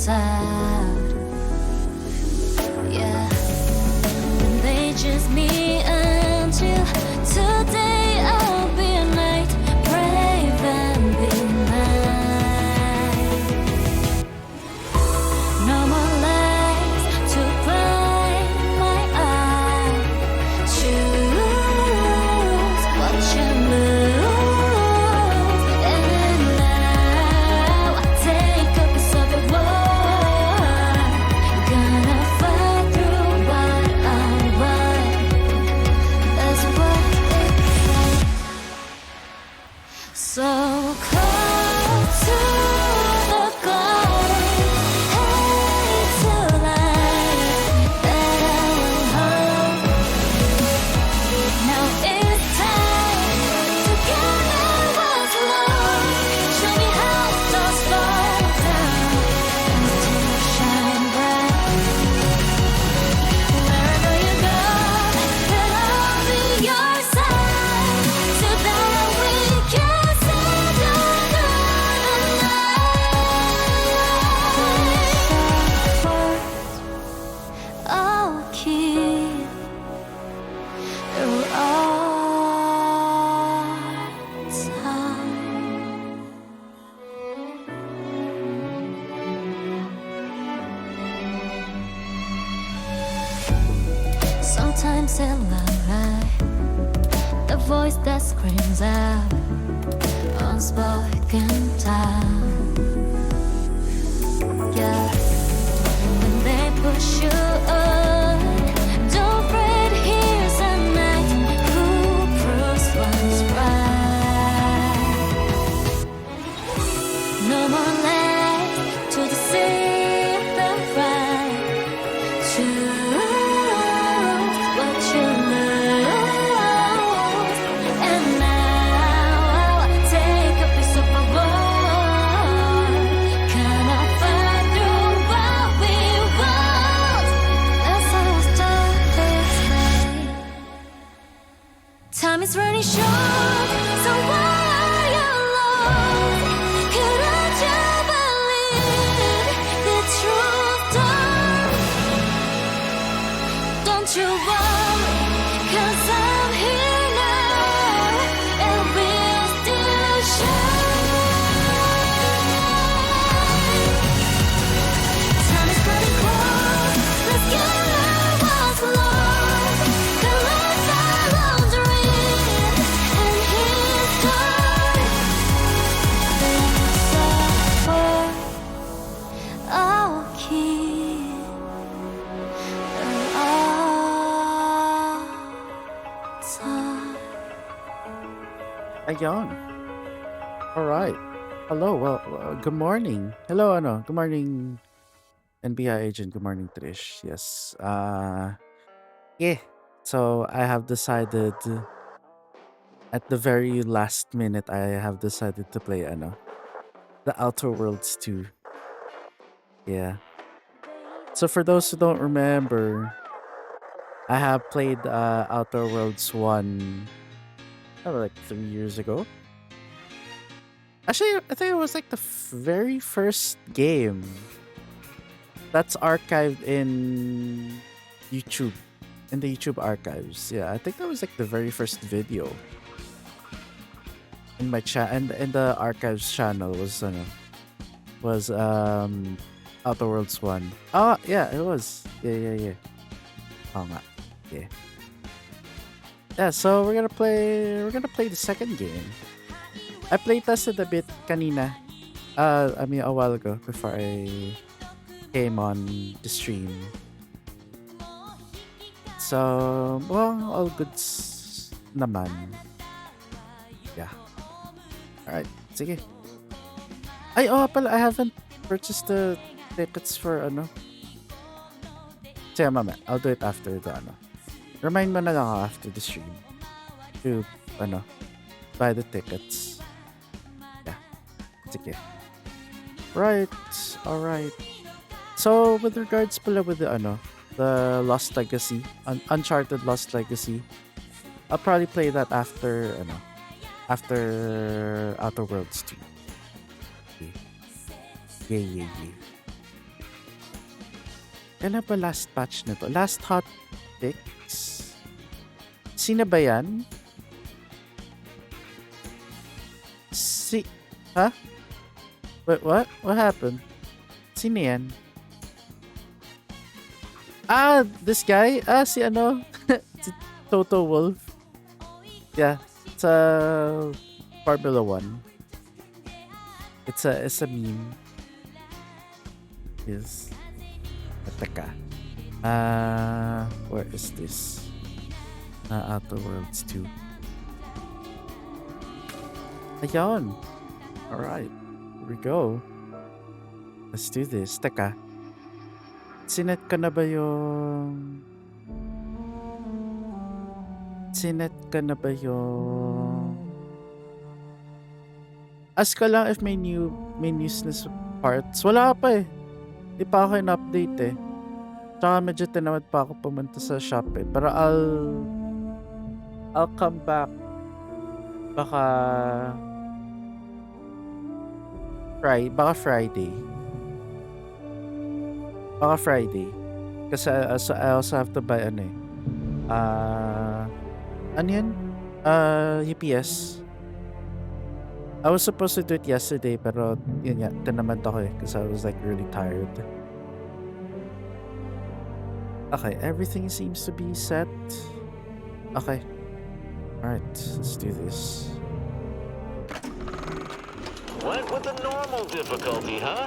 out. Yeah, and they just me until today. I'll be a knight, brave and be mine. No more lies to blind my eye. Choose what you lose, and now I take a piece of your world. Gonna fight through what I want. That's what it's like. So close to the glow, hate to life that I will hold. Now it's time together was love. Show me how it does fall down until you shine bright. Wherever you go, then I'll be your side, so that we can stand under the light. I'll keep through all time. Sometimes in life, the voice that screams out unspoken time. Yeah, when they push you on, don't fret, here's a knight who proves what's right. No more lies to deceive the right. Choose what you lose, and now I'll take a piece of my world. Gonna fight through what we want. That's how it's done this way. Time is running short, so why are you lost? Couldn't you believe the truth, darling? Don't you worry, 'cause I'm here now, and we'll still shine. Time is running close, let's get what's lost. The lights are wandering, and he's gone. There's a word I'll keep through all time. Ayun. Alright. Hello. Well, good morning. Hello, ano. Good morning, NBI agent. Good morning, Trish. Yes. Yeah. So I have decided at the very last minute, I have decided to play, ano, the Outer Worlds 2. Yeah. So for those who don't remember, I have played Outer Worlds 1 like 3 years ago. Actually, I think it was like the very first game that's archived in YouTube, in the YouTube archives. Yeah, I think that was like the very first video in my chat, and the archives channel was Outer Worlds 1. Oh, yeah, it was. Yeah. Oh, nga. Yeah. Yeah, so we're gonna play the second game. I playtested a bit kanina. I mean a while ago before I came on the stream. So, well, all goods naman. Yeah. Alright, sige. Ay, oh, pala, I haven't purchased the tickets for ano. Sige, mamaya. I'll do it after the ano. Remind mo na lang ako after the stream to buy the tickets. Yeah. Sige. Right. Alright. So, with regards pala with the Lost Legacy, Uncharted Lost Legacy, I'll probably play that after Outer Worlds 2. Yeah. Kailan ba last patch nito? Last hot fix? Sino ba yan? Ha? Wait, what? What happened? Sino yan? This guy? Si ano? Si Toto Wolf. Yeah, it's a Formula 1. It's a meme. Yes. Teka. Where is this? Outer Worlds 2. Ayun. Alright. Here we go. Let's do this. Teka. Sinet ka na ba yung... Ask ka lang if may news na parts. Wala pa eh. Di pa ako in-update eh. Tsaka medyo tinamad pa ako pumunta sa shop eh. Pero I'll come back. Baka Friday. Baka Friday. Kasi I also have to buy ano eh. Ano yan? UPS. I was supposed to do it yesterday pero yun nga, tinamad ako eh because I was like really tired. Okay, everything seems to be set. Okay. Alright, let's do this. Went with the normal difficulty, huh?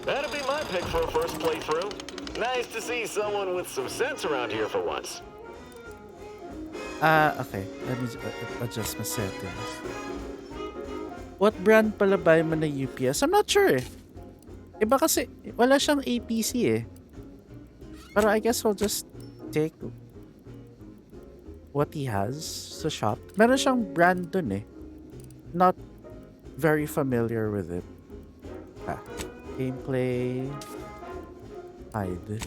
That'd be my pick for a first playthrough. Nice to see someone with some sense around here for once. Okay. Let me adjust my settings. What brand pala ba mo na UPS? I'm not sure eh. Iba kasi, wala siyang APC eh. Pero I guess we'll just take what he has sa shop. Meron siyang brand dun eh. Not very familiar with it. Gameplay. Hide.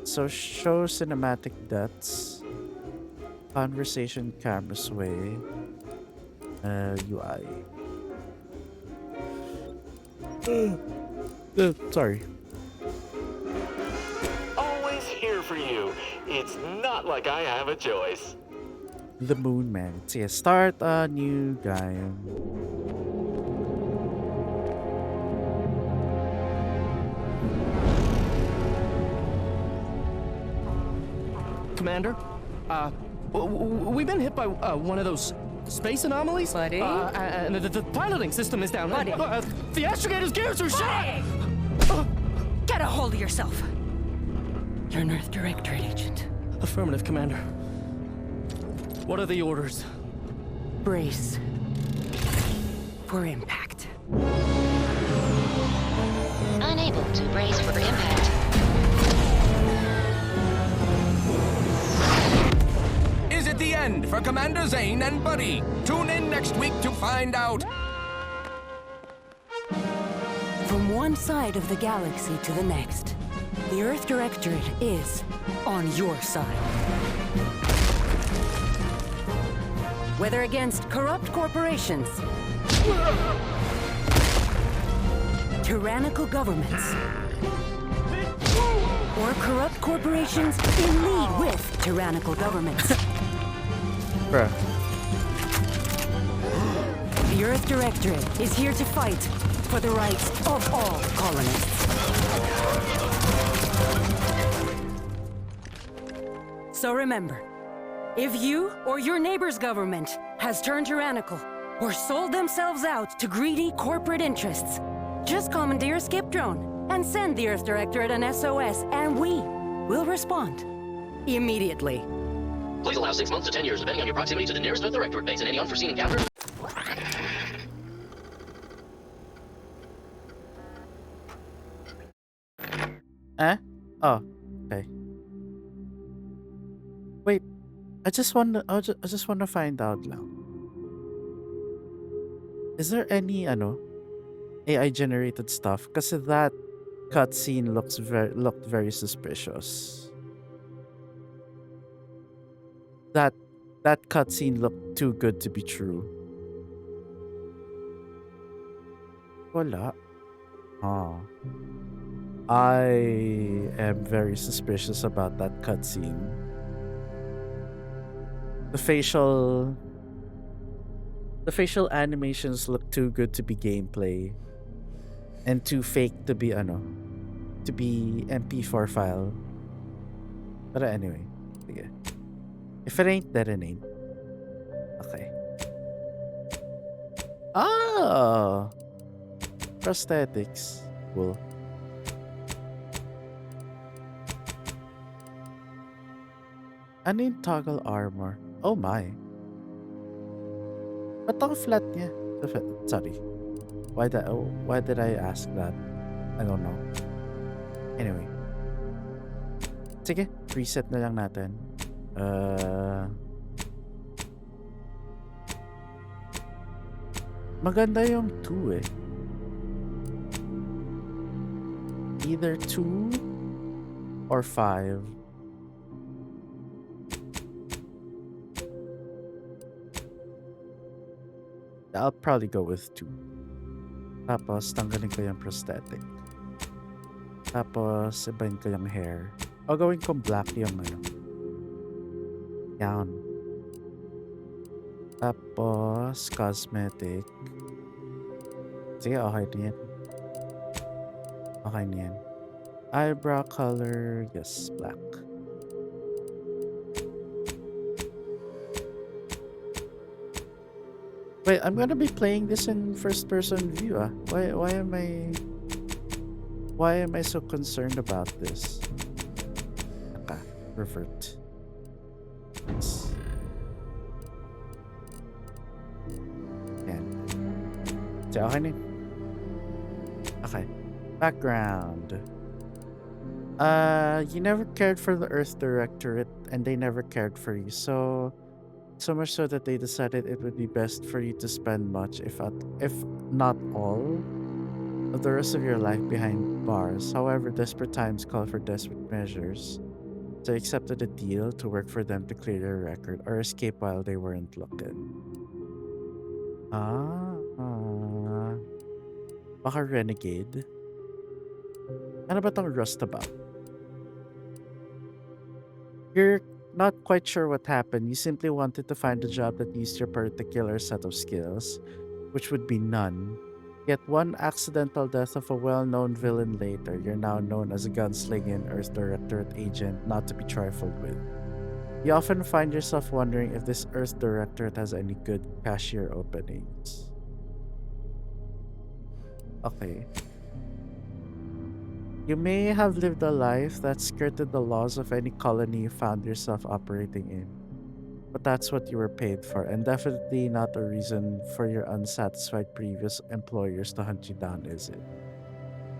So show cinematic deaths. Conversation camera sway. UI. Sorry. Always here for you. It's not like I have a choice. The Moon Man. Sige, start a new guy. Commander, we've been hit by one of those space anomalies. Buddy? And the piloting system is down. Buddy? The astrogator's gears are shot! Get a hold of yourself. You're an Earth Directorate agent. Affirmative, Commander. What are the orders? Brace for impact. Unable to brace for impact. Is it the end for Commander Zane and Buddy? Tune in next week to find out. From one side of the galaxy to the next, the Earth Directorate is on your side. Whether against corrupt corporations, tyrannical governments, or corrupt corporations in league with tyrannical governments. Bruh. The Earth Directorate is here to fight for the rights of all colonists. So remember, if you or your neighbor's government has turned tyrannical or sold themselves out to greedy corporate interests, just commandeer a skip drone and send the Earth Directorate an SOS, and we will respond immediately. Please allow 6 months to 10 years, depending on your proximity to the nearest Earth Directorate base and any unforeseen encounters. Oh, okay. Wait, I just want to find out lang. Is there any AI generated stuff? Kasi that cutscene looked very suspicious. That cutscene looked too good to be true. Wala. I am very suspicious about that cutscene. The facial the facial animations look too good to be gameplay and too fake to be to be MP4 file. But anyway, sige. If it ain't, then it ain't. Okay. Oh! Prosthetics. Cool. Ano yung toggle armor? Oh my. Ba't ako flat niya? Sorry. Why did I ask that? I don't know. Anyway. Sige, preset na lang natin. Maganda yung 2 eh. Either 2 or 5. I'll probably go with 2. Tapos, tanggalin ko yung prosthetic. Tapos, ibahin ko yung hair. O, gawin kong black yung Yan. Tapos, cosmetic. Sige, okay na yan. Okay na yan. Eyebrow color, yes, black. Wait, I'm gonna be playing this in first-person view. Why am I so concerned about this? Okay, revert. Yes. Yan. So, okay na. Okay. Background. You never cared for the Earth Directorate, and they never cared for you. So much so that they decided it would be best for you to spend much, if not all, of the rest of your life behind bars. However, desperate times call for desperate measures. So I accepted a deal to work for them to clear your record or escape while they weren't looking. Baka renegade. Ano ba tong rustabout? You're not quite sure what happened. You simply wanted to find a job that used your particular set of skills, which would be none. Yet one accidental death of a well-known villain later, you're now known as a gunslinging Earth Directorate agent not to be trifled with. You often find yourself wondering if this Earth Directorate has any good cashier openings. Okay. You may have lived a life that skirted the laws of any colony you found yourself operating in. But that's what you were paid for, and definitely not a reason for your unsatisfied previous employers to hunt you down, is it?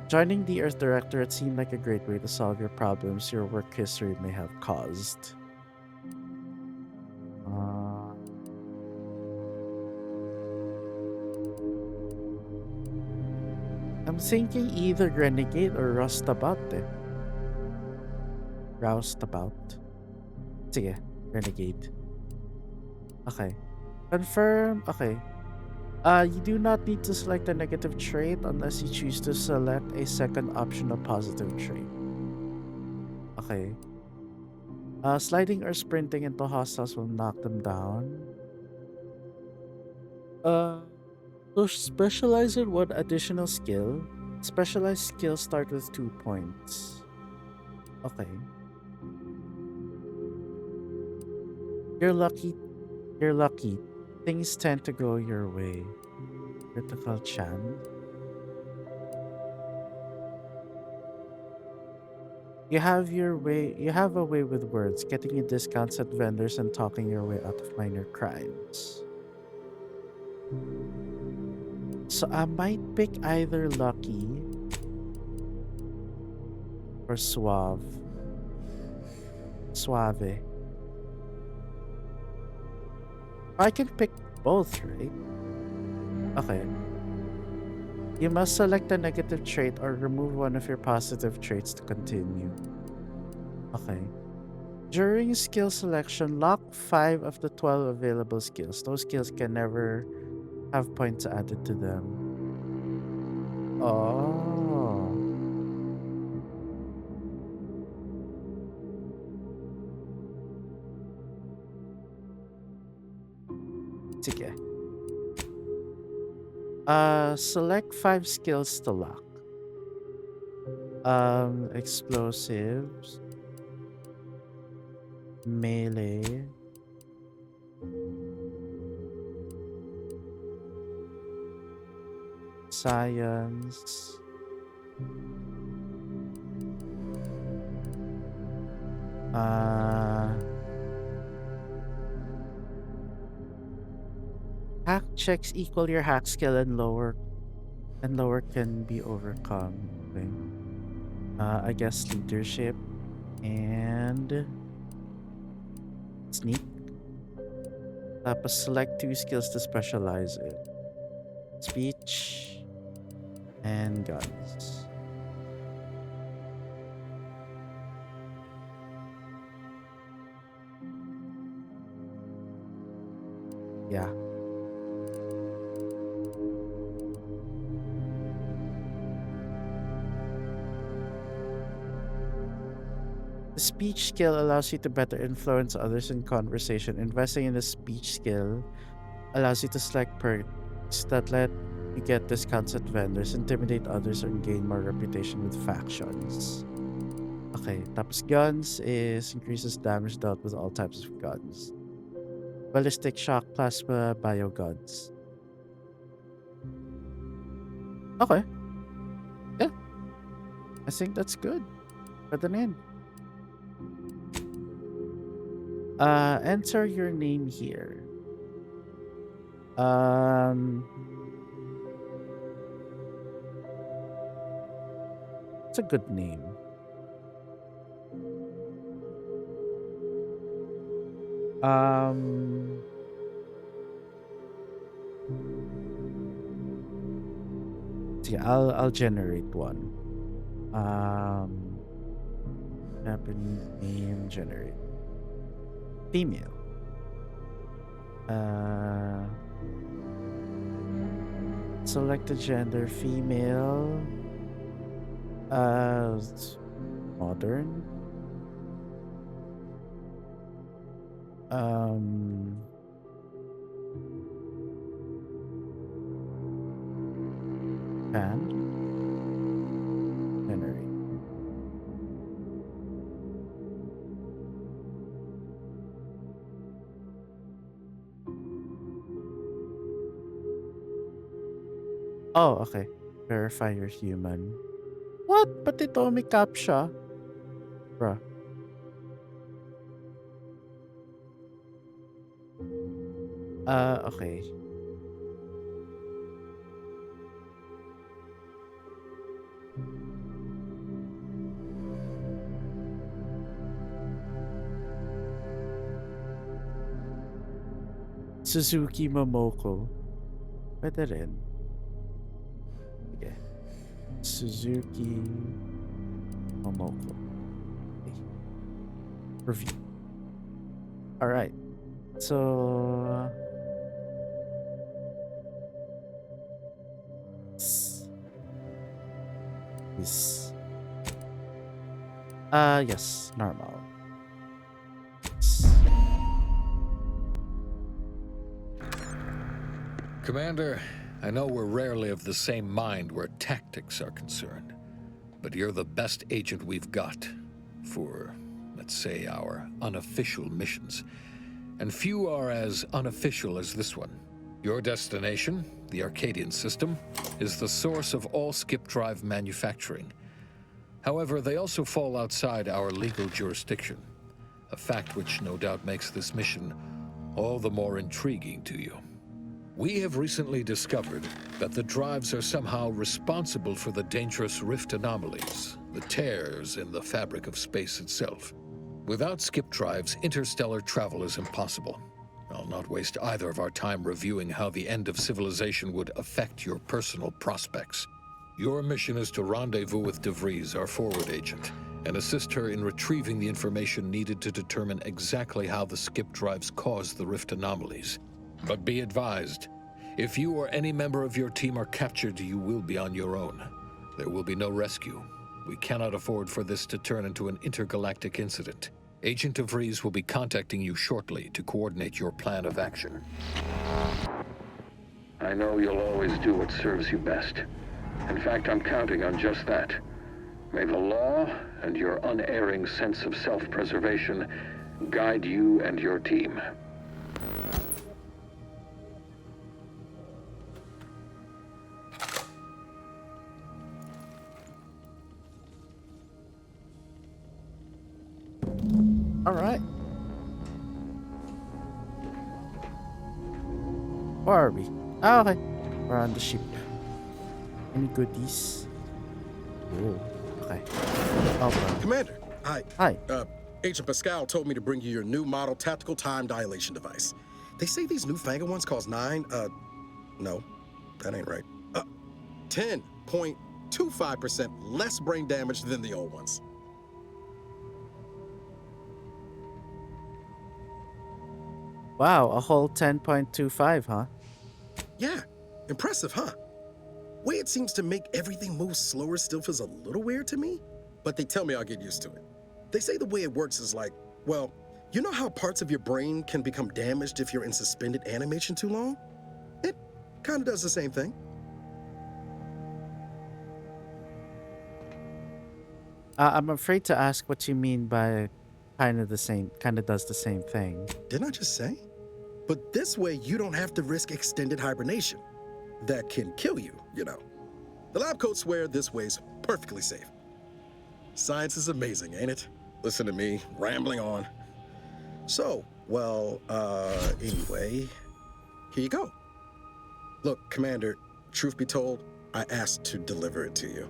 Joining the Earth Directorate seemed like a great way to solve your problems your work history may have caused. I'm thinking either renegade or roustabout eh. Roustabout. Sige, renegade. Okay. Confirm. Okay. You do not need to select a negative trait unless you choose to select a second optional positive trait. Okay. Sliding or sprinting into hostiles will knock them down. So specialize in one additional skill. Specialized skills start with 2 points. Okay. You're lucky. Things tend to go your way. Critical chance. You have a way with words, getting you discounts at vendors and talking your way out of minor crimes. So I might pick either lucky or suave. Suave. I can pick both, right? Okay. You must select a negative trait or remove one of your positive traits to continue. Okay. During skill selection, lock 5 of the 12 available skills. Those skills can never have points added to them. Oh. Sige. Select 5 skills to lock. Explosives, melee, science, hack checks equal your hack skill and lower can be overcome. Okay. I guess leadership and sneak. Tapos select 2 skills to specialize in. Speech and guns. Yeah. The speech skill allows you to better influence others in conversation. Investing in the speech skill allows you to select perks that let you get discounts at vendors, intimidate others, and gain more reputation with factions. Okay, tapos guns is increases damage dealt with all types of guns. Ballistic, shock, plasma, bio guns. Okay. Yeah. I think that's good. Pwede na yun. Enter your name here. It's a good name. Yeah, I'll generate one. Japanese name generate. Female. Select the gender female. Modern. And generate. Oh, okay. Verify you're human. What? Ba't ito may captcha? Bruh. Okay. Suzuki Momoko. Pwede rin. Sige. Suzuki Momoko. Okay. Review. Alright. So... This. Yes. Normal. Commander, I know we're rarely of the same mind where tactics are concerned, but you're the best agent we've got for, let's say, our unofficial missions. And few are as unofficial as this one. Your destination, the Arcadian system, is the source of all skip drive manufacturing. However, they also fall outside our legal jurisdiction, a fact which no doubt makes this mission all the more intriguing to you. We have recently discovered that the drives are somehow responsible for the dangerous rift anomalies, the tears in the fabric of space itself. Without skip drives, interstellar travel is impossible. I'll not waste either of our time reviewing how the end of civilization would affect your personal prospects. Your mission is to rendezvous with De Vries, our forward agent, and assist her in retrieving the information needed to determine exactly how the skip drives cause the rift anomalies. But be advised, if you or any member of your team are captured, you will be on your own. There will be no rescue. We cannot afford for this to turn into an intergalactic incident. Agent DeVries will be contacting you shortly to coordinate your plan of action. I know you'll always do what serves you best. In fact, I'm counting on just that. May the law and your unerring sense of self-preservation guide you and your team. All right. Where are we? Oh, okay. We're on the ship. Any goodies? Oh, okay. Oh, Commander, hi. Agent Pascal told me to bring you your new model tactical time dilation device. They say these newfangled ones cost no, that ain't right. 10.25% less brain damage than the old ones. Wow, a whole 10.25, huh? Yeah, impressive, huh? Way it seems to make everything move slower still feels a little weird to me, but they tell me I'll get used to it. They say the way it works is like, well, you know how parts of your brain can become damaged if you're in suspended animation too long? It kind of does the same thing. I'm afraid to ask what you mean by kind of does the same thing. Didn't I just say? But this way, you don't have to risk extended hibernation. That can kill you, you know. The lab coats swear this way's perfectly safe. Science is amazing, ain't it? Listen to me, rambling on. So, well, anyway, here you go. Look, Commander, truth be told, I asked to deliver it to you.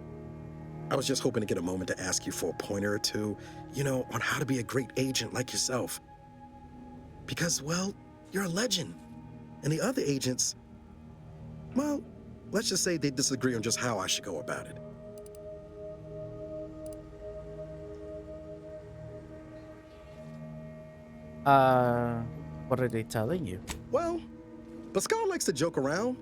I was just hoping to get a moment to ask you for a pointer or two, you know, on how to be a great agent like yourself. Because, well, you're a legend. And the other agents, well, let's just say they disagree on just how I should go about it. What are they telling you? Well, Pascal likes to joke around,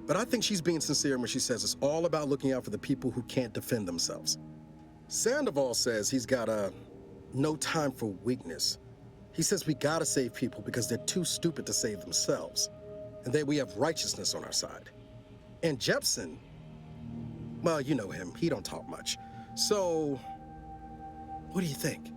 but I think she's being sincere when she says it's all about looking out for the people who can't defend themselves. Sandoval says he's got no time for weakness. He says we gotta save people because they're too stupid to save themselves, and that we have righteousness on our side. And Jepson, well, you know him, he don't talk much. So, what do you think?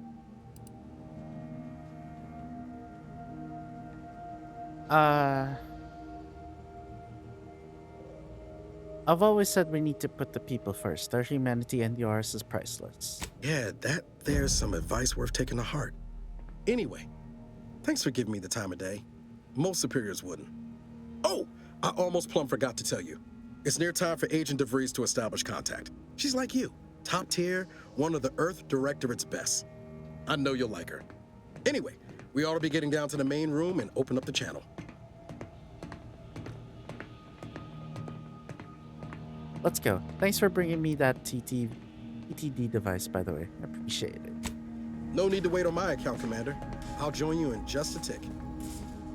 I've always said we need to put the people first. Their humanity and yours is priceless. Yeah, there's some advice worth taking to heart. Anyway, thanks for giving me the time of day. Most superiors wouldn't. Oh, I almost plumb forgot to tell you. It's near time for Agent DeVries to establish contact. She's like you, top tier, one of the Earth Directorate's best. I know you'll like her. Anyway, we ought to be getting down to the main room and open up the channel. Let's go. Thanks for bringing me that TTD device, by the way. I appreciate it. No need to wait on my account, Commander. I'll join you in just a tick.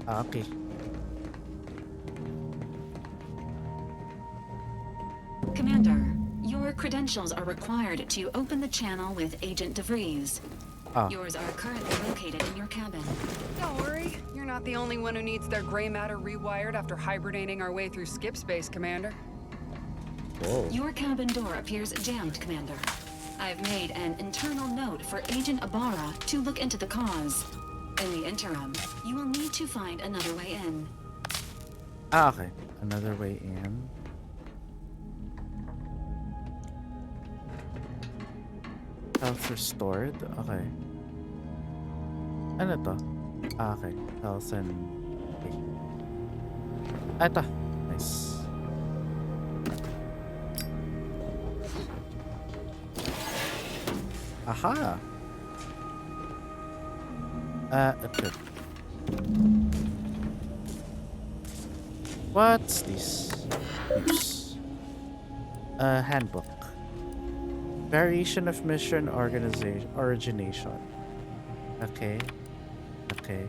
Okay. Commander, your credentials are required to open the channel with Agent DeVries. Yours are currently located in your cabin. Don't worry, you're not the only one who needs their gray matter rewired after hibernating our way through skip space, Commander. Whoa. Your cabin door appears jammed, Commander. I've made an internal note for Agent Ibarra to look into the cause. In the interim, you will need to find another way in. Okay. Another way in. Health restored. Okay. Ano to? Okay. Health and... Okay. Ito. Nice. Aha! Okay. What's this? Use. Handbook. Variation of mission origination. Okay. Okay.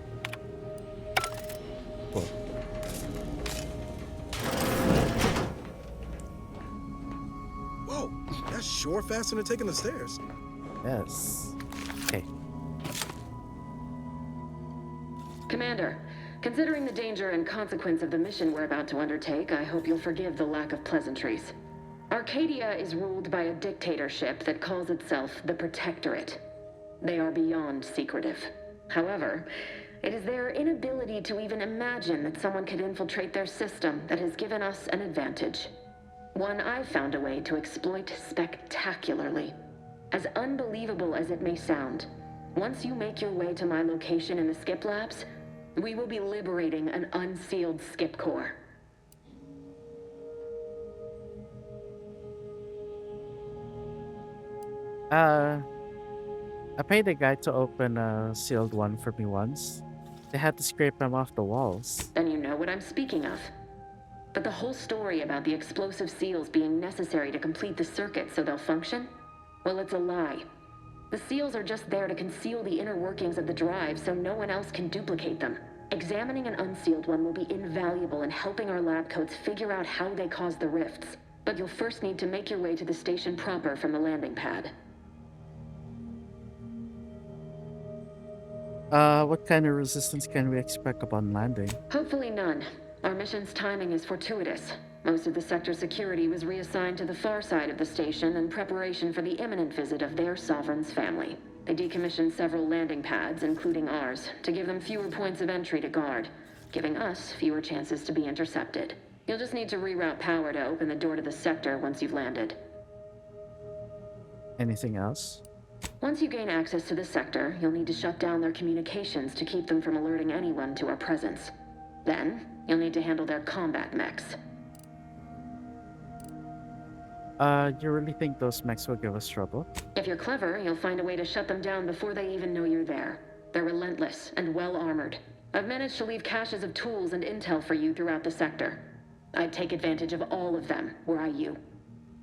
Cool. Whoa, that's sure faster than taking the stairs. Yes. Okay. Commander, considering the danger and consequence of the mission we're about to undertake, I hope you'll forgive the lack of pleasantries. Arcadia is ruled by a dictatorship that calls itself the Protectorate. They are beyond secretive. However, it is their inability to even imagine that someone could infiltrate their system that has given us an advantage. One I've found a way to exploit spectacularly. As unbelievable as it may sound, once you make your way to my location in the Skip Labs, we will be liberating an unsealed Skip core. I paid a guy to open a sealed one for me once. They had to scrape them off the walls. Then you know what I'm speaking of. But the whole story about the explosive seals being necessary to complete the circuit so they'll function? Well, it's a lie. The seals are just there to conceal the inner workings of the drive so no one else can duplicate them. Examining an unsealed one will be invaluable in helping our lab coats figure out how they cause the rifts. But you'll first need to make your way to the station proper from the landing pad. What kind of resistance can we expect upon landing? Hopefully none. Our mission's timing is fortuitous. Most of the sector's security was reassigned to the far side of the station in preparation for the imminent visit of their sovereign's family. They decommissioned several landing pads, including ours, to give them fewer points of entry to guard, giving us fewer chances to be intercepted. You'll just need to reroute power to open the door to the sector once you've landed. Anything else? Once you gain access to the sector, you'll need to shut down their communications to keep them from alerting anyone to our presence. Then, you'll need to handle their combat mechs. You really think those mechs will give us trouble? If you're clever, you'll find a way to shut them down before they even know you're there. They're relentless and well-armored. I've managed to leave caches of tools and intel for you throughout the sector. I'd take advantage of all of them, were I you.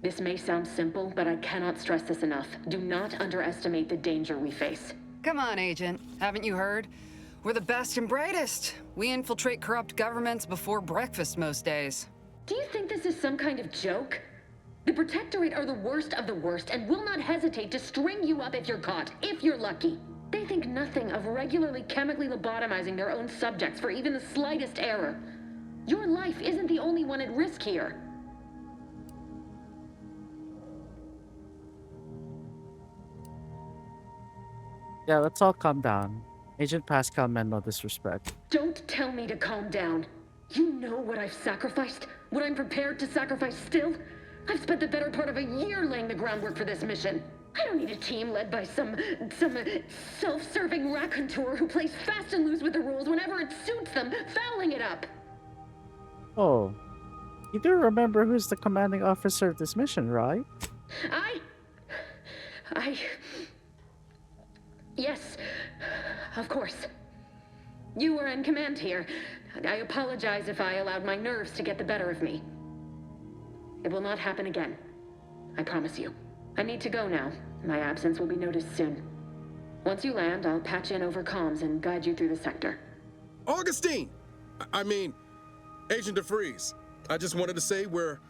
This may sound simple, but I cannot stress this enough. Do not underestimate the danger we face. Come on, Agent. Haven't you heard? We're the best and brightest. We infiltrate corrupt governments before breakfast most days. Do you think this is some kind of joke? The Protectorate are the worst of the worst and will not hesitate to string you up if you're caught, if you're lucky. They think nothing of regularly chemically lobotomizing their own subjects for even the slightest error. Your life isn't the only one at risk here. Yeah, let's all calm down. Agent Pascal meant no disrespect. Don't tell me to calm down. You know what I've sacrificed? What I'm prepared to sacrifice still? I've spent the better part of a year laying the groundwork for this mission. I don't need a team led by some self-serving raconteur who plays fast and loose with the rules whenever it suits them, fouling it up. Oh, you do remember who's the commanding officer of this mission, right? Yes, of course. You were in command here. I apologize if I allowed my nerves to get the better of me. It will not happen again. I promise you. I need to go now. My absence will be noticed soon. Once you land, I'll patch in over comms and guide you through the sector. Augustine! Agent DeFreeze. I just wanted to say we're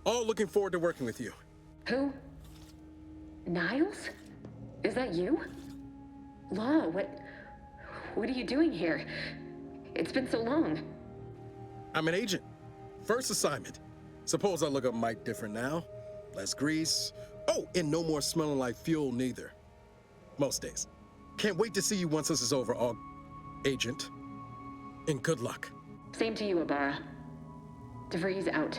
all looking forward to working with you. Who? Niles? Is that you? Law, what are you doing here? It's been so long. I'm an agent. First assignment. Suppose I look up Mike different now. Less grease. Oh, and no more smelling like fuel neither. Most days. Can't wait to see you once this is over, Agent. And good luck. Same to you, Ibarra. DeFreeze out.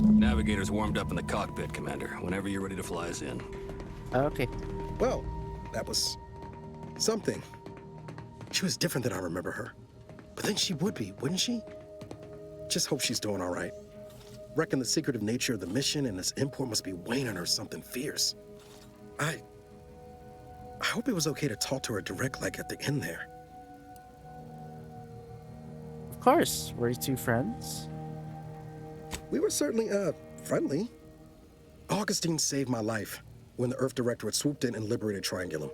Navigator's warmed up in the cockpit, Commander. Whenever you're ready to fly us in. Okay. Well, that was something. She was different than I remember her. But then she would be, wouldn't she? Just hope she's doing all right. Reckon the secretive nature of the mission and this import must be weighing on her something fierce. I hope it was okay to talk to her direct like at the end there. Of course. We're two friends. We were certainly, friendly. Augustine saved my life when the Earth Directorate swooped in and liberated Triangulum.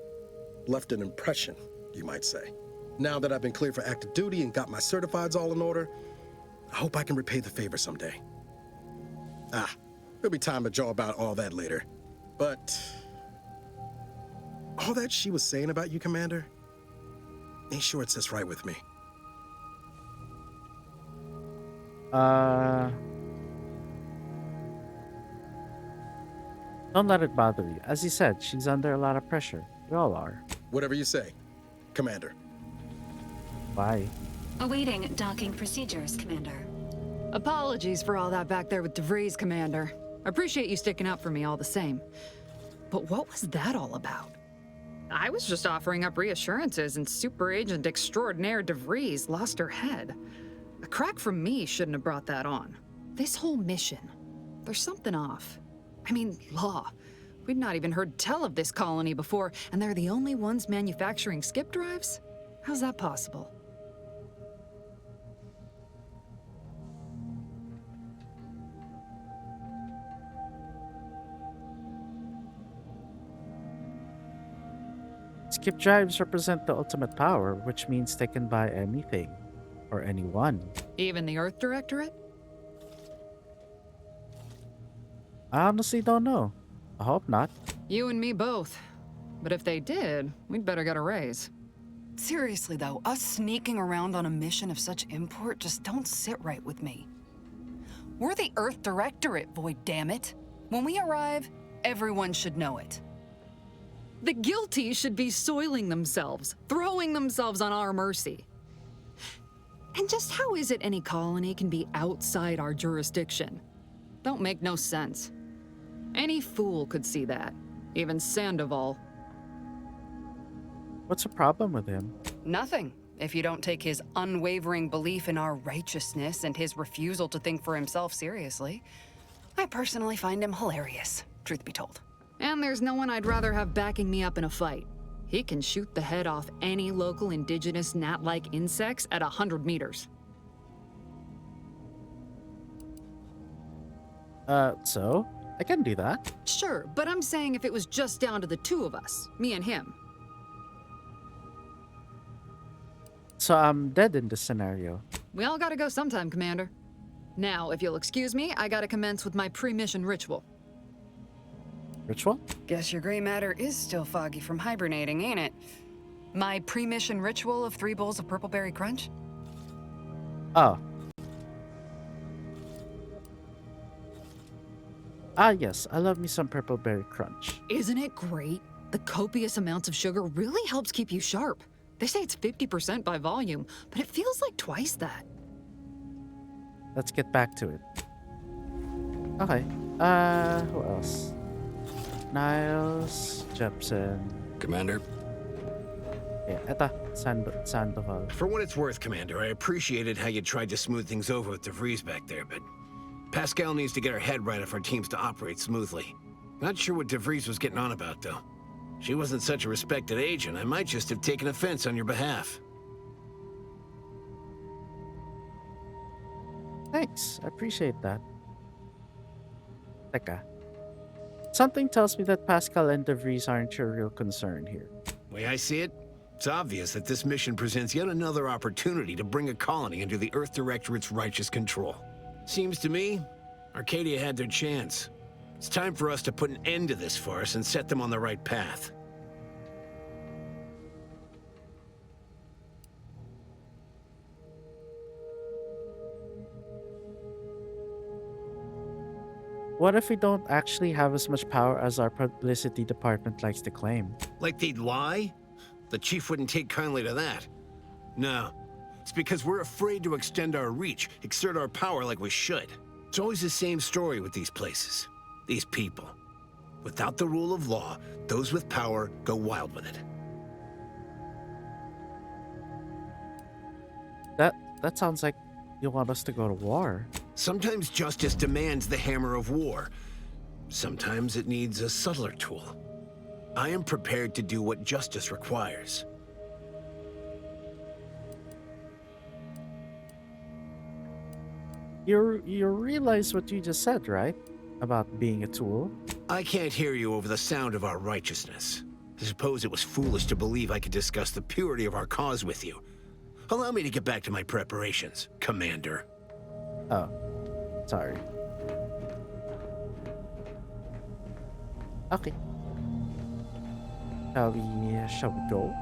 Left an impression, you might say. Now that I've been cleared for active duty and got my certifieds all in order, I hope I can repay the favor someday. There'll be time to jaw about all that later. But all that she was saying about you, Commander, ain't sure it sits right with me. Uh, don't let it bother you. As you said, she's under a lot of pressure. We all are. Whatever you say, Commander. Bye. Awaiting docking procedures, Commander. Apologies for all that back there with DeVries, Commander. I appreciate you sticking up for me all the same. But what was that all about? I was just offering up reassurances and Super Agent Extraordinaire DeVries lost her head. A crack from me shouldn't have brought that on. This whole mission, there's something off. I mean, law. We'd not even heard tell of this colony before, and they're the only ones manufacturing skip drives? How's that possible? Skip drives represent the ultimate power, which means they can buy anything or anyone. Even the Earth Directorate? I honestly don't know. I hope not. You and me both. But if they did, we'd better get a raise. Seriously though, us sneaking around on a mission of such import just don't sit right with me. We're the Earth Directorate, Void, damn it. When we arrive, everyone should know it. The guilty should be soiling themselves, throwing themselves on our mercy. And just how is it any colony can be outside our jurisdiction? Don't make no sense. Any fool could see that, even Sandoval. What's the problem with him? Nothing, if you don't take his unwavering belief in our righteousness and his refusal to think for himself seriously. I personally find him hilarious, truth be told. And there's no one I'd rather have backing me up in a fight. He can shoot the head off any local indigenous gnat-like insects at 100 meters. So? I can do that. Sure, but I'm saying if it was just down to the two of us, me and him. So I'm dead in this scenario. We all gotta go sometime, Commander. Now, if you'll excuse me, I gotta commence with my pre-mission ritual. Ritual? Guess your gray matter is still foggy from hibernating, ain't it? My pre-mission ritual of 3 bowls of purple berry crunch? Oh. Ah, yes. I love me some purple berry crunch. Isn't it great? The copious amounts of sugar really helps keep you sharp. They say it's 50% by volume, but it feels like twice that. Let's get back to it. Okay. Who else? Niles, Jepsen. Commander? Yeah, eto, Sandoval. For what it's worth, Commander, I appreciated how you tried to smooth things over with DeVries back there, but Pascal needs to get her head right if our team's to operate smoothly. Not sure what DeVries was getting on about, though. She wasn't such a respected agent. I might just have taken offense on your behalf. Thanks, I appreciate that. Teka. Something tells me that Pascal and DeVries aren't your real concern here. Way I see it, it's obvious that this mission presents yet another opportunity to bring a colony under the Earth Directorate's righteous control. Seems to me, Arcadia had their chance. It's time for us to put an end to this farce and set them on the right path. What if we don't actually have as much power as our publicity department likes to claim? Like they'd lie? The chief wouldn't take kindly to that. No, it's because we're afraid to extend our reach, exert our power like we should. It's always the same story with these places, these people. Without the rule of law, those with power go wild with it. That sounds like you want us to go to war. Sometimes justice demands the hammer of war. Sometimes it needs a subtler tool. I am prepared to do what justice requires. You realize what you just said, right? About being a tool? I can't hear you over the sound of our righteousness. I suppose it was foolish to believe I could discuss the purity of our cause with you. Allow me to get back to my preparations, Commander. Oh, sorry. Okay. Shall we go?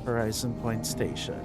Horizon Point Station.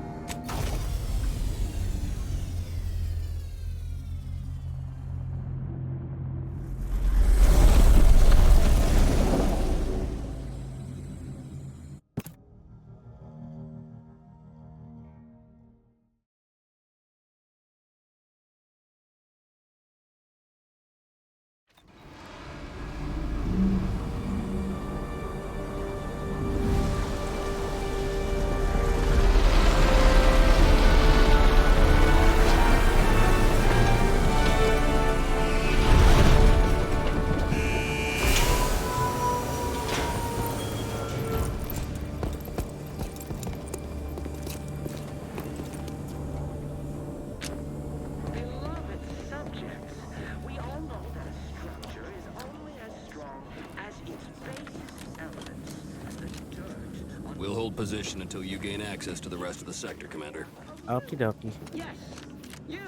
We'll hold position until you gain access to the rest of the sector, Commander. Okie dokie. Yes, you.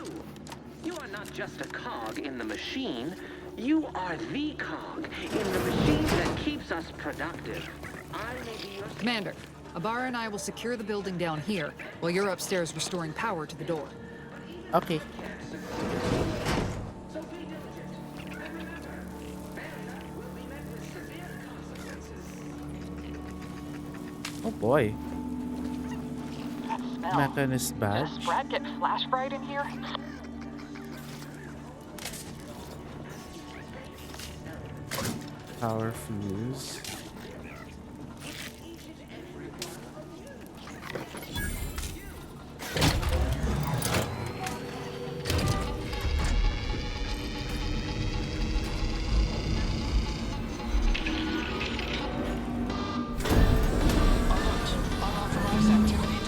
You are not just a cog in the machine. You are the cog in the machine that keeps us productive. I may be your... Commander, Abara and I will secure the building down here, while you're upstairs restoring power to the door. Okay. Oh boy. Mechanist badge. Does Brad get flash fried in here? Power fuse.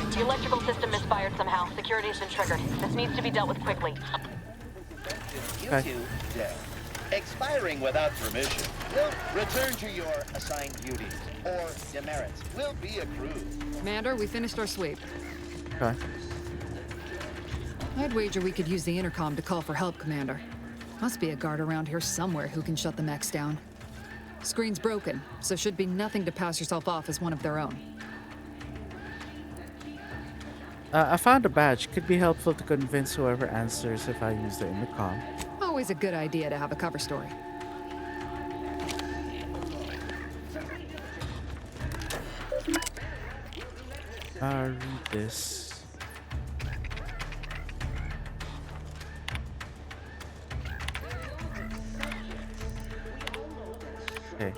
The electrical system misfired somehow. Security has been triggered. This needs to be dealt with quickly. You two, dead. Expiring without permission will return to your assigned duties, or demerits will be accrued. Commander, we finished our sweep. Okay. I'd wager we could use the intercom to call for help, Commander. Must be a guard around here somewhere who can shut the mechs down. Screen's broken, so should be nothing to pass yourself off as one of their own. I found a badge. Could be helpful to convince whoever answers if I use the intercom. Always a good idea to have a cover story. Read this. Okay.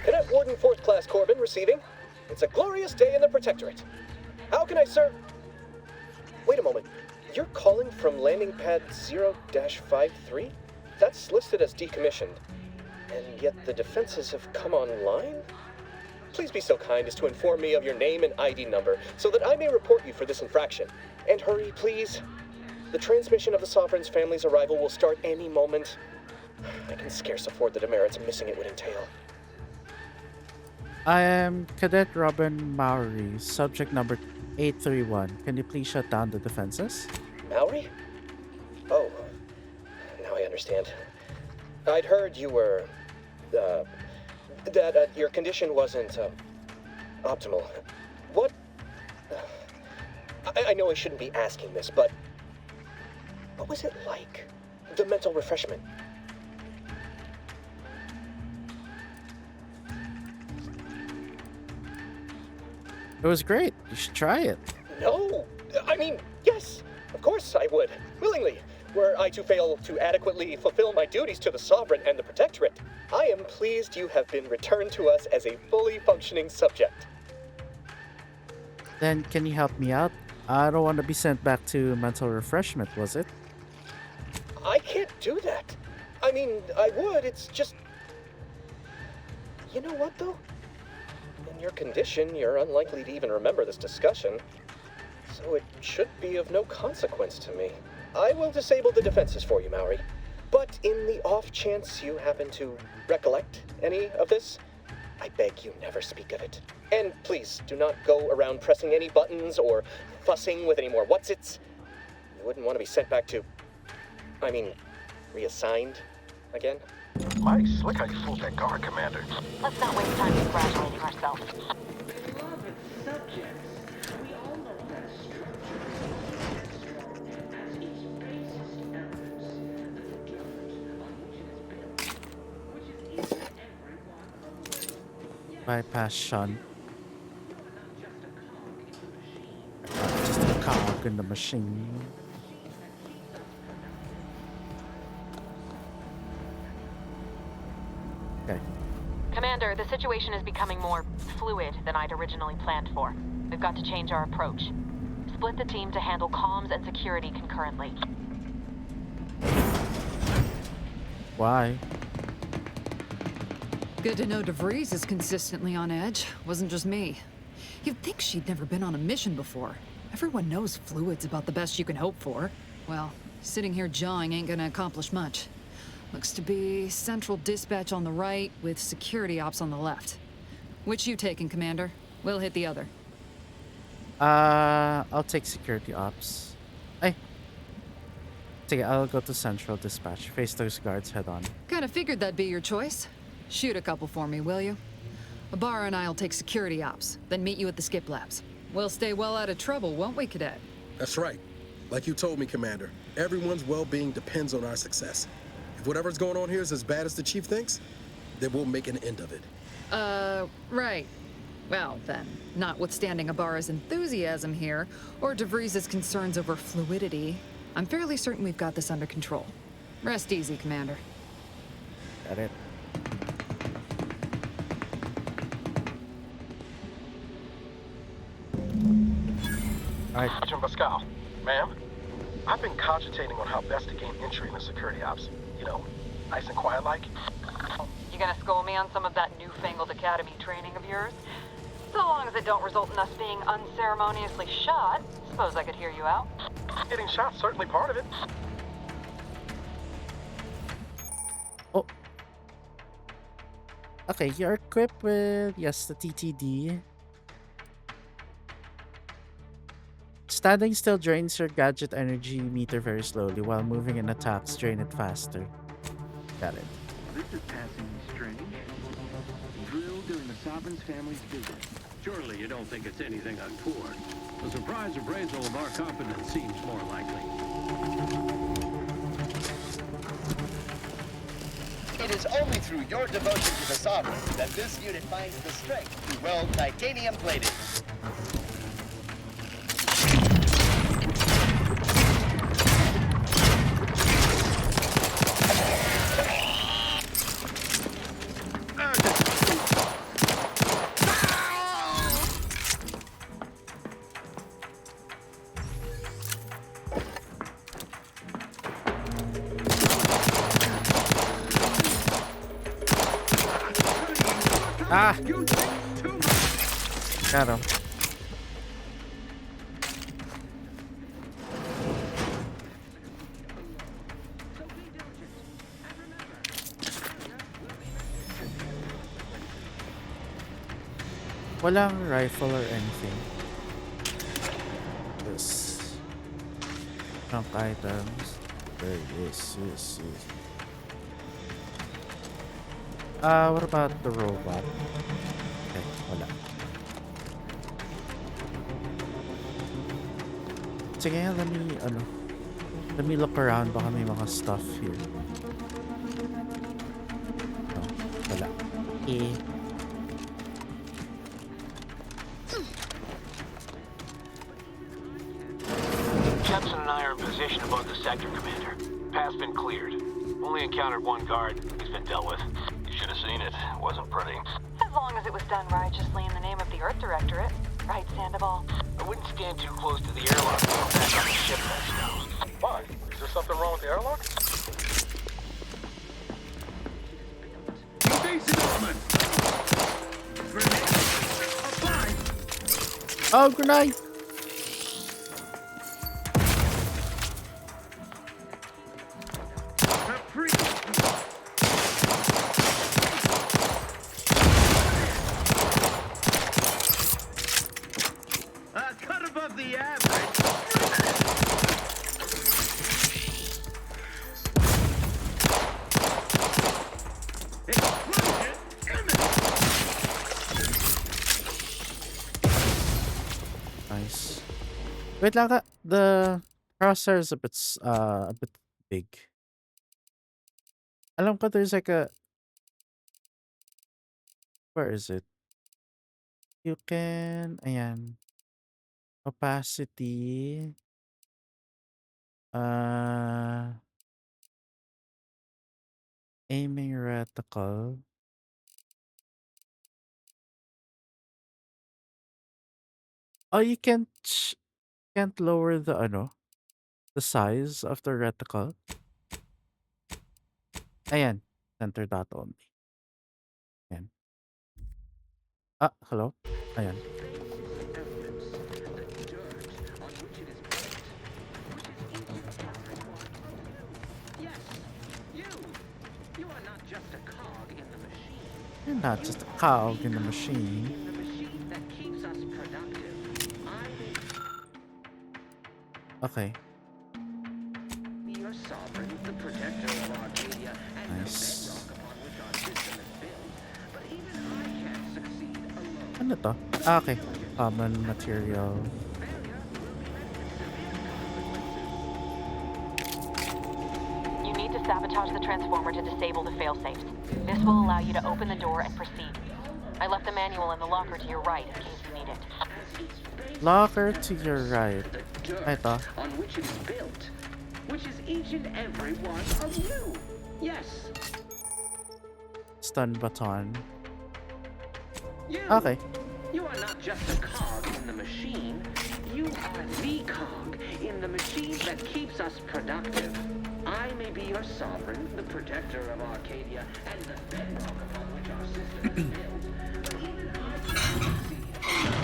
Cadet Warden 4th Class Corbin receiving. It's a glorious day in the Protectorate. How can I serve? Wait a moment. You're calling from landing pad 0-53? That's listed as decommissioned. And yet the defenses have come online? Please be so kind as to inform me of your name and ID number so that I may report you for this infraction. And hurry, please. The transmission of the Sovereign's family's arrival will start any moment. I can scarce afford the demerits missing it would entail. I am Cadet Robin Mowry, subject number 831. Can you please shut down the defenses? Mowry? Oh, now I understand. I'd heard you were, that your condition wasn't, optimal. What? I know I shouldn't be asking this, but what was it like? The mental refreshment? It was great. You should try it. No! I mean, yes! Of course I would. Willingly. Were I to fail to adequately fulfill my duties to the Sovereign and the Protectorate, I am pleased you have been returned to us as a fully functioning subject. Then can you help me out? I don't want to be sent back to mental refreshment, was it? I can't do that. I mean, I would, it's just... You know what, though? In your condition, you're unlikely to even remember this discussion, so it should be of no consequence to me. I will disable the defenses for you, Mowry. But in the off chance you happen to recollect any of this, I beg you never speak of it. And please, do not go around pressing any buttons or fussing with any more whatsits. You wouldn't want to be sent back to... reassigned again. Mighty slick how you fooled that guard, Commander. Let's not waste time congratulating ourselves. Beloved subjects, we all know that structure is strong as its basest elements, the government on which it is built, which is in everyone. Bypass Shun. Just a cog in the machine. Okay. Commander, the situation is becoming more fluid than I'd originally planned for. We've got to change our approach. Split the team to handle comms and security concurrently. Why? Good to know DeVries is consistently on edge. Wasn't just me. You'd think she'd never been on a mission before. Everyone knows fluid's about the best you can hope for. Well, sitting here jawing ain't gonna accomplish much. Looks to be central dispatch on the right with security ops on the left. Which you taking, Commander? We'll hit the other. I'll take security ops. Ay, sige, I'll go to central dispatch. Face those guards head on. Kinda figured that'd be your choice. Shoot a couple for me, will you? Ibarra and I'll take security ops, then meet you at the skip labs. We'll stay well out of trouble, won't we, Cadet? That's right. Like you told me, Commander, everyone's well-being depends on our success. If whatever's going on here is as bad as the Chief thinks, then we'll make an end of it. Right. Well, then, notwithstanding Ibarra's enthusiasm here, or DeVries' concerns over fluidity, I'm fairly certain we've got this under control. Rest easy, Commander. Got it. Alright. Sergeant Pascal, ma'am, I've been cogitating on how best to gain entry into security ops. You know, nice and quiet like. You gonna school me on some of that newfangled academy training of yours? So long as it don't result in us being unceremoniously shot, suppose I could hear you out. Getting shot's certainly part of it. Oh. Okay, you're equipped with, yes, the TTD. Standing still drains your gadget energy meter very slowly, while moving and attacks drain it faster. Got it. This is passingly strange. Drilled during the Sovereign's family's visit. Surely you don't think it's anything untoward. A surprise appraisal of our competence seems more likely. It is only through your devotion to the Sovereign that this unit finds the strength to weld titanium plated. Ah! Got him. Walang rifle or anything. This junk items. There is. What about the robot? Okay, wala. Sige, let me look around. Baka may mga stuff here. No, wala. Eh. Jepson and I are in position above the sector, Commander. Path's been cleared. Only encountered one guard. He's been dealt with. Should have seen it. Wasn't pretty. As long as it was done righteously in the name of the Earth Directorate. Right, Sandoval? I wouldn't stand too close to the airlock to go back on the ship, that's no. Why? Is there something wrong with the airlock? Basic element. Grenade. Applied. Oh, grenade! Nice. Wait lang ka. The crosshair is a bit big. Alam ko there's like a... Where is it? You can... Ayan. Opacity. Aiming reticle. Oh, you can't lower the size of the reticle. Ayan, center dot only. Ayan. Ah, hello. Ayan. just a cog in the machine. You're not just a cog in the machine. In the machine that keeps us productive. I Okay. may be your sovereign, the protector of Arcadia, and the bedrock upon which our system is built. But even I can't succeed alone. Ano to? Ah, okay. Common material. You need to sabotage the transformer to disable the failsafes. This will allow you to open the door and proceed. I left the manual in the locker to your right in case you need it. Locker to your right. Ito. On which it is built, which is each and every one of you. Yes. Stun baton. You. Okay. You are not just a cog in the machine. You are the cog in the machine that keeps us productive. I may be your sovereign, the protector of Arcadia, and the bedrock upon which our system is built. But even I can't succeed alone.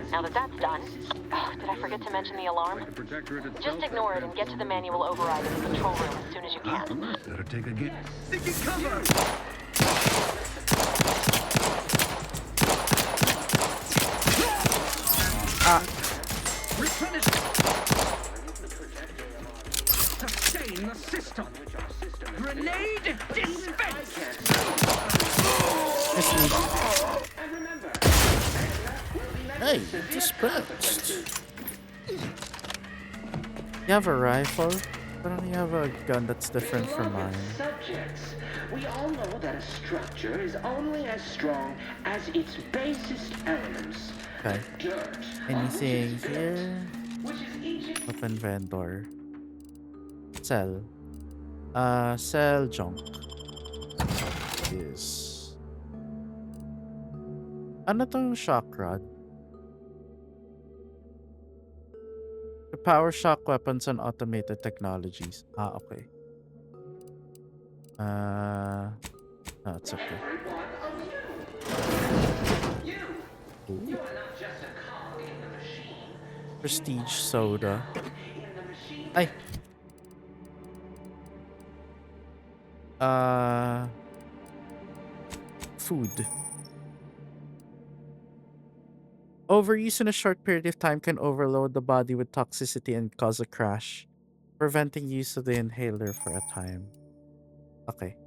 Now that that's done, did I forget to mention the alarm? Just ignore it and get to the manual override in the control room as soon as you can. Better take a get. Taking cover! Replenish. Sustain the system. Grenade dispense. Hey, dispatched. You have a rifle? Why don't you have a gun that's different from mine? Subjects, we all know that a structure is only as strong as its basest elements. Okay. Dirt. Anything here? Open vendor. Sell. Sell junk. Yes. Ano tong shock rod? To power shock weapons and automated technologies. Ah, okay. No, it's okay. Ooh. Prestige soda. Ay. Food. Overuse in a short period of time can overload the body with toxicity and cause a crash, preventing use of the inhaler for a time. Okay.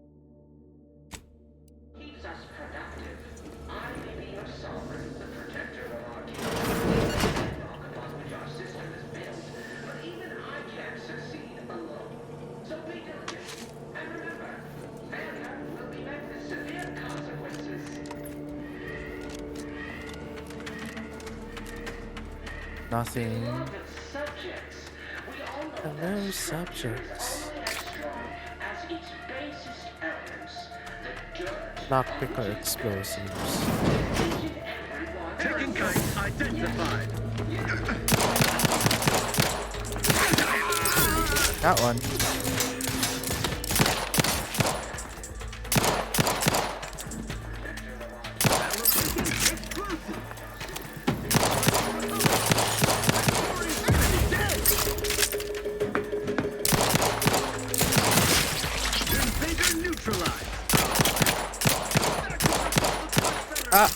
Keeps us productive. I may be your sovereign, the protector of Arcadia, the bedrock upon which our system is built. But even I can't succeed alone. So be diligent. And remember, failure will be met with severe consequences. Nothing. Subjects, we all know Hello, subjects. only as strong as its basest elements. The dirt. Lockpick or explosives. Taking kite identified. That one. Ah.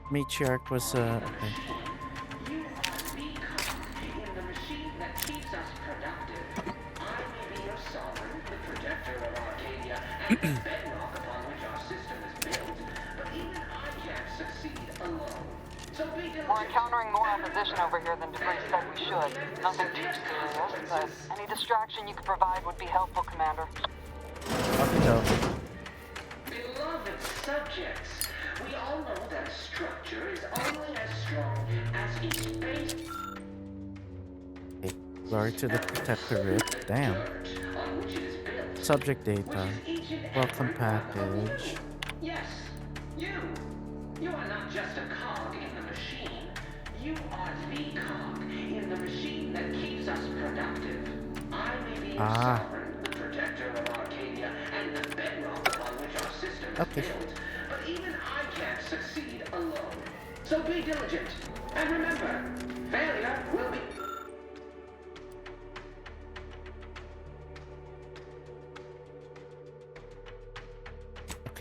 Matriarch was okay. And the bedrock upon which our system is built, but even I can't succeed alone. So be diligent. We're encountering more opposition over here than Debris said we should. Nothing too serious, but any distraction you could provide would be helpful, Commander. Beloved subjects, we all know that a structure is only as strong as its base. Glory to the Protectorate. Damn. Subject data. Welcome package. Yes, you. You are not just a cog in the machine. You are the cog in the machine that keeps us productive. I may be your sovereign, the protector of Arcadia, and the bedrock upon which our system is built. But even I can't succeed alone. So be diligent. And remember, failure will be...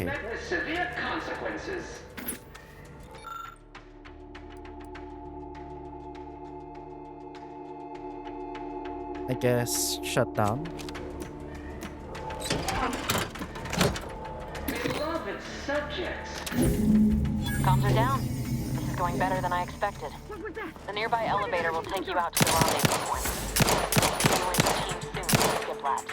met with severe consequences. I guess shut down. Beloved subjects. Comms are down. This is going better than I expected. The nearby elevator will take you out to the rendezvous point. See you and your team soon for the skip labs.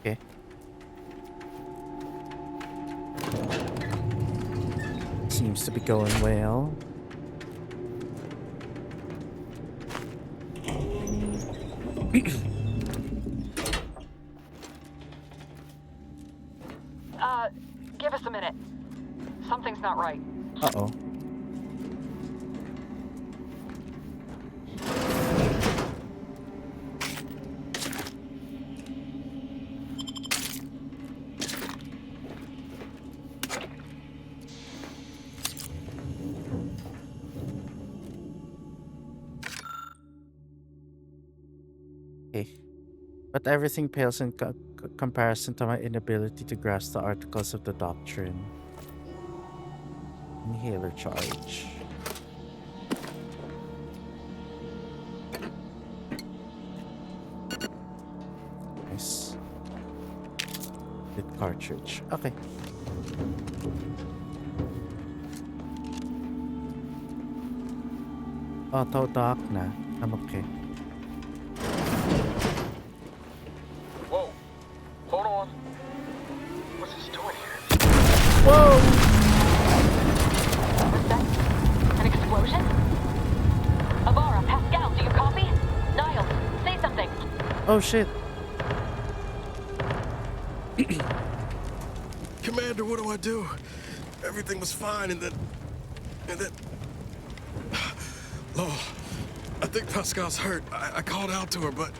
Okay. Seems to be going well. Give us a minute. Something's not right. Uh-oh. Okay. But everything pales in comparison to my inability to grasp the articles of the doctrine. Inhaler charge. Nice. Bit cartridge. Okay. Auto dock na. I'm okay. Whoa. Hold on. What's this doing here? Whoa! An explosion? Avara, Pascal, do you copy? Niles, say something. Oh shit. Commander, what do I do? Everything was fine and then... Oh, I think Pascal's hurt. I called out to her, but...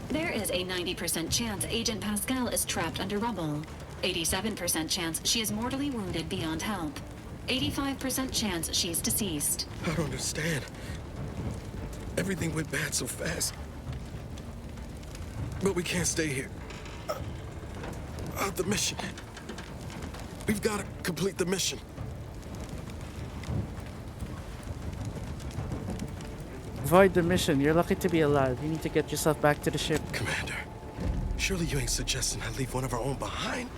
There is a 90% chance Agent Pascal is trapped under rubble. 87% chance she is mortally wounded beyond help. 85% chance she's deceased. I don't understand. Everything went bad so fast. But we can't stay here. The mission. We've got to complete the mission. Avoid the mission. You're lucky to be alive. You need to get yourself back to the ship. Commander, surely you ain't suggesting I leave one of our own behind?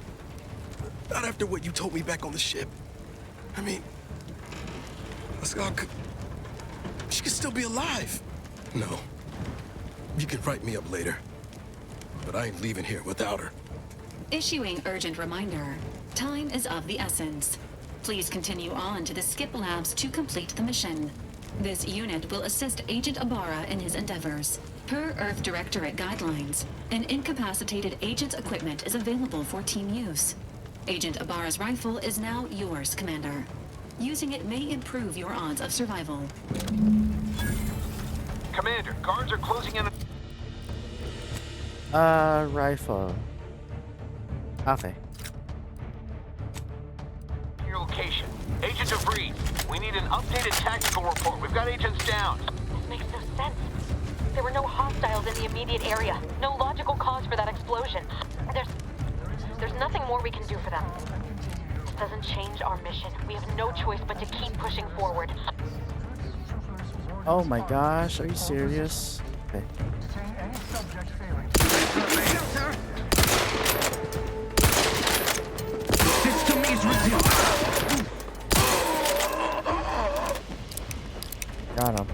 Not after what you told me back on the ship. I mean, Pascal could... She could still be alive. No. You can write me up later. But I ain't leaving here without her. Issuing urgent reminder. Time is of the essence. Please continue on to the skip labs to complete the mission. This unit will assist Agent Ibarra in his endeavors. Per Earth Directorate guidelines, an incapacitated agent's equipment is available for team use. Agent Ibarra's rifle is now yours, Commander. Using it may improve your odds of survival. Commander, guards are closing in. Rifle. Okay. Your location. Agent DeVries, we need an updated tactical report. We've got agents down. This makes no sense. There were no hostiles in the immediate area. No logical cause for that explosion. There's nothing more we can do for them. This doesn't change our mission. We have no choice but to keep pushing forward. Oh my gosh, are you serious? Okay. System is resumed. Got him.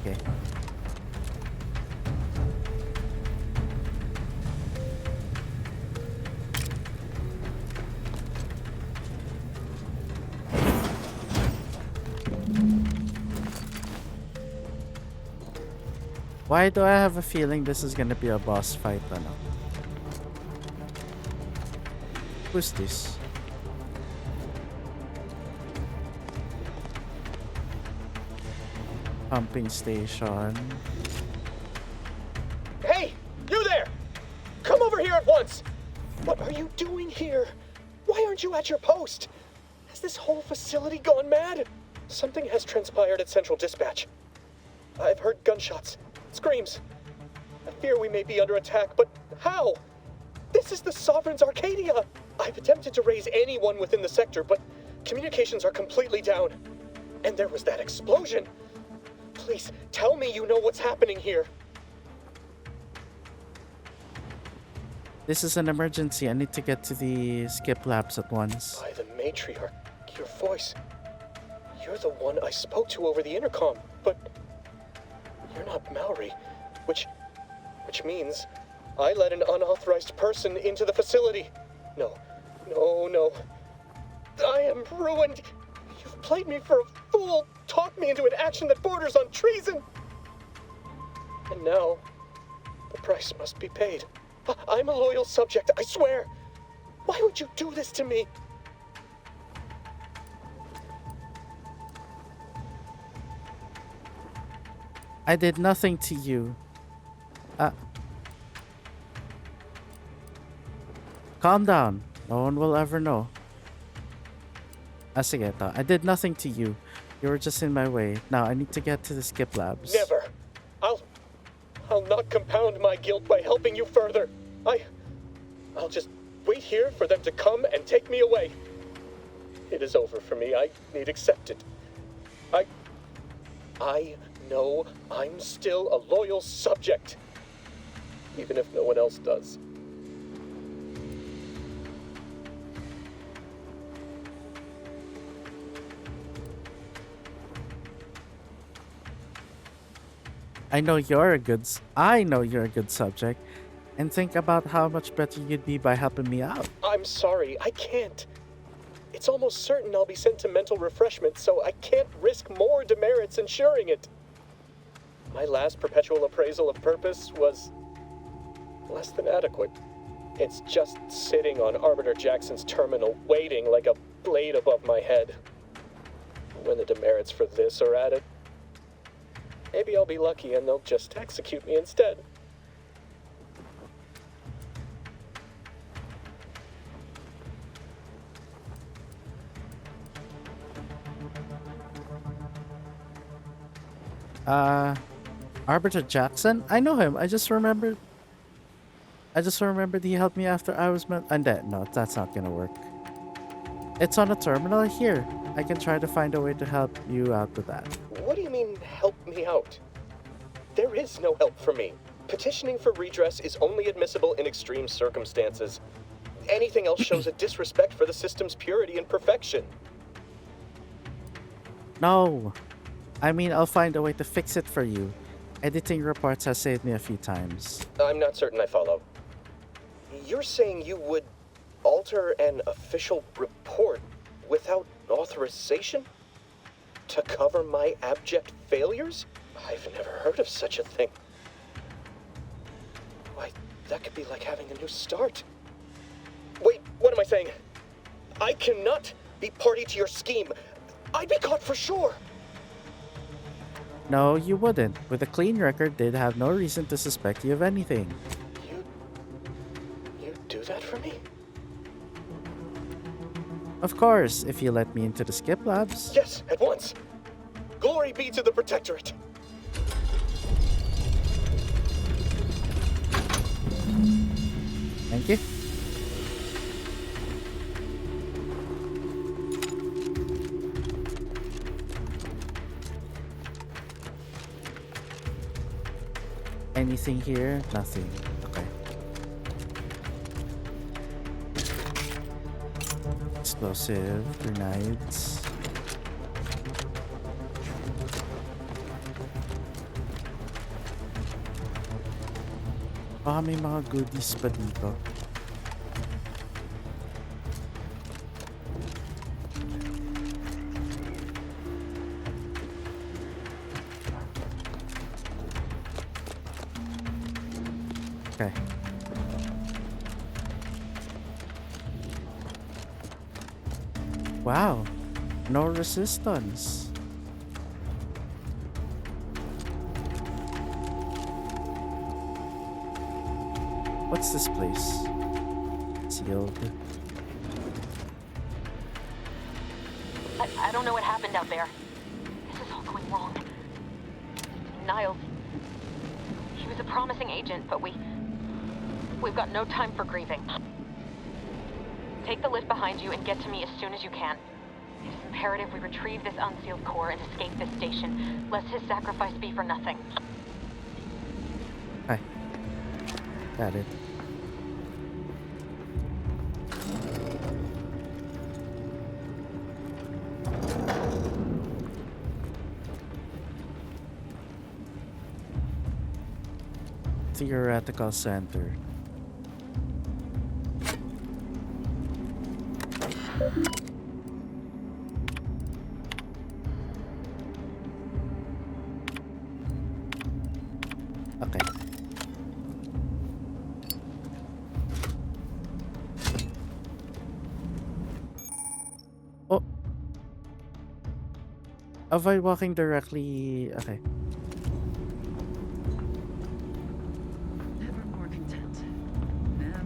Okay. Why do I have a feeling this is gonna be a boss fight, ano? Who's this? Pumping station. Hey, you there! Come over here at once! What are you doing here? Why aren't you at your post? Has this whole facility gone mad? Something has transpired at Central Dispatch. I've heard gunshots, screams. I fear we may be under attack, but how? This is the Sovereign's Arcadia! I've attempted to raise anyone within the sector, but communications are completely down. And there was that explosion. Please, tell me you know what's happening here. This is an emergency. I need to get to the skip labs at once. By the matriarch, your voice. You're the one I spoke to over the intercom, but you're not Mallory, which means I let an unauthorized person into the facility. No. I am ruined. You've played me for a fool, talked me into an action that borders on treason. And now, the price must be paid. I'm a loyal subject, I swear. Why would you do this to me? I did nothing to you. Calm down. No one will ever know. Sige, ito. I did nothing to you. You were just in my way. Now I need to get to the skip labs. Never. I'll not compound my guilt by helping you further. I'll just wait here for them to come and take me away. It is over for me. I need accept it. I know I'm still a loyal subject, even if no one else does. I know you're a good subject, and think about how much better you'd be by helping me out. I'm sorry, I can't. It's almost certain I'll be sent to mental refreshment, so I can't risk more demerits ensuring it. My last perpetual appraisal of purpose was less than adequate. It's just sitting on Arbiter Jackson's terminal, waiting like a blade above my head. When the demerits for this are added, maybe I'll be lucky and they'll just execute me instead. Arbiter Jackson? I know him. I just remembered he helped me after I was no, that's not gonna work. It's on a terminal here. I can try to find a way to help you out with that. What do you mean, help me out? There is no help for me. Petitioning for redress is only admissible in extreme circumstances. Anything else shows a disrespect for the system's purity and perfection. No. I mean, I'll find a way to fix it for you. Editing reports has saved me a few times. I'm not certain I follow. You're saying you would alter an official report without authorization? To cover my abject failures? I've never heard of such a thing. Why, that could be like having a new start. Wait, what am I saying? I cannot be party to your scheme. I'd be caught for sure. No, you wouldn't. With a clean record, they'd have no reason to suspect you of anything. You do that for me? Of course, if you let me into the skip labs. Yes, at once. Glory be to the Protectorate. Thank you. Anything here? Nothing. Okay. Explosive grenades. Baka may mga goodies pa dito. Okay. Wow. No resistance. What's this place? Sealed. I don't know what happened out there. This is all going wrong. Niles. He was a promising agent, but we've got no time for grieving. Take the lift behind you and get to me as soon as you can. It is imperative we retrieve this unsealed core and escape this station, lest his sacrifice be for nothing. Hi. Got it. Theoretical center. Okay. Oh. Avoid walking directly. Okay. Never more content. Never.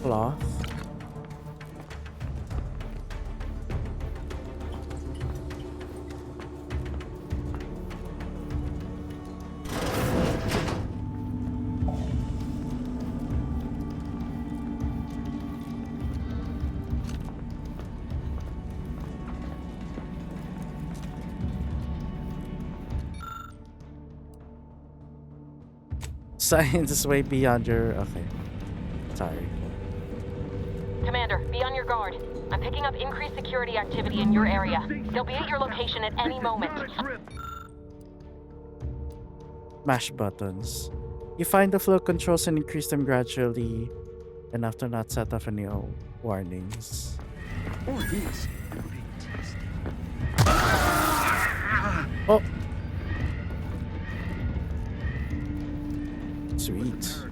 Cloth. Science is way beyond your... Okay. Sorry. Commander, be on your guard. I'm picking up increased security activity in your area. They'll be at your location at any moment. Mash buttons. You find the flow controls and increase them gradually enough to not set off any warnings. Or this. Oh! Sweet.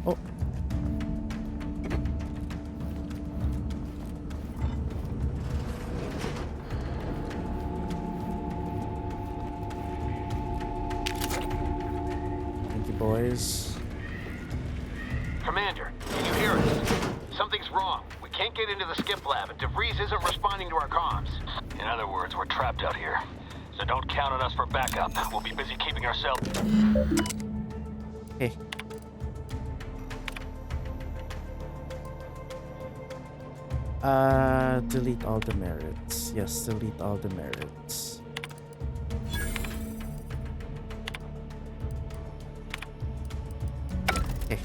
Oh. Thank you, boys. Commander, can you hear us? Something's wrong. We can't get into the skip lab, and DeVries isn't responding to our comms. In other words, we're trapped out here. So don't count on us for backup. We'll be busy keeping ourselves... Okay. Delete all the merits. Yes, delete all the merits. Okay.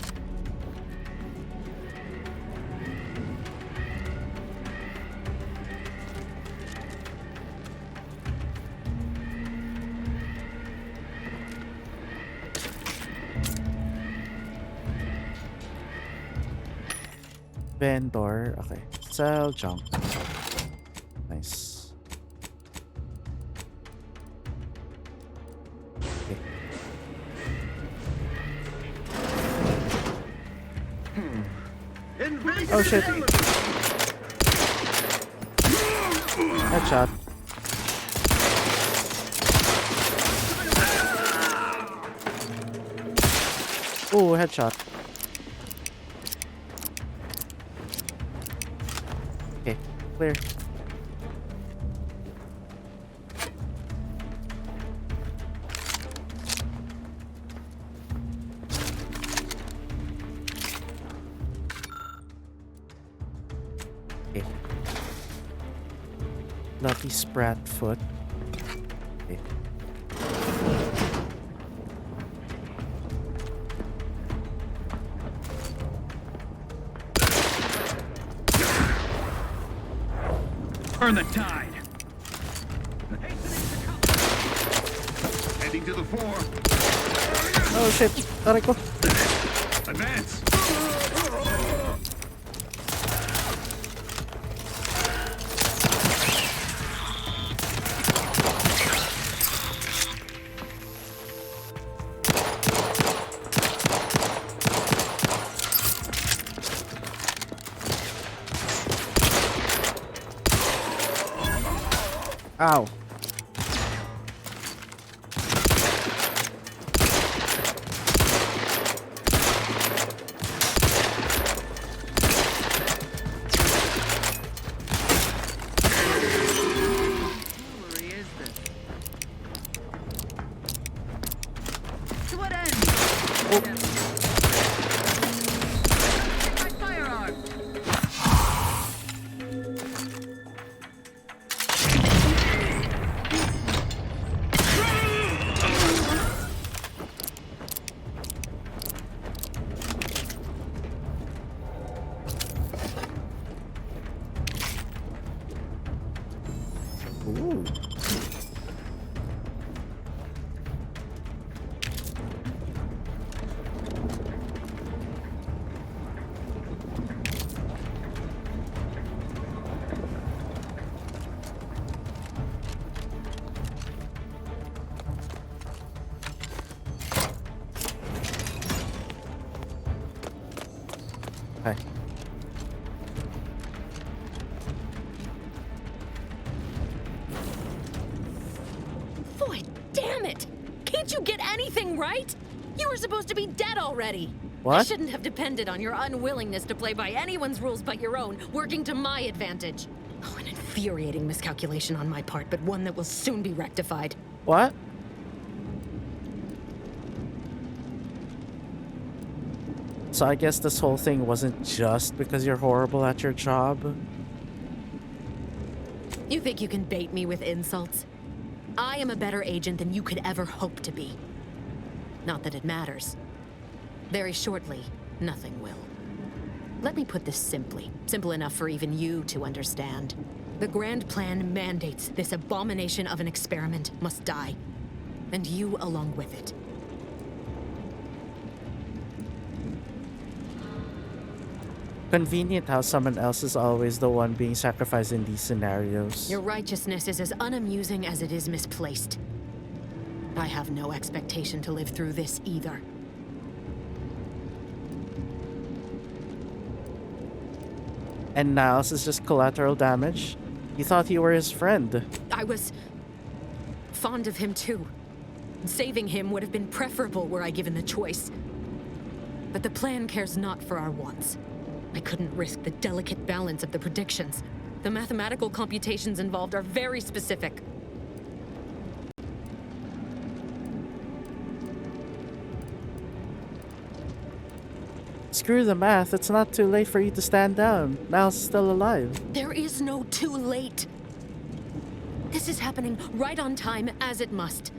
Vendor. Okay. Sell junk. Nice. Okay. Oh shit. Headshot. Oh, headshot. Okay, clear. Okay. Lucky Sprat foot. Okay. Turn the tide. Heading to the fore. Oh shit. Aray ko. Advance. Ow. To what end? My firearm. Ooh. Hi. Boy, damn it! Can't you get anything right? You were supposed to be dead already. What? I shouldn't have depended on your unwillingness to play by anyone's rules but your own, working to my advantage. Oh, an infuriating miscalculation on my part, but one that will soon be rectified. What? So I guess this whole thing wasn't just because you're horrible at your job? You think you can bait me with insults? I am a better agent than you could ever hope to be. Not that it matters. Very shortly, nothing will. Let me put this simply, simple enough for even you to understand. The grand plan mandates this abomination of an experiment must die, and you along with it. Convenient how someone else is always the one being sacrificed in these scenarios. Your righteousness is as unamusing as it is misplaced. I have no expectation to live through this either. And Niles is just collateral damage? You thought you were his friend. I was fond of him too. Saving him would have been preferable were I given the choice. But the plan cares not for our wants. I couldn't risk the delicate balance of the predictions. The mathematical computations involved are very specific. Screw the math, it's not too late for you to stand down. Niles is still alive. There is no too late. This is happening right on time, as it must.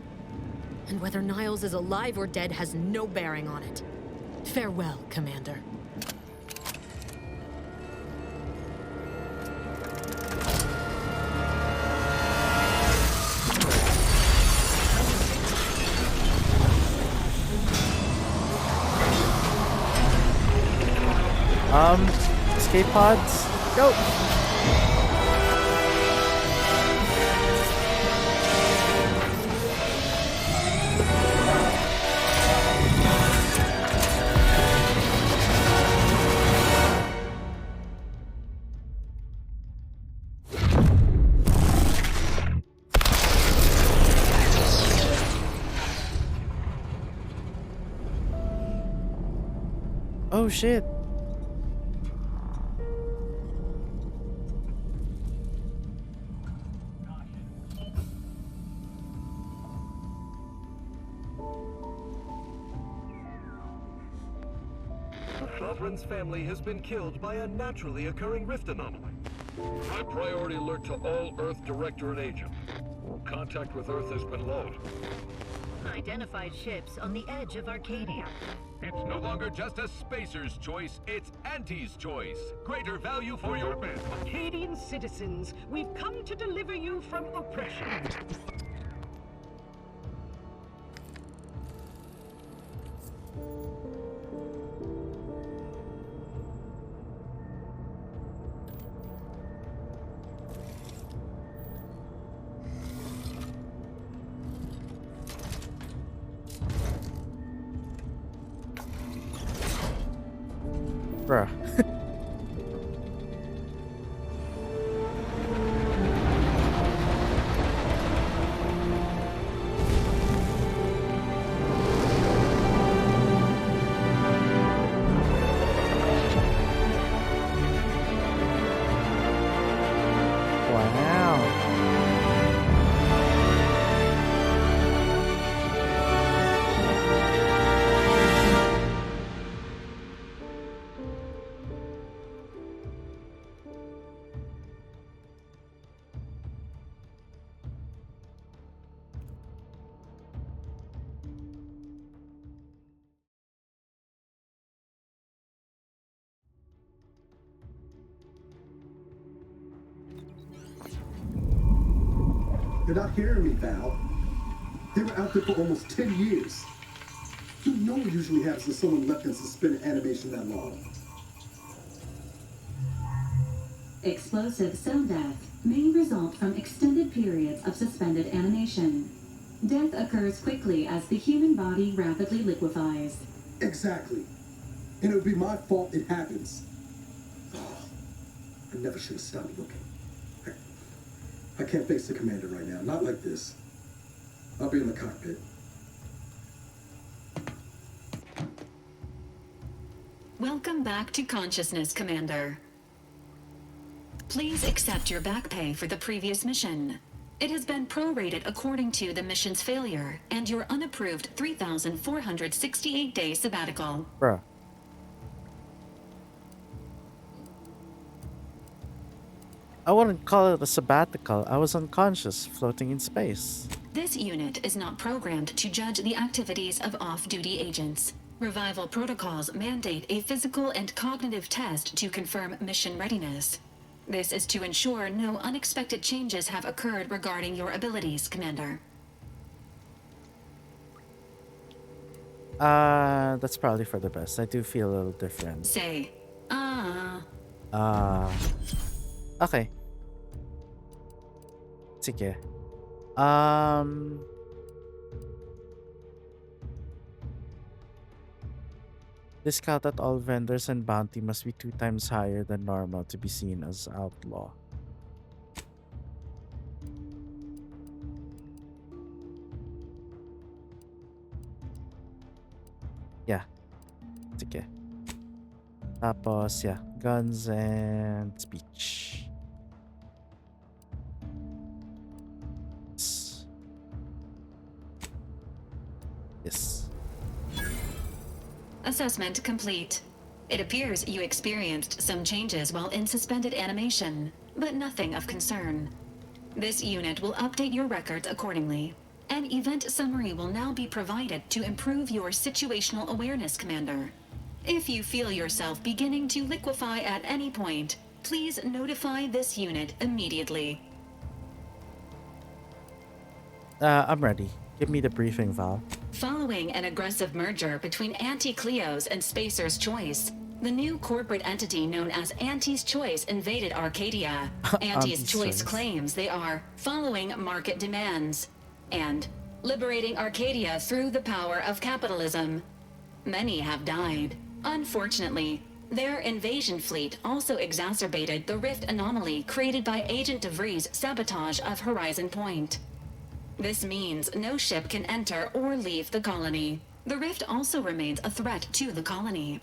And whether Niles is alive or dead has no bearing on it. Farewell, Commander. Escape pods, go! Oh shit. Sovereign's family has been killed by a naturally occurring rift anomaly. High priority alert to all Earth Directorate agents. Contact with Earth has been low. Unidentified ships on the edge of Arcadia. It's no longer just a spacer's choice, it's Auntie's choice. Greater value for your men. Arcadian citizens, we've come to deliver you from oppression. Bruh. Wow. They're not hearing me, Val. They were out there for almost 10 years. You know what usually happens when someone left in suspended animation that long. Explosive cell death may result from extended periods of suspended animation. Death occurs quickly as the human body rapidly liquefies. Exactly. And it would be my fault it happens. Oh, I never should have stopped looking. I can't face the commander right now. Not like this. I'll be in the cockpit. Welcome back to consciousness, Commander. Please accept your back pay for the previous mission. It has been prorated according to the mission's failure and your unapproved 3,468-day sabbatical. Bruh. I wouldn't call it a sabbatical. I was unconscious, floating in space. This unit is not programmed to judge the activities of off-duty agents. Revival protocols mandate a physical and cognitive test to confirm mission readiness. This is to ensure no unexpected changes have occurred regarding your abilities, Commander. That's probably for the best. I do feel a little different. Say, Okay. Sige. Discount at all vendors and bounty must be 2 times higher than normal to be seen as outlaw. Yeah. Sige. Tapos, yeah. Guns and speech. Yes. Assessment complete. It appears you experienced some changes while in suspended animation, but nothing of concern. This unit will update your records accordingly. An event summary will now be provided to improve your situational awareness, Commander. If you feel yourself beginning to liquefy at any point, please notify this unit immediately. I'm ready. Give me the briefing, Val. Following an aggressive merger between Anti-Cleo's and Spacer's Choice, the new corporate entity known as Auntie's Choice invaded Arcadia. Auntie's Choice claims they are following market demands and liberating Arcadia through the power of capitalism. Many have died. Unfortunately, their invasion fleet also exacerbated the rift anomaly created by Agent DeVries' sabotage of Horizon Point. This means no ship can enter or leave the colony. The rift also remains a threat to the colony.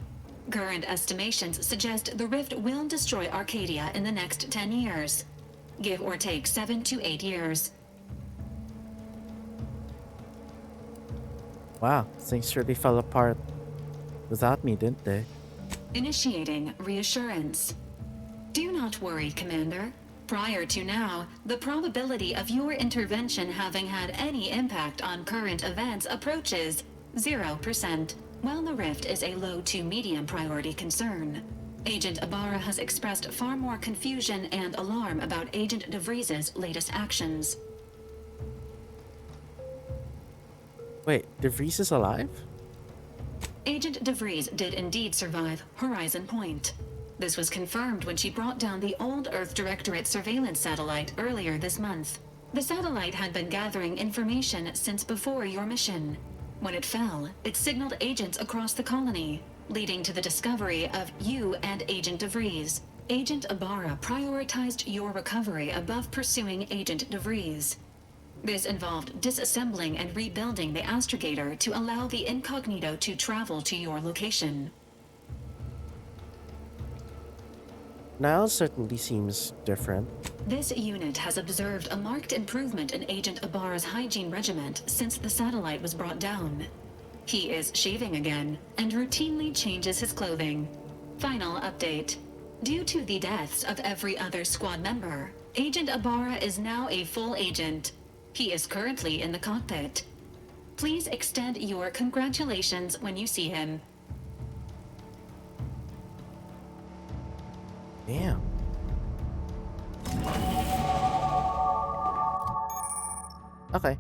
Current estimations suggest the rift will destroy Arcadia in the next 10 years. Give or take 7 to 8 years. Wow, things really fell apart without me, didn't they? Initiating reassurance. Do not worry, Commander. Prior to now, the probability of your intervention having had any impact on current events approaches 0%, while the rift is a low to medium priority concern. Agent Ibarra has expressed far more confusion and alarm about Agent DeVries's latest actions. Wait, DeVries is alive? Agent DeVries did indeed survive Horizon Point. This was confirmed when she brought down the old Earth Directorate surveillance satellite earlier this month. The satellite had been gathering information since before your mission. When it fell, it signaled agents across the colony, leading to the discovery of you and Agent DeVries. Agent Ibarra prioritized your recovery above pursuing Agent DeVries. This involved disassembling and rebuilding the astrogator to allow the incognito to travel to your location. Now certainly seems different. This unit has observed a marked improvement in Agent Ibarra's hygiene regiment since the satellite was brought down. He is shaving again and routinely changes his clothing. Final update. Due to the deaths of every other squad member, Agent Ibarra is now a full agent. He is currently in the cockpit. Please extend your congratulations when you see him. Damn. Okay.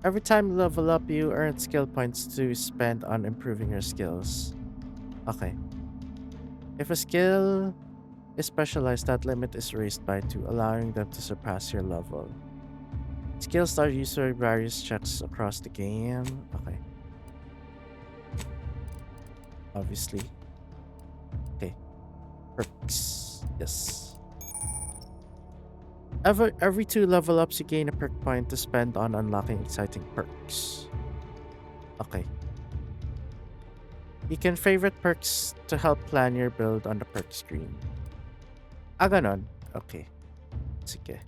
Every time you level up, you earn skill points to spend on improving your skills. Okay. If a skill is specialized, that limit is raised by 2, allowing them to surpass your level. Skills are used for various checks across the game. Okay. Obviously. Okay. Perks. Yes. Every 2 level ups, you gain a perk point to spend on unlocking exciting perks. Okay. You can favorite perks to help plan your build on the perk screen. Ah, ganon. Okay. Sige.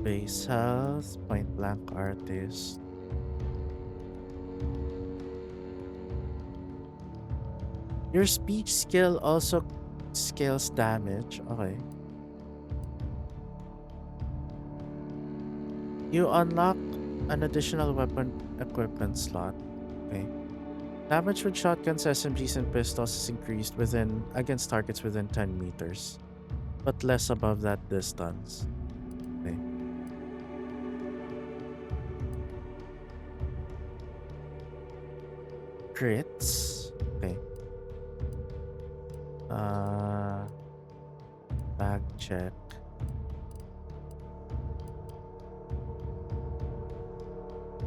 Base health, point blank artist. Your speech skill also scales damage. Okay. You unlock an additional weapon equipment slot. Okay. Damage with shotguns, SMGs, and pistols is increased against targets within 10 meters, but less above that distance. Okay. Crits. Okay. Bag check.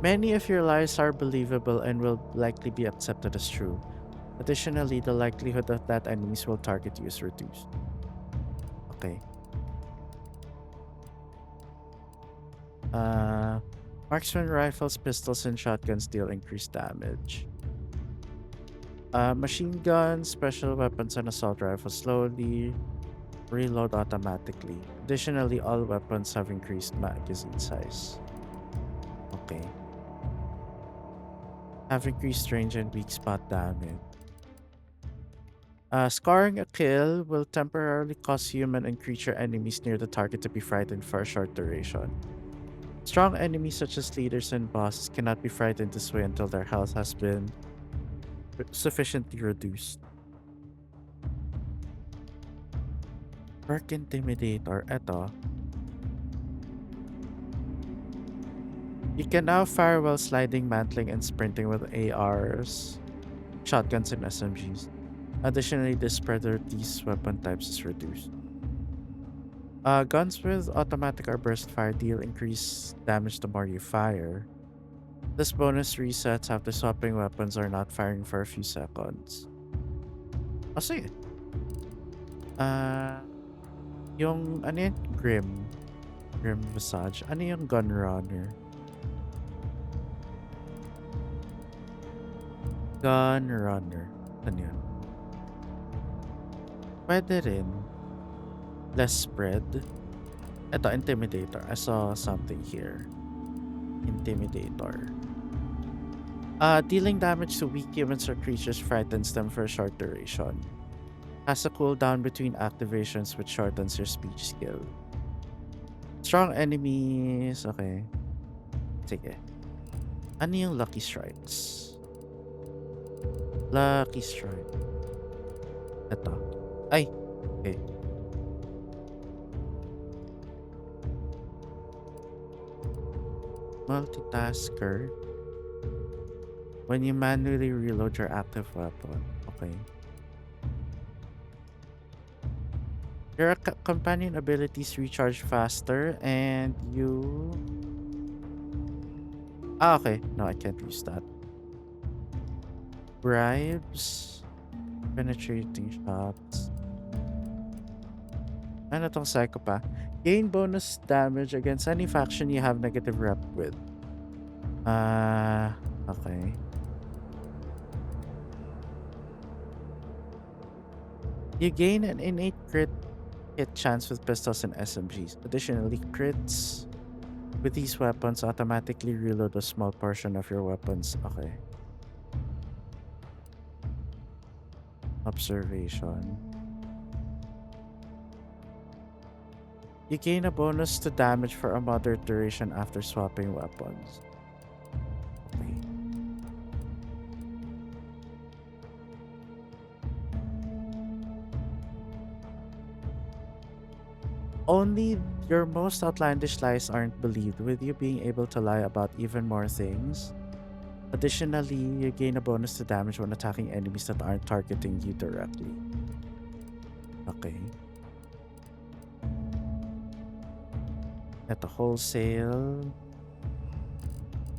Many of your lies are believable and will likely be accepted as true. Additionally, the likelihood that enemies will target you is reduced. Okay. Marksman rifles, pistols, and shotguns deal increased damage. Machine guns, special weapons, and assault rifles slowly reload automatically. Additionally, all weapons have increased magazine size. Okay. Have increased range and weak spot damage. Scoring a kill will temporarily cause human and creature enemies near the target to be frightened for a short duration. Strong enemies such as leaders and bosses cannot be frightened this way until their health has been sufficiently reduced. Perk Intimidator. Eto. You can now fire while sliding, mantling, and sprinting with ARs, shotguns, and SMGs. Additionally, the spread of these weapon types is reduced. Guns with automatic or burst fire deal increased damage the more you fire. This bonus resets after swapping weapons or not firing for a few seconds. Oh, sige. Yung ano yan? Grim Visage. Ano yung Gun Runner? Gun Runner. Ano yun? Pwede rin. Less spread. Ito, Intimidator. I saw something here. Intimidator. Dealing damage to weak humans or creatures frightens them for a short duration. Has a cooldown between activations which shortens your speech skill. Strong enemies. Okay. Sige. Ano yung Lucky Strikes? Lucky Strike. Ito. Ay. Okay. Multitasker. When you manually reload your active weapon. Okay. Your companion abilities recharge faster and you... Ah, okay. No, I can't use that. Bribes. Penetrating shots. Ano tong psychopath? Gain bonus damage against any faction you have negative rep with. Okay. You gain an innate crit hit chance with pistols and SMGs. Additionally, crits with these weapons automatically reload a small portion of your weapons. Okay. Observation. You gain a bonus to damage for a moderate duration after swapping weapons. Okay. Only your most outlandish lies aren't believed, with you being able to lie about even more things. Additionally, you gain a bonus to damage when attacking enemies that aren't targeting you directly. Okay. Ito, wholesale.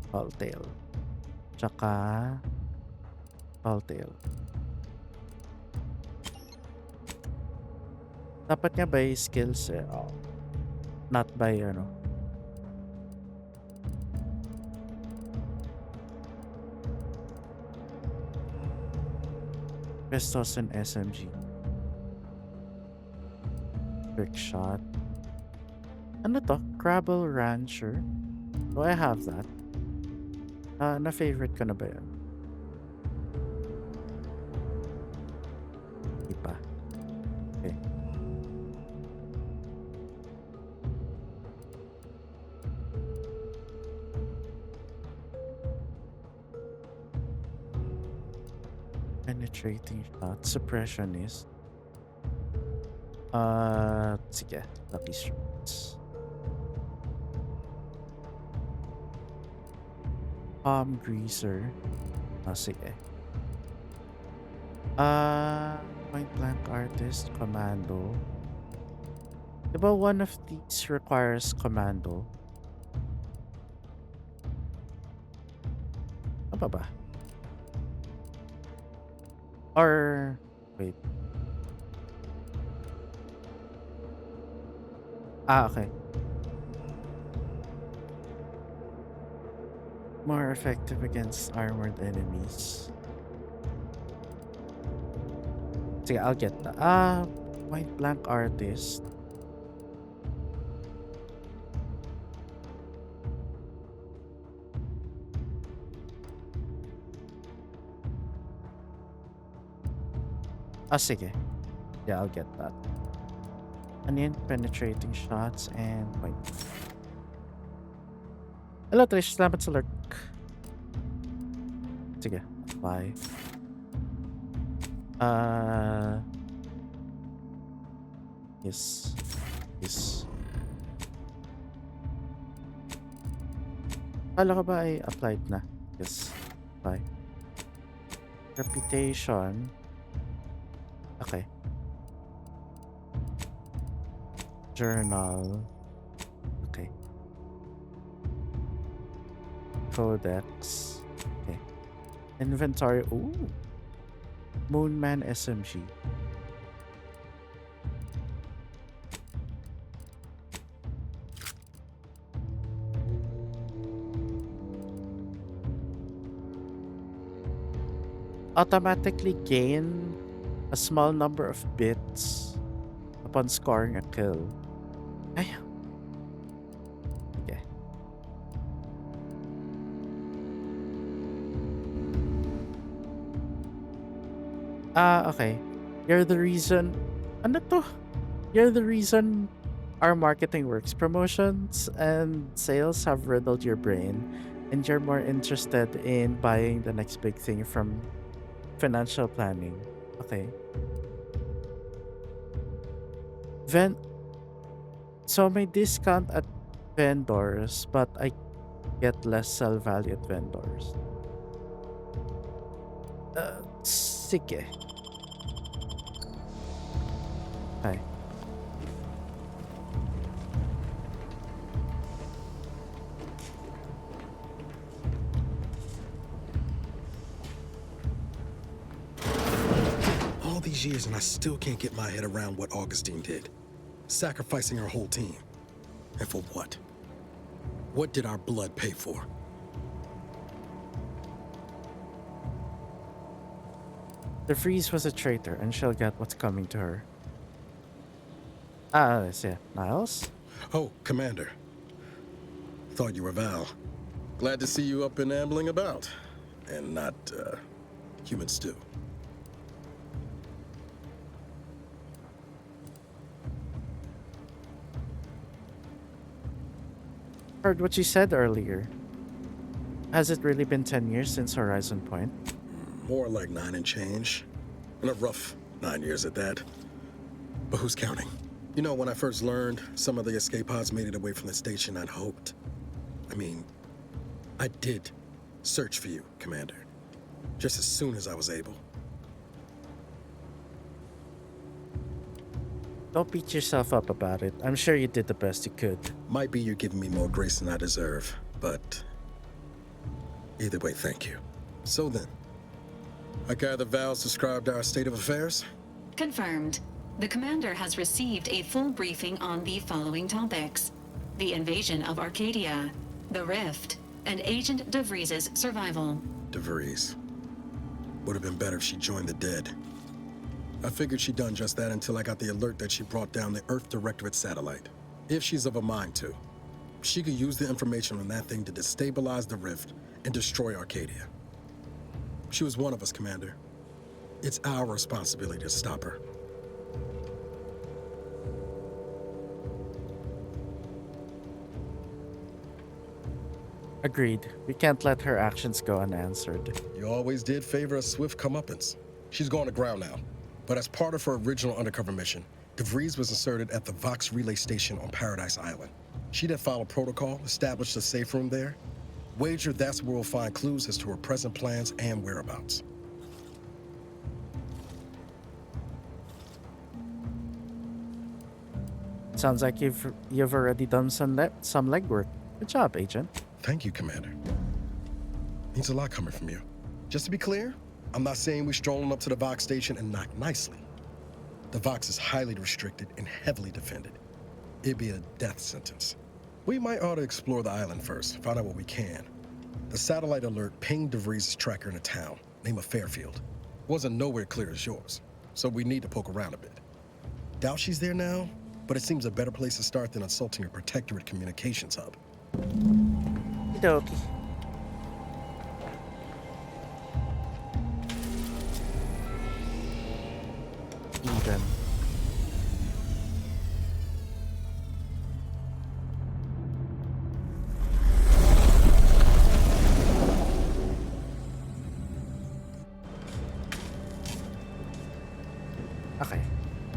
Telltale. Tsaka Telltale. Dapat nga by skills eh. Oh. Not by ano. Pistols and SMG. Trick shot. Ano to? Crabble Rancher. Do I have that? Na-favorite ko na ba yun? Di pa. Okay. Penetrating shot. Suppressionist. Sige. Lucky Strikes. Palm Greaser. Sige. Point Blank Artist. Commando. Diba one of these requires commando? Ano ba? Or... Wait. Okay. More effective against armored enemies. Sige, I'll get that. Point Blank Artist. Sige. Yeah, I'll get that. And then penetrating shots and point. Hello, Trish. Salamat sa lurk. Sige. Apply. Yes. Yes. Kala ko ba ay applied na? Yes. Apply. Reputation. Okay. Journal. Okay. Codex. Okay. Inventory. Ooh. Moonman SMG. Automatically gain a small number of bits upon scoring a kill. Ay. Okay. Okay. You're the reason... Ano to? You're the reason our marketing works. Promotions and sales have riddled your brain, and you're more interested in buying the next big thing from financial planning. Okay. So may discount at vendors, but I get less sell value at vendors. Sige. Hi. All these years and I still can't get my head around what Augustine did. Sacrificing her whole team. And for what? What did our blood pay for? The Freeze was a traitor, and she'll get what's coming to her. Ah, yes, yeah. Niles? Oh, Commander. Thought you were Val. Glad to see you up and ambling about. And not, human stew. Heard what you said earlier. Has it really been 10 years since Horizon Point? More like 9 and change. And a rough 9 years at that. But who's counting? You know, when I first learned some of the escape pods made it away from the station, I'd hoped. I mean, I did search for you, Commander. Just as soon as I was able. Don't beat yourself up about it. I'm sure you did the best you could. Might be you're giving me more grace than I deserve, but either way, thank you. So then, I gather Val's described our state of affairs? Confirmed. The commander has received a full briefing on the following topics: the invasion of Arcadia, the Rift, and Agent DeVries's survival. DeVries. Would have been better if she joined the dead. I figured she'd done just that until I got the alert that she brought down the Earth Directorate satellite. If she's of a mind to, she could use the information on that thing to destabilize the Rift and destroy Arcadia. She was one of us, Commander. It's our responsibility to stop her. Agreed. We can't let her actions go unanswered. You always did favor a swift comeuppance. She's going to ground now. But as part of her original undercover mission, DeVries was inserted at the Vox relay station on Paradise Island. She'd have followed protocol, established a safe room there. Wager that's where we'll find clues as to her present plans and whereabouts. Sounds like you've already done some legwork. Good job, Agent. Thank you, Commander. Means a lot coming from you. Just to be clear, I'm not saying we're strolling up to the Vox station and knock nicely. The Vox is highly restricted and heavily defended. It'd be a death sentence. We might ought to explore the island first, find out what we can. The satellite alert pinged DeVries' tracker in a town, name of Fairfield. Wasn't nowhere clear as yours, so we need to poke around a bit. Doubt she's there now, but it seems a better place to start than assaulting her Protectorate communications hub. Okey-dokey. Eden. Okay,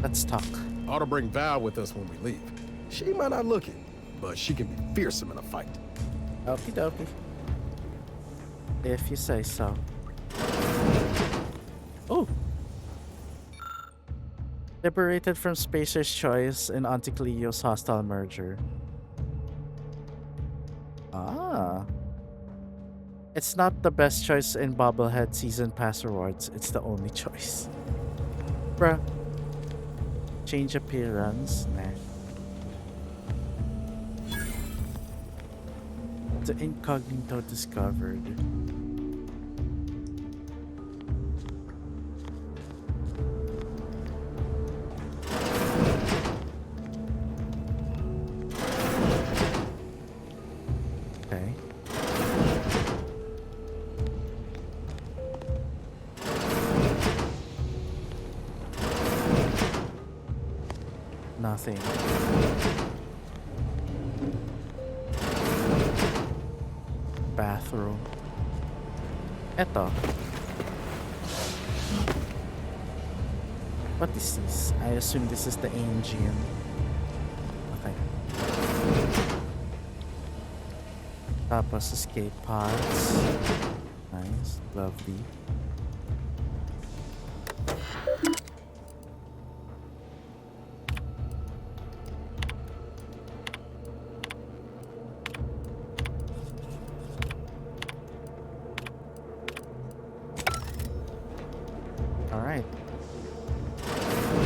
let's talk. Ought to bring Val with us when we leave. She might not look it, but she can be fearsome in a fight. Okie dokie. If you say so. Oh! Liberated from Spacer's Choice in Anticleo's hostile merger. Ah. It's not the best choice in Bobblehead Season Pass rewards, it's the only choice. Bruh. Change appearance? Nah. The incognito discovered. Okay. Nothing. Bathroom. Eto. What is this? I assume this is the engine. Okay. Tapos escape pods. Nice. Lovely. Alright.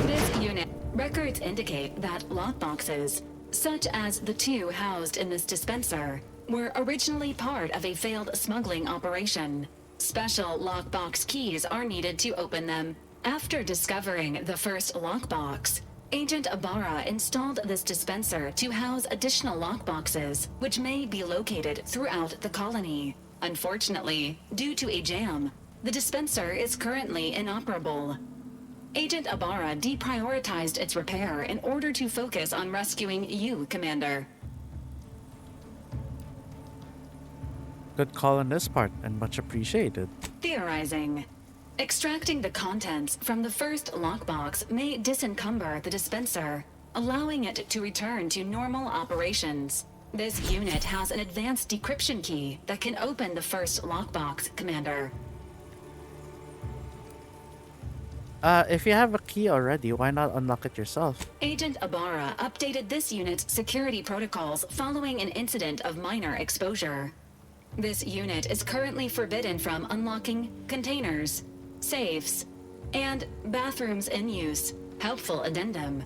This unit records indicate that lockboxes, such as the two housed in this dispenser, were originally part of a failed smuggling operation. Special lockbox keys are needed to open them. After discovering the first lockbox, Agent Ibarra installed this dispenser to house additional lockboxes, which may be located throughout the colony. Unfortunately, due to a jam, the dispenser is currently inoperable. Agent Ibarra deprioritized its repair in order to focus on rescuing you, Commander. Good call on this part, and much appreciated. Theorizing. Extracting the contents from the first lockbox may disencumber the dispenser, allowing it to return to normal operations. This unit has an advanced decryption key that can open the first lockbox, Commander. If you have a key already, why not unlock it yourself? Agent Ibarra updated this unit's security protocols following an incident of minor exposure. This unit is currently forbidden from unlocking containers, safes, and bathrooms in use. Helpful addendum.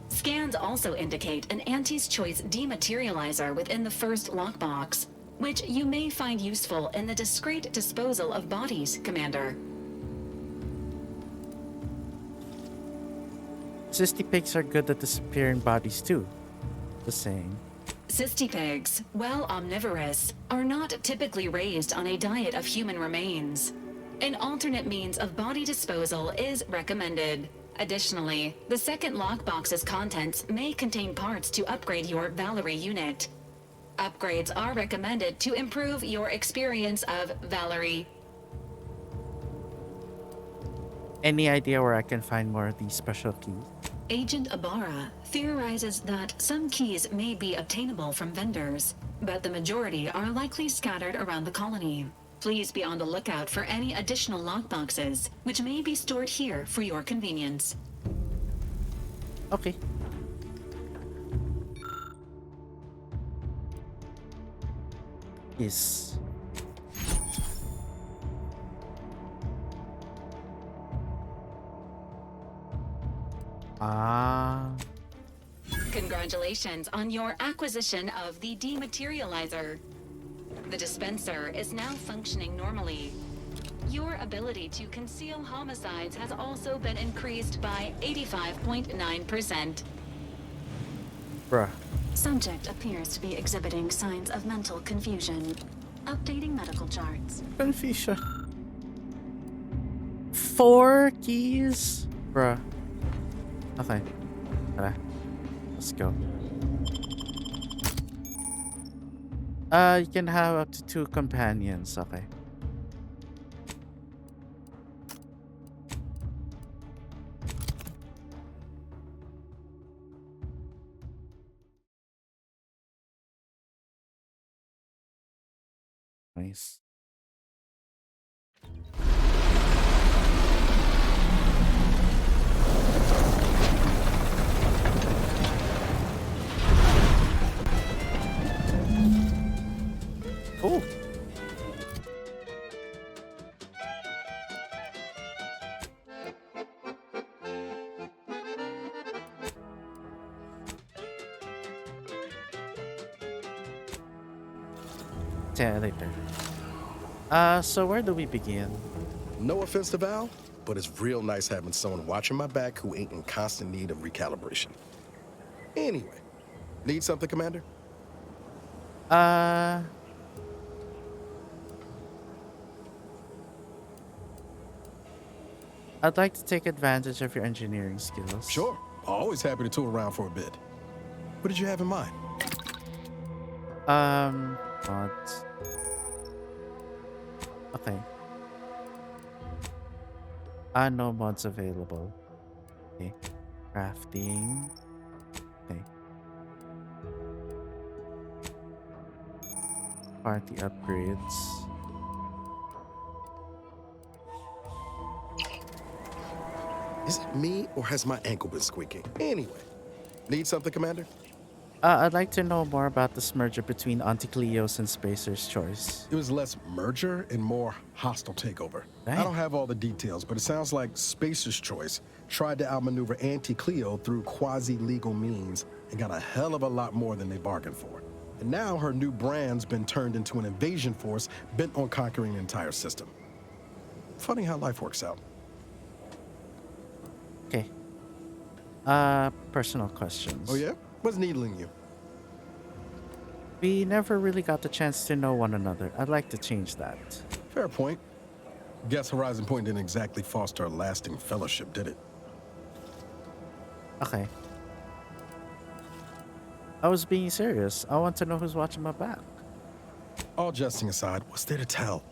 Scans also indicate an Auntie's Choice dematerializer within the first lockbox, which you may find useful in the discreet disposal of bodies, Commander. Cystypigs are good at disappearing bodies too. The same. Cystypigs, while omnivorous, are not typically raised on a diet of human remains. An alternate means of body disposal is recommended. Additionally, the second lockbox's contents may contain parts to upgrade your Valerie unit. Upgrades are recommended to improve your experience of Valerie. Any idea where I can find more of these special keys? Agent Ibarra theorizes that some keys may be obtainable from vendors, but the majority are likely scattered around the colony. Please be on the lookout for any additional lockboxes, which may be stored here for your convenience. Okay. Yes. Congratulations on your acquisition of the dematerializer. The dispenser is now functioning normally. Your ability to conceal homicides has also been increased by 85.9%. Bruh. Subject appears to be exhibiting signs of mental confusion. Updating medical charts. Confusion. 4 keys? Bruh. Okay. Tara. Let's go. You can have up to 2 companions. Okay. Nice. Cool. Yeah, later. So where do we begin? No offense to Val, but it's real nice having someone watching my back who ain't in constant need of recalibration. Anyway, need something, Commander? I'd like to take advantage of your engineering skills. Sure. Always happy to tour around for a bit. What did you have in mind? Mods. Okay. No mods available. Okay. Crafting. Okay. Party upgrades. Is it me, or has my ankle been squeaking? Anyway, need something, Commander? I'd like to know more about this merger between Auntie Cleo's and Spacer's Choice. It was less merger and more hostile takeover. I don't have all the details, but it sounds like Spacer's Choice tried to outmaneuver Auntie Cleo through quasi-legal means and got a hell of a lot more than they bargained for. And now her new brand's been turned into an invasion force bent on conquering the entire system. Funny how life works out. Okay. Personal questions. Oh yeah? What's needling you? We never really got the chance to know one another. I'd like to change that. Fair point. Guess Horizon Point didn't exactly foster a lasting fellowship, did it? Okay. I was being serious. I want to know who's watching my back. All jesting aside, what's there to tell?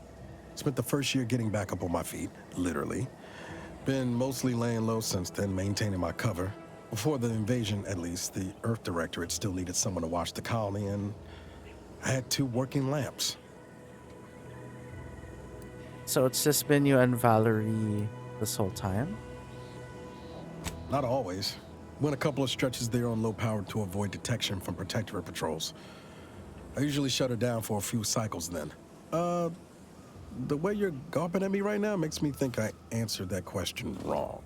Spent the first year getting back up on my feet, literally. Been mostly laying low since then, maintaining my cover. Before the invasion, at least, the Earth Directorate still needed someone to watch the colony, and I had 2 working lamps. So it's just been you and Valerie this whole time? Not always. Went a couple of stretches there on low power to avoid detection from Protectorate patrols. I usually shut her down for a few cycles then. The way you're gawping at me right now makes me think I answered that question wrong.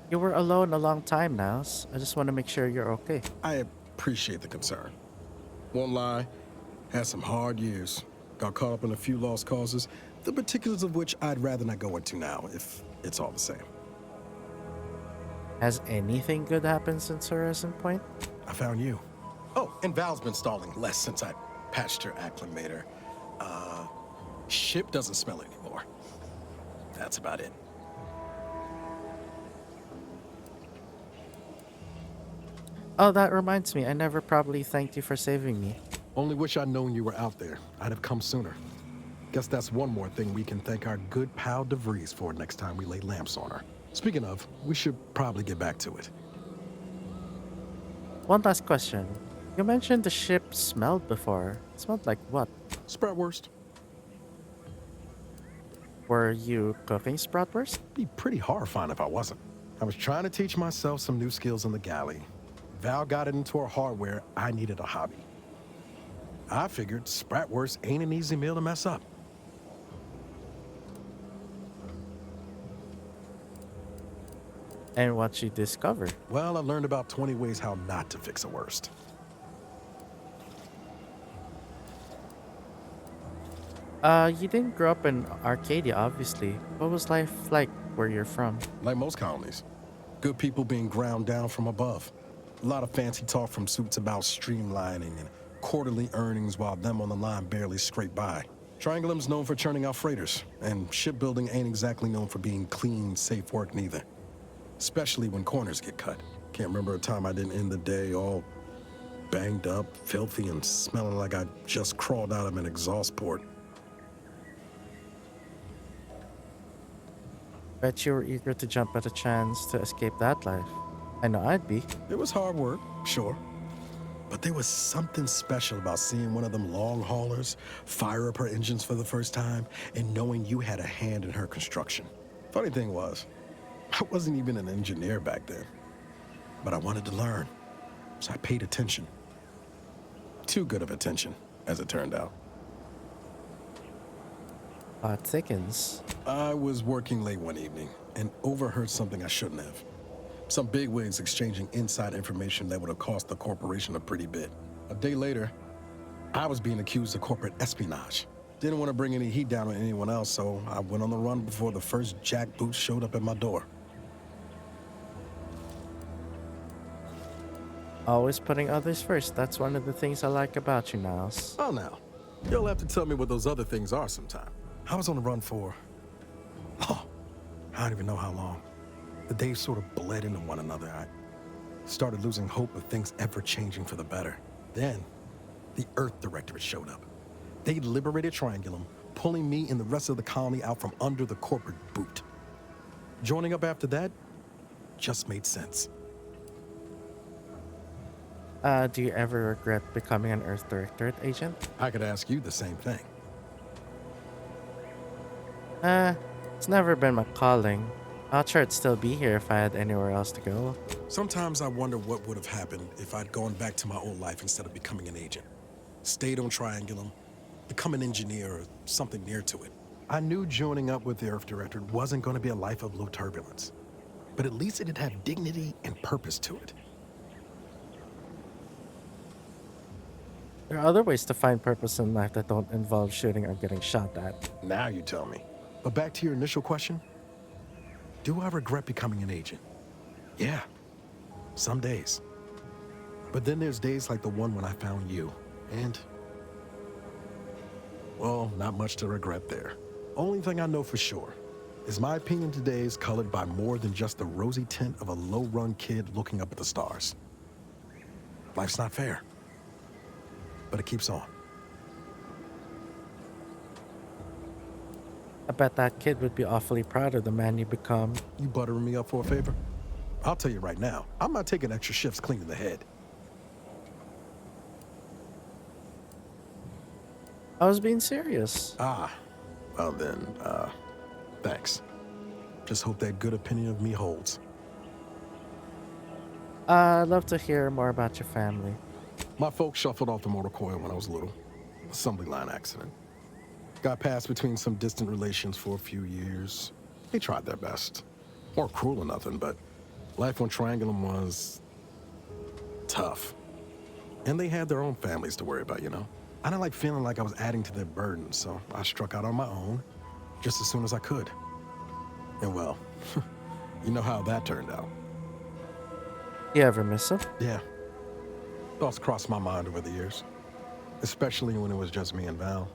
You were alone a long time now. I just want to make sure you're okay. I appreciate the concern. Won't lie, had some hard years. Got caught up in a few lost causes, the particulars of which I'd rather not go into now, if it's all the same. Has anything good happened since Horizon Point? I found you. Oh, and Val's been stalling less since I patched her acclimator. Ship doesn't smell anymore. That's about it. Oh, that reminds me. I never probably thanked you for saving me. Only wish I'd known you were out there. I'd have come sooner. Guess that's one more thing we can thank our good pal DeVries for next time we lay lamps on her. Speaking of, we should probably get back to it. One last question. You mentioned the ship smelled before. It smelled like what? Spratwurst. Were you cooking Spratwurst? Be pretty horrifying if I wasn't. I was trying to teach myself some new skills in the galley. Val got it into her hardware. I needed a hobby. I figured Spratwurst ain't an easy meal to mess up. And what you discovered? Well, I learned about 20 ways how not to fix a worst. You didn't grow up in Arcadia, obviously. What was life like where you're from? Like most colonies. Good people being ground down from above. A lot of fancy talk from suits about streamlining and quarterly earnings while them on the line barely scrape by. Triangulum's known for churning out freighters, and shipbuilding ain't exactly known for being clean, safe work neither. Especially when corners get cut. Can't remember a time I didn't end the day all banged up, filthy, and smelling like I just crawled out of an exhaust port. Bet you were eager to jump at a chance to escape that life. I know I'd be. It was hard work, sure. But there was something special about seeing one of them long haulers fire up her engines for the first time and knowing you had a hand in her construction. Funny thing was, I wasn't even an engineer back then. But I wanted to learn, so I paid attention. Too good of attention, as it turned out. Plot thickens. I was working late one evening and overheard something I shouldn't have. Some bigwigs exchanging inside information that would have cost the corporation a pretty bit. A day later, I was being accused of corporate espionage. Didn't want to bring any heat down on anyone else, so I went on the run before the first jackboot showed up at my door. Always putting others first. That's one of the things I like about you, Niles. Oh, now. You'll have to tell me what those other things are sometime. I was on the run for I don't even know how long. The days sort of bled into one another. I started losing hope of things ever changing for the better. Then, the Earth Directorate showed up. They liberated Triangulum, pulling me and the rest of the colony out from under the corporate boot. Joining up after that just made sense. Do you ever regret becoming an Earth Directorate agent? I could ask you the same thing. It's never been my calling. Not sure I'd still be here if I had anywhere else to go. Sometimes I wonder what would have happened if I'd gone back to my old life instead of becoming an agent. Stayed on Triangulum, become an engineer or something near to it. I knew joining up with the Earth Directorate wasn't going to be a life of low turbulence, but at least it'd have dignity and purpose to it. There are other ways to find purpose in life that don't involve shooting or getting shot at. Now you tell me. But back to your initial question, do I regret becoming an agent? Yeah, some days. But then there's days like the one when I found you, and well, not much to regret there. Only thing I know for sure is my opinion today is colored by more than just the rosy tint of a low-run kid looking up at the stars. Life's not fair, but it keeps on. I bet that kid would be awfully proud of the man you become. You buttering me up for a favor? I'll tell you right now, I'm not taking extra shifts cleaning the head. I was being serious. Ah, well then, thanks. Just hope that good opinion of me holds. I'd love to hear more about your family. My folks shuffled off the motor coil when I was little. Assembly line accident. Got passed between some distant relations for a few years. They tried their best. Weren't cruel or nothing, but life on Triangulum was tough. And they had their own families to worry about, you know? I didn't like feeling like I was adding to their burden, so I struck out on my own just as soon as I could. And well, you know how that turned out. You ever miss them? Yeah. Thoughts crossed my mind over the years, especially when it was just me and Val.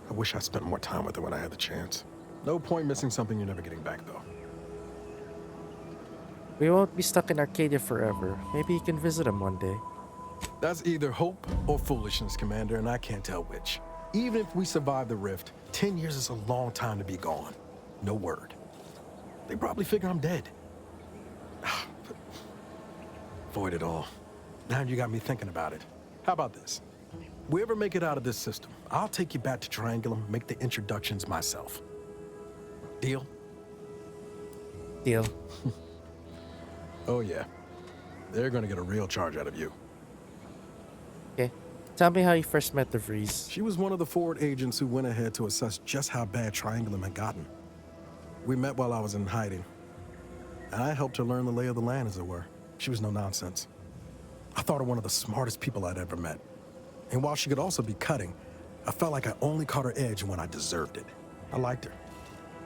I wish I spent more time with her when I had the chance. No point missing something you're never getting back, though. We won't be stuck in Arcadia forever. Maybe you can visit him one day. That's either hope or foolishness, Commander, and I can't tell which. Even if we survive the rift, 10 years is a long time to be gone. No word. They probably figure I'm dead. But void it all. Now you got me thinking about it. How about this? We ever make it out of this system, I'll take you back to Triangulum, make the introductions myself. Deal? Deal. Oh yeah. They're gonna get a real charge out of you. Okay. Tell me how you first met DeVries. She was one of the forward agents who went ahead to assess just how bad Triangulum had gotten. We met while I was in hiding. And I helped her learn the lay of the land, as it were. She was no nonsense. I thought her one of the smartest people I'd ever met. And while she could also be cutting, I felt like I only caught her edge when I deserved it. I liked her.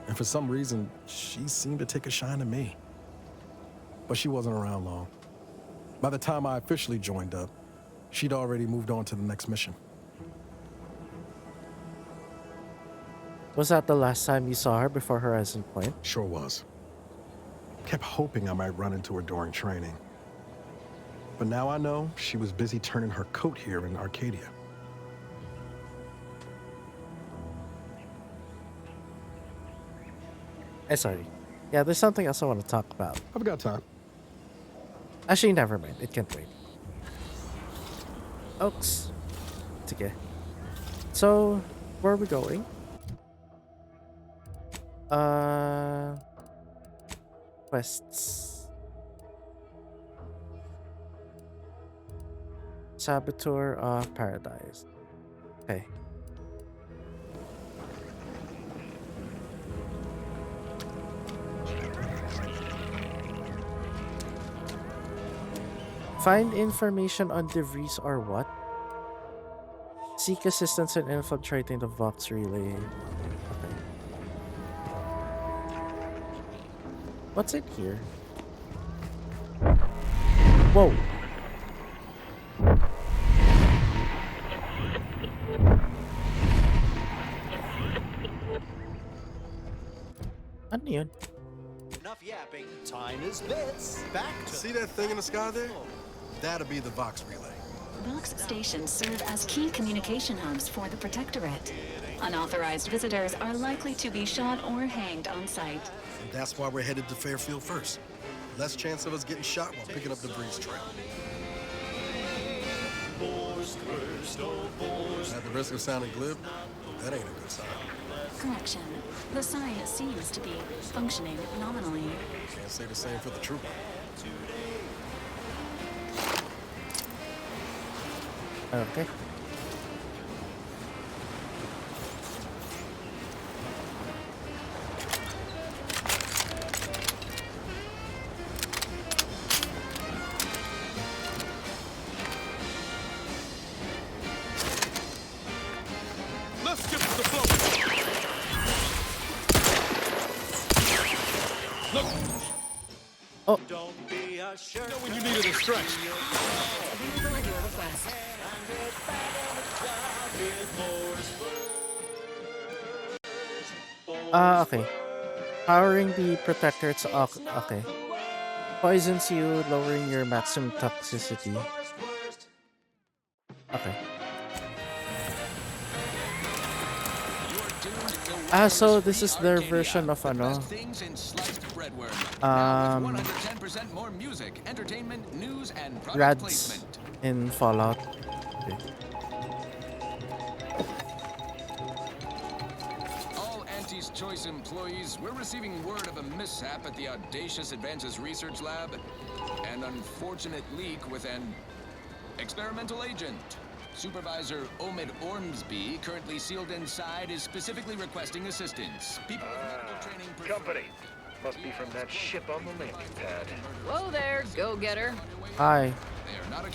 And for some reason, she seemed to take a shine to me. But she wasn't around long. By the time I officially joined up, she'd already moved on to the next mission. Was that the last time you saw her before Horizon Point? Sure was. Kept hoping I might run into her during training. But now I know she was busy turning her coat here in Arcadia. Sorry. Yeah, there's something else I want to talk about. I've got time. Actually, never mind. It can't wait. Oops. It's okay. So, where are we going? Quests. Saboteur of Paradise. Okay. Find information on DeVries or what? Seek assistance in infiltrating the Vox relay. Okay. What's in here? Whoa. Time is bits. Back to See that thing in the sky there? That'll be the Vox relay. Vox stations serve as key communication hubs for the Protectorate. Unauthorized visitors are likely to be shot or hanged on site. And that's why we're headed to Fairfield first. Less chance of us getting shot while picking up debris trail. At the risk of sounding glib, that ain't a good sign. Correction. The sign seems to be functioning nominally. Can't say the same for the trooper. Okay. Let's get to the floor. Look. Oh. Don't be a shirt. Know when you needed a stretch. Okay. Powering the protectorate's okay. Poisons you, lowering your maximum toxicity. Okay. So this is their version of ano. More music, entertainment, news, and product Rads placement. in Fallout. Okay. All Auntie's Choice employees, we're receiving word of a mishap at the Audacious Advances Research Lab. An unfortunate leak with an experimental agent. Supervisor Omid Ormsby, currently sealed inside, is specifically requesting assistance. People with medical training Company. Must be from that ship on the landing pad. Whoa there, go-getter. Hi.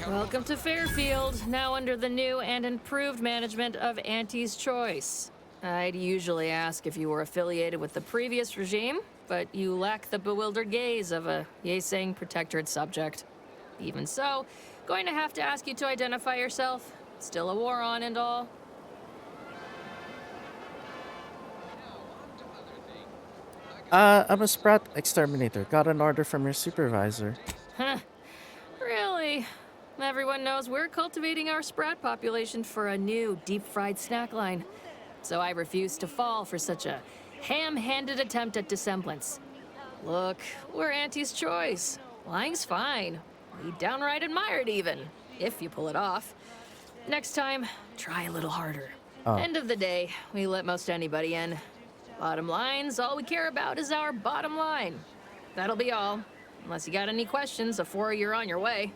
Welcome to Fairfield, now under the new and improved management of Auntie's Choice. I'd usually ask if you were affiliated with the previous regime, but you lack the bewildered gaze of a yay-saying protectorate subject. Even so, going to have to ask you to identify yourself. Still a war on and all. I'm a Sprat exterminator. Got an order from your supervisor. Huh. Really? Everyone knows we're cultivating our Sprat population for a new deep-fried snack line. So I refuse to fall for such a ham-handed attempt at dissemblance. Look, we're Auntie's Choice. Lying's fine. We downright admire it even, if you pull it off. Next time, try a little harder. Oh. End of the day, we let most anybody in. Bottom line's all we care about is our bottom line. That'll be all. Unless you got any questions before you're on your way.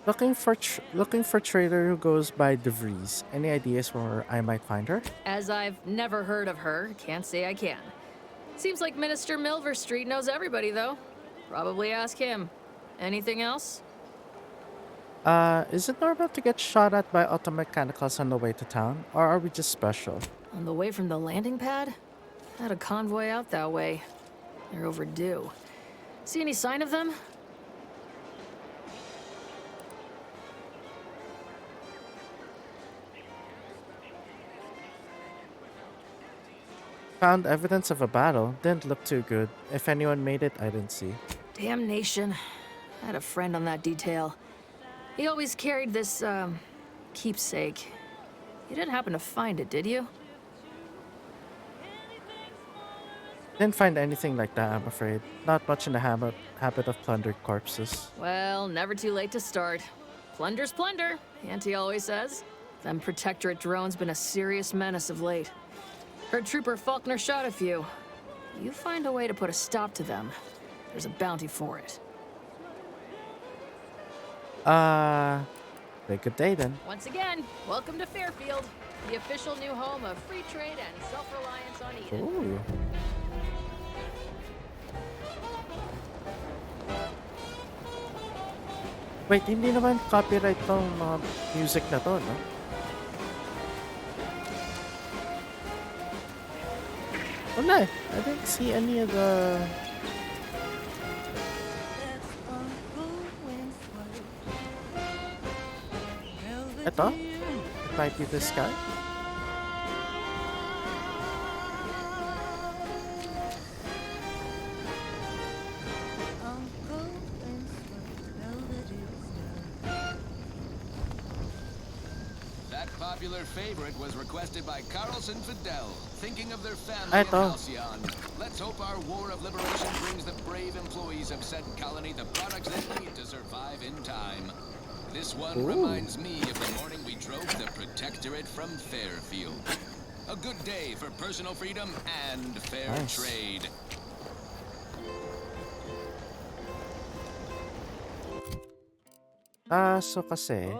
Looking for trader who goes by DeVries. Any ideas where I might find her? As I've never heard of her, can't say I can. Seems like Minister Milver Street knows everybody, though. Probably ask him. Anything else? Is it normal to get shot at by automechanicals on the way to town? Or are we just special? On the way from the landing pad? Had a convoy out that way. They're overdue. See any sign of them? Found evidence of a battle. Didn't look too good. If anyone made it, I didn't see. Damnation. I had a friend on that detail. He always carried this, keepsake. You didn't happen to find it, did you? Didn't find anything like that, I'm afraid. Not much in the habit of plundered corpses. Well, never too late to start. Plunder's plunder, Auntie always says. Them Protectorate drones been a serious menace of late. Heard Trooper Faulkner shot a few. You find a way to put a stop to them. There's a bounty for it. Good day then. Once again, welcome to Fairfield, the official new home of free trade and self-reliance on Eden. Ooh. Wait, hindi naman copyright tong mga music na to, no? Wala eh. I didn't see any of the... Ito? Ito? might be this guy. That popular favorite was requested by Carlson Fidel, thinking of their family in Ito. Halcyon. Let's hope our War of Liberation brings the brave employees of said colony the products they need to survive in time. This one Ooh. reminds me of the morning we drove the Protectorate from Fairfield. A good day for personal freedom and fair Nice. trade. So kasi,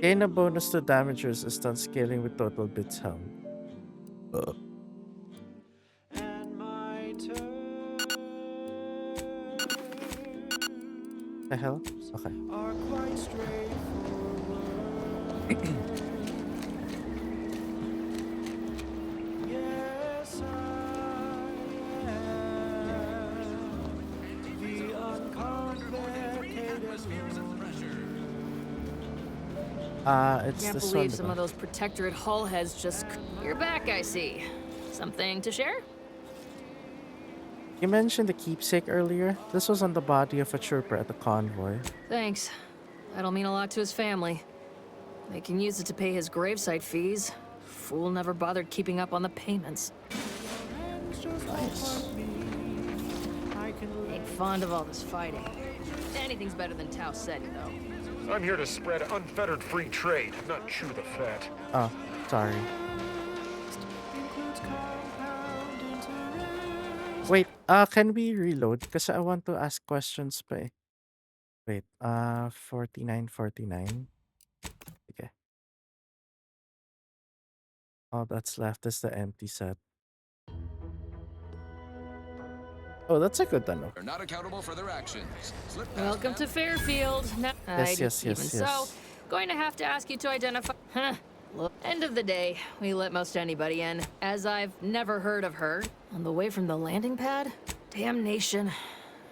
gain a bonus to damage resistance scaling with total bits helm. The hell? Okay. It's Can't this one. believe some of those Protectorate hull heads just... You're back, I see. Something to share? You mentioned the keepsake earlier. This was on the body of a trooper at the convoy. Thanks. That'll mean a lot to his family. They can use it to pay his gravesite fees. Fool never bothered keeping up on the payments. Nice. Ain't fond of all this fighting. Anything's better than Tau Ceti, though. I'm here to spread unfettered free trade, not chew the fat. Oh, sorry. Wait, can we reload? Because I want to ask questions pa eh. Wait, 49. Okay. All that's left is the empty set. Oh, that's a good one. They're not accountable for their actions. Slip past Welcome to Fairfield. Yes. So, going to have to ask you to identify... Huh. Look, end of the day, we let most anybody in, as I've never heard of her. On the way from the landing pad? Damnation.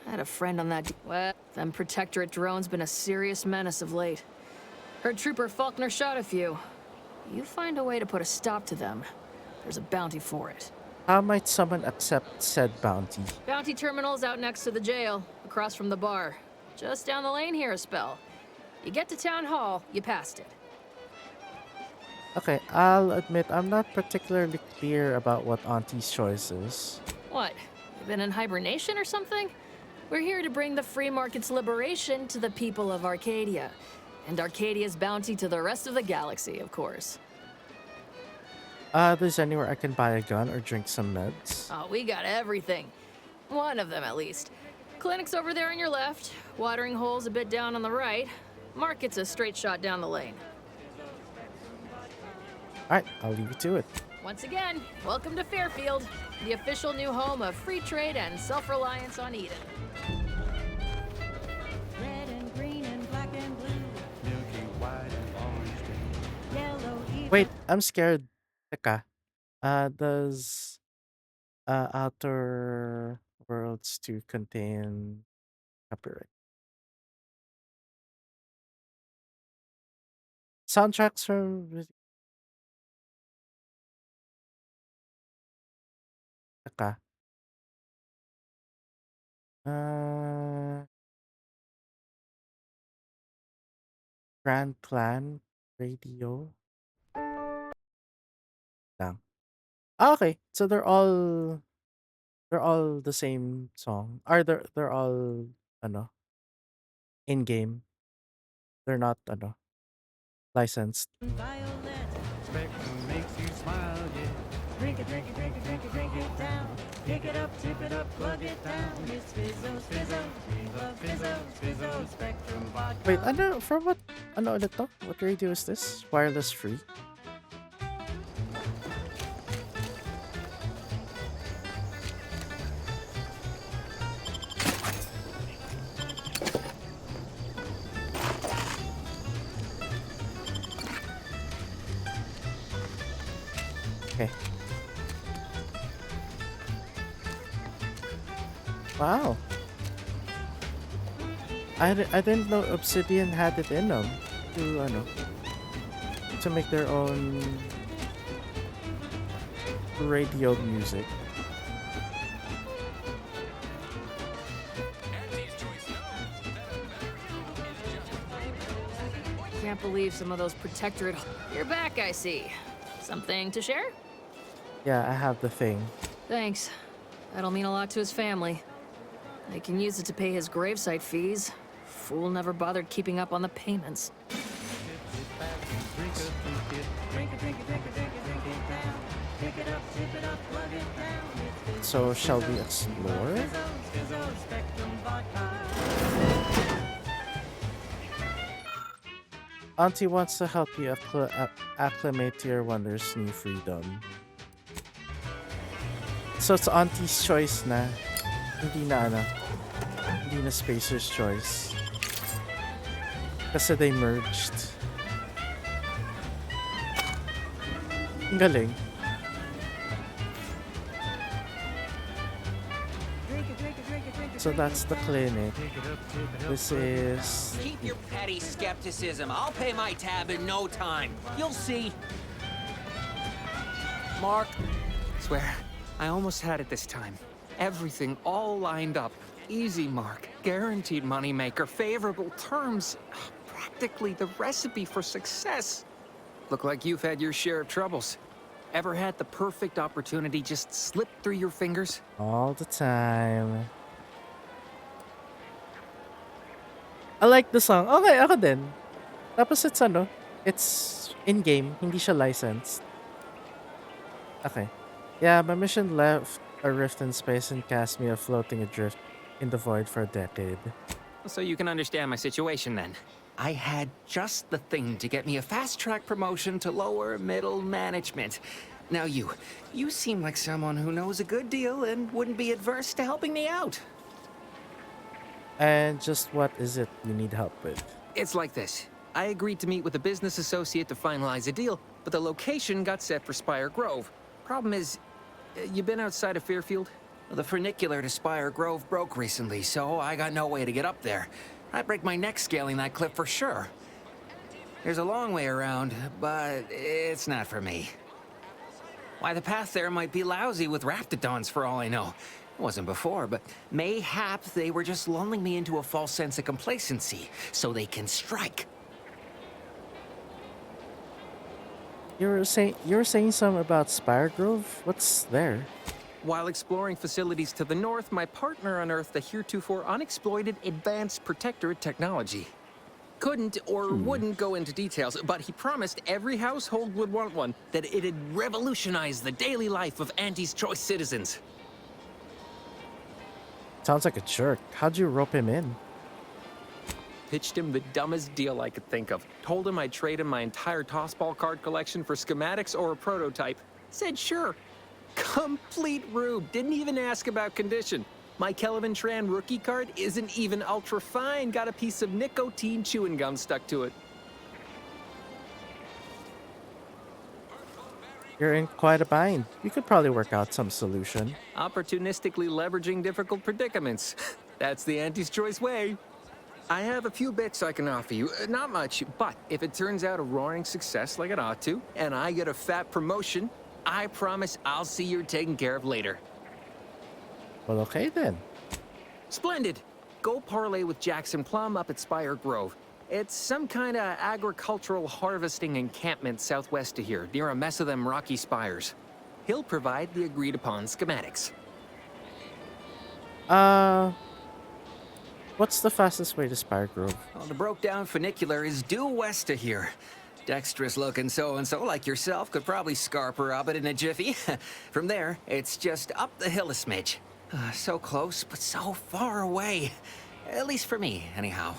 I had a friend on that... Well, them Protectorate drones been a serious menace of late. Heard Trooper Faulkner shot a few. You find a way to put a stop to them. There's a bounty for it. How might someone accept said bounty? Bounty terminal's out next to the jail, across from the bar. Just down the lane here a spell. You get to Town Hall, you passed it. Okay, I'll admit I'm not particularly clear about what Auntie's choice is. What? You been in hibernation or something? We're here to bring the free market's liberation to the people of Arcadia. And Arcadia's bounty to the rest of the galaxy, of course. There's anywhere I can buy a gun or drink some meds? Oh, we got everything. One of them, at least. Clinic's over there on your left. Watering hole's a bit down on the right. Market's a straight shot down the lane. Alright, I'll leave you to it. Once again, welcome to Fairfield, the official new home of free trade and self-reliance on Eden. Red and green and black and blue. Milky white and orange green. Yellow. Wait, I'm scared. Teka. Does Outer Worlds 2 contain copyright? Soundtracks from... Teka. Grand Clan Radio. Lang. Okay, so they're all the same song. They're all ano in game. They're not ano licensed. Violet. Spectrum makes you smile, yeah. Drink it, drink it, drink it, drink it, drink it down. Pick it up, tip it up, plug it down. It's Fizzo, Fizzo, Fizzo, Fizzo, Fizzo, Spectrum vodka. Wait, from what ulit to? What radio is this? Wireless free? Okay. Wow. I didn't know Obsidian had it in them to make their own radio music. Can't believe some of those Protectorate. You're back, I see. Something to share? Yeah, I have the thing. Thanks. That'll mean a lot to his family. They can use it to pay his gravesite fees. Fool never bothered keeping up on the payments. So, shall we explore? Auntie wants to help you acclimate to your wondrous new freedom. So it's Auntie's choice na. Hindi na Spacer's choice. Kasi they merged. Ang galing. So that's the clinic. This is... Keep your petty skepticism. I'll pay my tab in no time. You'll see. Mark, swear, I almost had it this time. Everything all lined up. Easy, Mark. Guaranteed moneymaker, favorable terms. Practically the recipe for success. Look like you've had your share of troubles. Ever had the perfect opportunity just slip through your fingers? All the time. I like the song. Okay, ako din. Tapos it's in-game, hindi siya licensed. Okay. Yeah, my mission left a rift in space and cast me floating adrift in the void for a decade. So you can understand my situation then. I had just the thing to get me a fast-track promotion to lower middle management. Now you seem like someone who knows a good deal and wouldn't be adverse to helping me out. And just what is it you need help with? It's like this. I agreed to meet with a business associate to finalize a deal, but the location got set for Spire Grove. Problem is, you been outside of Fairfield? The funicular to Spire Grove broke recently, so I got no way to get up there. I'd break my neck scaling that cliff for sure. There's a long way around, but it's not for me. Why, the path there might be lousy with raptidons for all I know. It wasn't before, but mayhap they were just lulling me into a false sense of complacency so they can strike. You were saying something about Spire Grove? What's there? While exploring facilities to the north, my partner unearthed a heretofore unexploited advanced protectorate technology. Couldn't or wouldn't go into details, but he promised every household would want one, that it'd revolutionize the daily life of Auntie's Choice citizens. Sounds like a jerk. How'd you rope him in? Pitched him the dumbest deal I could think of. Told him I'd trade him my entire tossball card collection for schematics or a prototype. Said sure. Complete rube. Didn't even ask about condition. My Kelvin Tran rookie card isn't even ultra fine. Got a piece of nicotine chewing gum stuck to it. You're in quite a bind. You could probably work out some solution. Opportunistically leveraging difficult predicaments. That's the Auntie's Choice way. I have a few bits I can offer you. Not much, but if it turns out a roaring success like it ought to, and I get a fat promotion, I promise I'll see you're taken care of later. Well, okay then. Splendid. Go parlay with Jackson Plum up at Spire Grove. It's some kind of agricultural harvesting encampment southwest of here, near a mess of them rocky spires. He'll provide the agreed-upon schematics. What's the fastest way to Spire Grove? Well, the broke-down funicular is due west of here. Dexterous-looking so-and-so like yourself could probably scarp her up it in a jiffy. From there, it's just up the hill a smidge. So close, but so far away. At least for me, anyhow.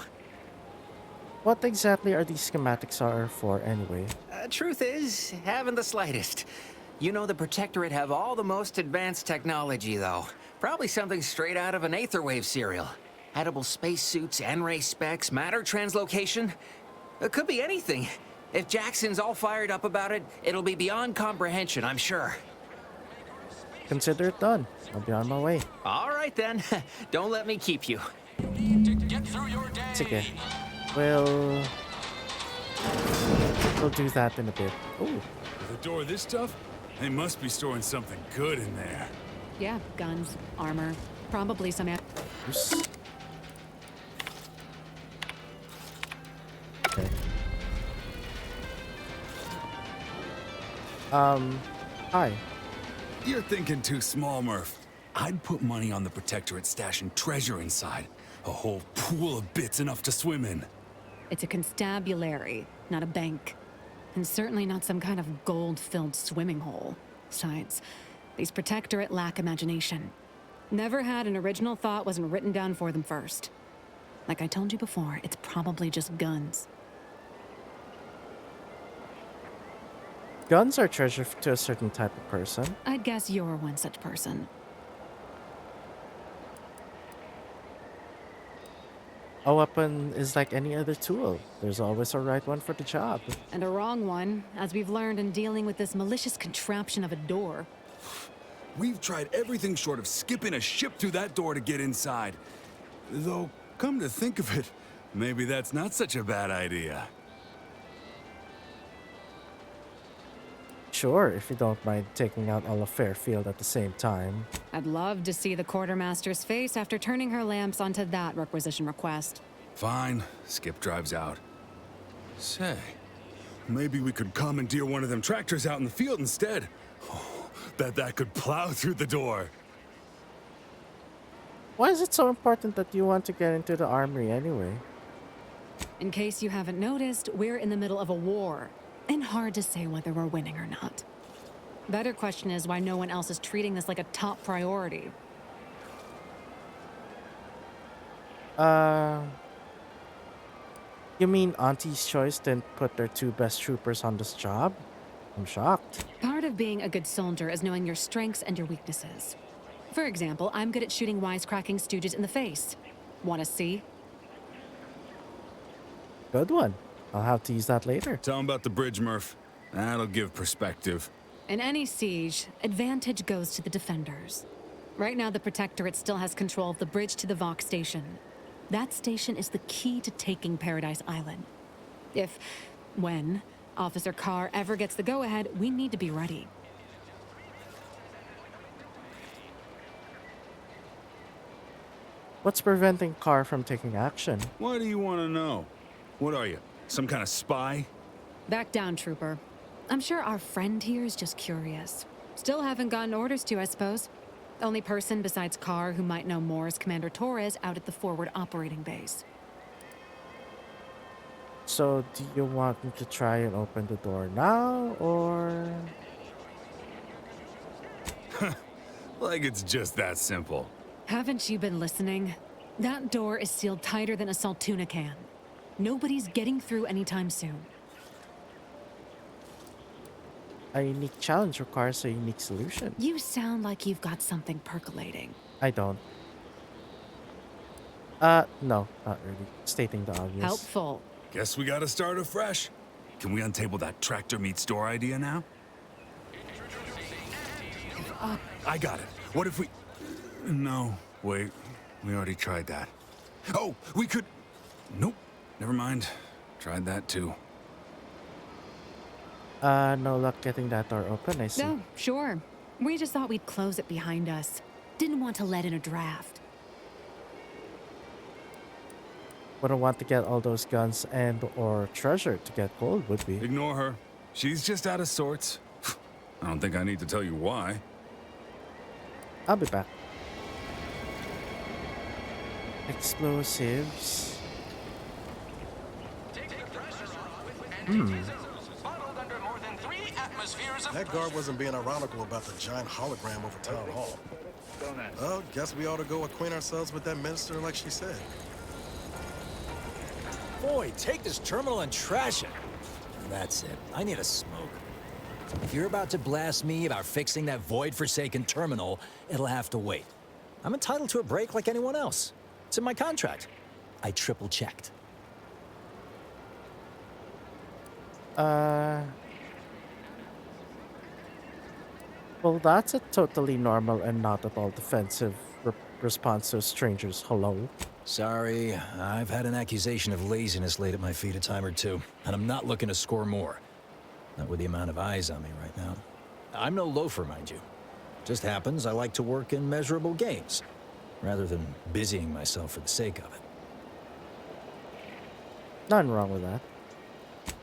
What exactly are these schematics are for, anyway? Truth is, haven't the slightest. You know the Protectorate have all the most advanced technology, though. Probably something straight out of an Aetherwave serial. Edible spacesuits, N-ray specs, matter translocation. It could be anything. If Jackson's all fired up about it, it'll be beyond comprehension, I'm sure. Consider it done. I'll be on my way. All right, then. Don't let me keep you. To get through your day. okay. We'll do that in a bit. Oh, With a door this tough, they must be storing something good in there. Yeah, guns, armor, probably some. oops. Okay. Hi. You're thinking too small, Murph. I'd put money on the Protectorate stashing treasure inside. A whole pool of bits enough to swim in. It's a constabulary, not a bank. And certainly not some kind of gold-filled swimming hole. Besides, these Protectorate lack imagination. Never had an original thought wasn't written down for them first. Like I told you before, it's probably just guns. Guns are treasure to a certain type of person. I'd guess you're one such person. A weapon is like any other tool. There's always a right one for the job. And a wrong one, as we've learned in dealing with this malicious contraption of a door. We've tried everything short of skipping a ship through that door to get inside. Though, come to think of it, maybe that's not such a bad idea. Sure, if you don't mind taking out all of Fairfield at the same time. I'd love to see the quartermaster's face after turning her lamps onto that requisition request. Fine, Skip drives out. Say, maybe we could commandeer one of them tractors out in the field instead. Oh, bet that could plow through the door. Why is it so important that you want to get into the armory anyway? In case you haven't noticed, we're in the middle of a war. And hard to say whether we're winning or not. Better question is why no one else is treating this like a top priority. You mean Auntie's Choice didn't put their two best troopers on this job? I'm shocked. Part of being a good soldier is knowing your strengths and your weaknesses. For example, I'm good at shooting wisecracking stooges in the face. Want to see? Good one. I'll have to use that later. Tell him about the bridge, Murph. That'll give perspective. In any siege, advantage goes to the defenders. Right now, the Protectorate still has control of the bridge to the Vox station. That station is the key to taking Paradise Island. When, Officer Carr ever gets the go-ahead, we need to be ready. What's preventing Carr from taking action? Why do you want to know? What are you, some kind of spy? Back down, Trooper. I'm sure our friend here is just curious. Still haven't gotten orders to, I suppose. Only person besides Carr who might know more is Commander Torres out at the forward operating base. So, do you want me to try and open the door now, or...? Like it's just that simple. Haven't you been listening? That door is sealed tighter than a Saltuna can. Nobody's getting through anytime soon. A unique challenge requires a unique solution. You sound like you've got something percolating. I don't. No, not really. Stating the obvious. Helpful. Guess we gotta start afresh. Can we untable that tractor meets door idea now? I got it. What if we... No, wait. We already tried that. Oh, we could... Nope. Never mind. Tried that too. No luck getting that door open, I see. No, sure. We just thought we'd close it behind us. Didn't want to let in a draft. Wouldn't want to get all those guns and or treasure to get cold, would we? Ignore her. She's just out of sorts. I don't think I need to tell you why. I'll be back. Explosives. That guard wasn't being ironical about the giant hologram over Town Hall. Well, guess we ought to go acquaint ourselves with that minister like she said. Boy, take this terminal and trash it. That's it. I need a smoke. If you're about to blast me about fixing that void-forsaken terminal, it'll have to wait. I'm entitled to a break like anyone else. It's in my contract. I triple-checked. Well, that's a totally normal and not at all defensive response to strangers' hello. Sorry, I've had an accusation of laziness laid at my feet a time or two, and I'm not looking to score more. Not with the amount of eyes on me right now. I'm no loafer, mind you. Just happens I like to work in measurable gains, rather than busying myself for the sake of it. Nothing wrong with that.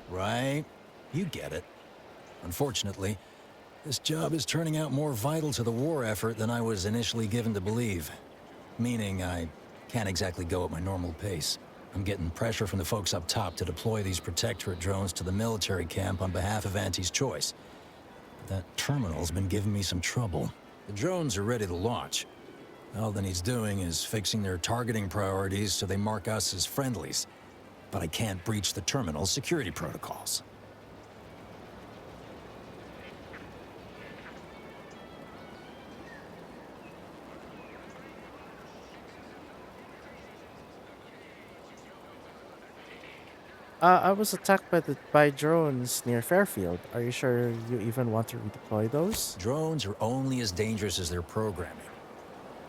Right? You get it. Unfortunately, this job is turning out more vital to the war effort than I was initially given to believe. Meaning I can't exactly go at my normal pace. I'm getting pressure from the folks up top to deploy these Protectorate drones to the military camp on behalf of Auntie's Choice. But that terminal's been giving me some trouble. The drones are ready to launch. All that needs doing is fixing their targeting priorities so they mark us as friendlies. But I can't breach the terminal's security protocols. I was attacked by drones near Fairfield. Are you sure you even want to redeploy those? Drones are only as dangerous as their programming.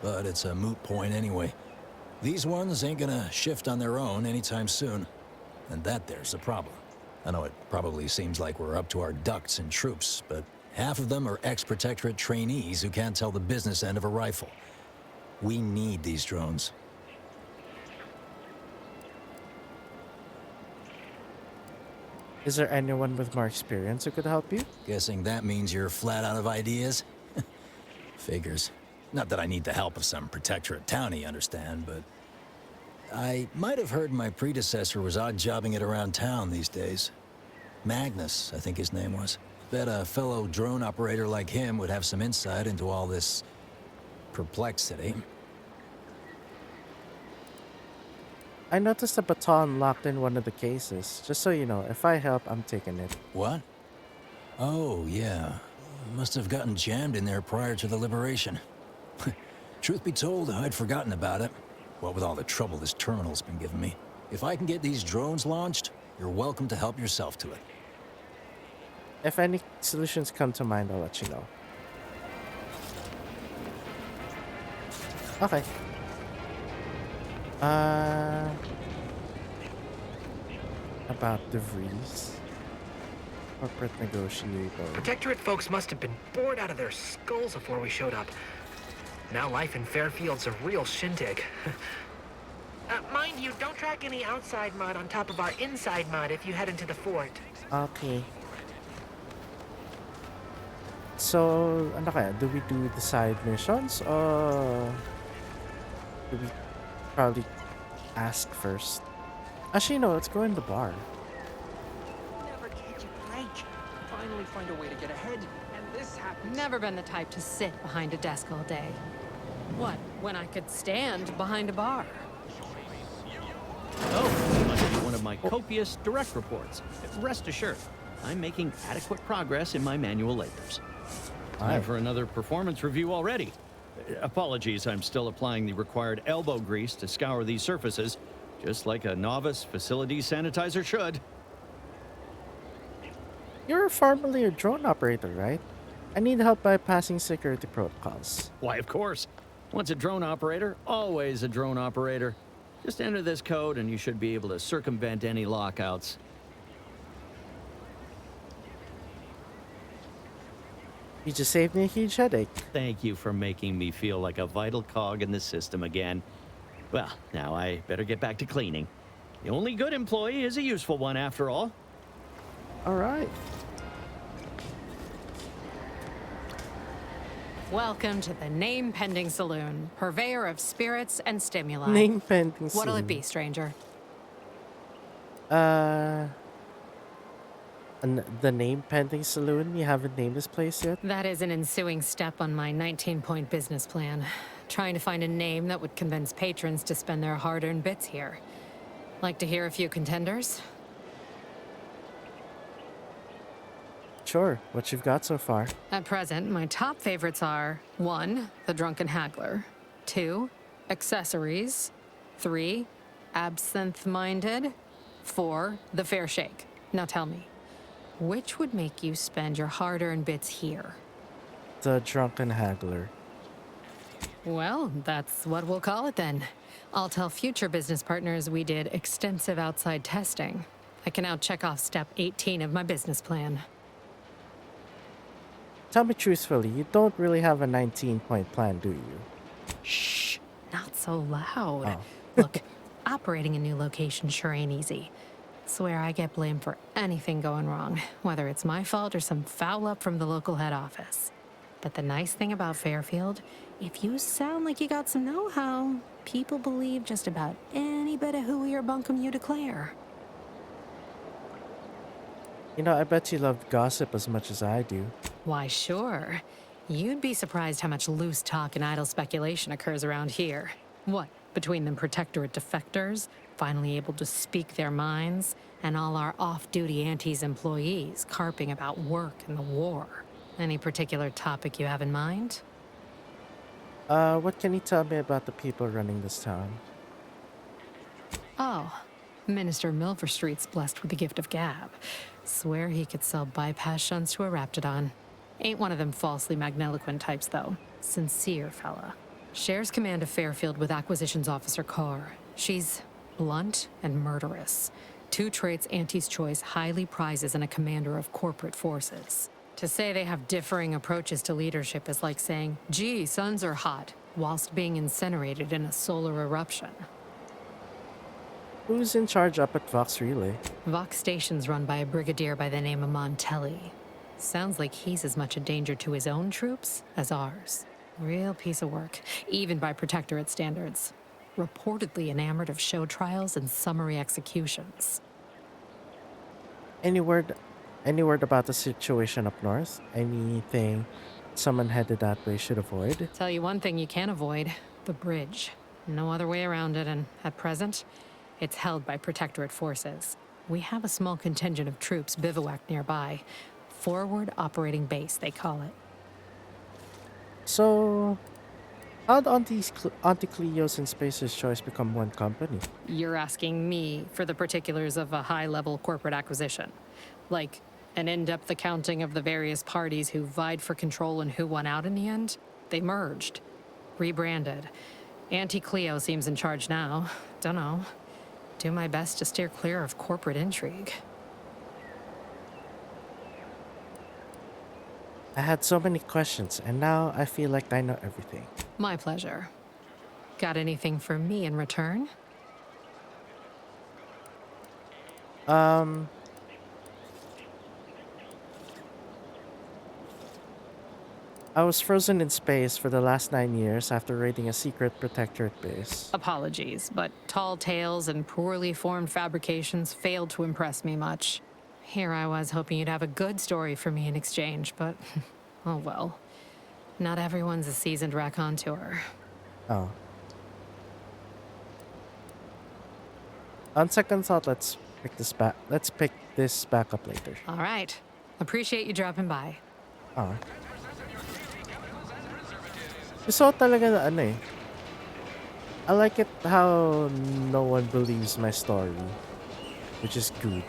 But it's a moot point anyway. These ones ain't gonna shift on their own anytime soon. And that there's the problem. I know it probably seems like we're up to our ducks in troops, but half of them are ex-Protectorate trainees who can't tell the business end of a rifle. We need these drones. Is there anyone with more experience who could help you? Guessing that means you're flat out of ideas? Figures. Not that I need the help of some Protectorate townie, understand, but... I might have heard my predecessor was odd-jobbing it around town these days. Magnus, I think his name was. Bet a fellow drone operator like him would have some insight into all this... perplexity. I noticed a baton locked in one of the cases. Just so you know, if I help, I'm taking it. What? Oh, yeah. Must have gotten jammed in there prior to the liberation. Truth be told, I'd forgotten about it. What with all the trouble this terminal's been giving me. If I can get these drones launched, you're welcome to help yourself to it. If any solutions come to mind, I'll let you know. Okay. About DeVries. Corporate negotiator. Protectorate folks must have been bored out of their skulls before we showed up. Now life in Fairfield's a real shindig. Mind you, don't track any outside mud on top of our inside mud if you head into the fort. Okay. So, ano kaya? Do we do the side missions or do we probably ask first? Actually, no, let's go in the bar. Never catch a break. Finally find a way to get ahead, and this happens. Never been the type to sit behind a desk all day. What, when I could stand behind a bar? Oh, must be one of my copious direct reports. Rest assured, I'm making adequate progress in my manual labors. Time for another performance review already. Apologies, I'm still applying the required elbow grease to scour these surfaces, just like a novice facility sanitizer should. You're formerly a drone operator, right? I need help bypassing security protocols. Why, of course. Once a drone operator, always a drone operator. Just enter this code and you should be able to circumvent any lockouts. You just saved me a huge headache. Thank you for making me feel like a vital cog in the system again. Well, now I better get back to cleaning. The only good employee is a useful one after all. All right. Welcome to the Name Pending Saloon, purveyor of spirits and stimuli. Name pending What'll saloon. it be, stranger? The Name Pending Saloon? You haven't named this place yet? That is an ensuing step on my 19-point business plan. Trying to find a name that would convince patrons to spend their hard-earned bits here. Like to hear a few contenders? Sure. What you've got so far? At present, my top favorites are 1. The Drunken Haggler, 2. Accessories, 3. Absinthe-Minded, 4. The Fair Shake. Now tell me, which would make you spend your hard-earned bits here? The Drunken Haggler. Well, that's what we'll call it then. I'll tell future business partners we did extensive outside testing. I can now check off step 18 of my business plan. Tell me truthfully, you don't really have a 19-point plan, do you? Shh, not so loud. Oh. Look, operating a new location sure ain't easy. Swear I get blamed for anything going wrong, whether it's my fault or some foul up from the local head office. But the nice thing about Fairfield, if you sound like you got some know-how, people believe just about any bit of hooey or bunkum you declare. You know, I bet you love gossip as much as I do. Why, sure. You'd be surprised how much loose talk and idle speculation occurs around here. What, between them Protectorate defectors, finally able to speak their minds, and all our off-duty Antes employees carping about work and the war. Any particular topic you have in mind? What can you tell me about the people running this town? Oh, Minister Milverstreet's blessed with the gift of gab. Swear he could sell bypass shunts to a Raptidon. Ain't one of them falsely magniloquent types, though. Sincere fella. Shares command of Fairfield with Acquisitions Officer Carr. She's blunt and murderous. Two traits Auntie's Choice highly prizes in a commander of corporate forces. To say they have differing approaches to leadership is like saying, gee, suns are hot, whilst being incinerated in a solar eruption. Who's in charge up at Vox Relay? Vox Station's run by a brigadier by the name of Montelli. Sounds like he's as much a danger to his own troops as ours. Real piece of work, even by Protectorate standards. Reportedly enamored of show trials and summary executions. Any word about the situation up north? Anything someone headed that way should avoid? Tell you one thing you can't avoid. The bridge. No other way around it, and at present, it's held by Protectorate forces. We have a small contingent of troops bivouacked nearby. Forward Operating Base, they call it. So, how'd Auntie Cleo's and Space's Choice become one company? You're asking me for the particulars of a high-level corporate acquisition. Like, an in-depth accounting of the various parties who vied for control and who won out in the end? They merged. Rebranded. Auntie Cleo seems in charge now. Dunno. Do my best to steer clear of corporate intrigue. I had so many questions, and now I feel like I know everything. My pleasure. Got anything for me in return? I was frozen in space for the last 9 years after raiding a secret Protectorate base. Apologies, but tall tales and poorly formed fabrications failed to impress me much. Here I was hoping you'd have a good story for me in exchange, but oh well. Not everyone's a seasoned raconteur. Oh. On second thought, let's pick this back up later. All right. Appreciate you dropping by. Oh. Gusto ko talaga na ano eh. I like it how no one believes my story, which is good.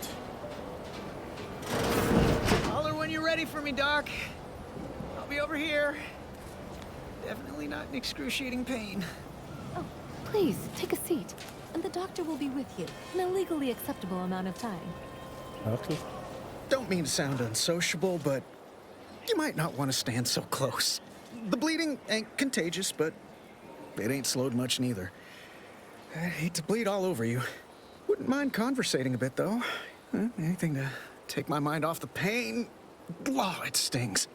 Holler when you're ready for me, Doc. I'll be over here. Definitely not in excruciating pain. Oh, please, take a seat. And the doctor will be with you in a legally acceptable amount of time. Okay. Don't mean to sound unsociable, but you might not want to stand so close. The bleeding ain't contagious, but it ain't slowed much neither. I hate to bleed all over you. Wouldn't mind conversating a bit, though. Anything to take my mind off the pain. Oh, it stings.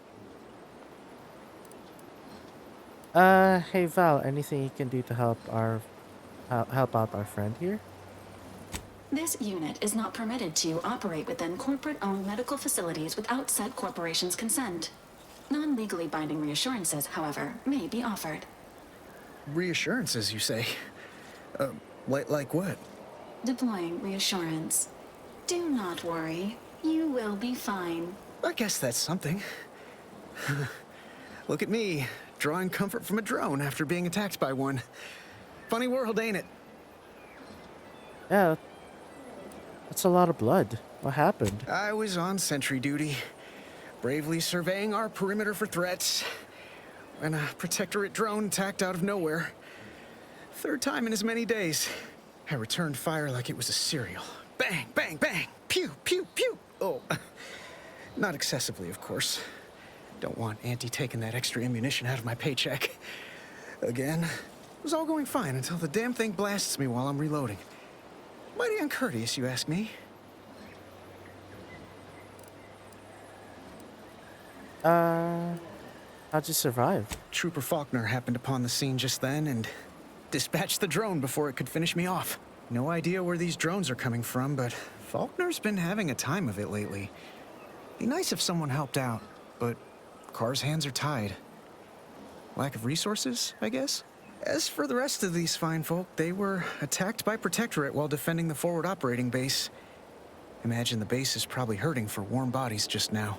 Hey Val, anything you can do to help out our friend here? This unit is not permitted to operate within corporate-owned medical facilities without said corporation's consent. Non-legally binding reassurances, however, may be offered. Reassurances, you say? Like what? Deploying reassurance. Do not worry. You will be fine. I guess that's something. Look at me, drawing comfort from a drone after being attacked by one. Funny world, ain't it? Yeah. That's a lot of blood. What happened? I was on sentry duty, bravely surveying our perimeter for threats, and a Protectorate drone attacked out of nowhere. Third time in as many days. I returned fire like it was a cereal. Bang, bang, bang! Pew, pew, pew! Oh, not excessively, of course. Don't want Auntie taking that extra ammunition out of my paycheck. Again, it was all going fine until the damn thing blasts me while I'm reloading. Mighty uncourteous, you ask me? How'd you survive? Trooper Faulkner happened upon the scene just then and dispatched the drone before it could finish me off. No idea where these drones are coming from, but Faulkner's been having a time of it lately. Be nice if someone helped out, but Carr's hands are tied. Lack of resources, I guess? As for the rest of these fine folk, they were attacked by Protectorate while defending the forward operating base. Imagine the base is probably hurting for warm bodies just now.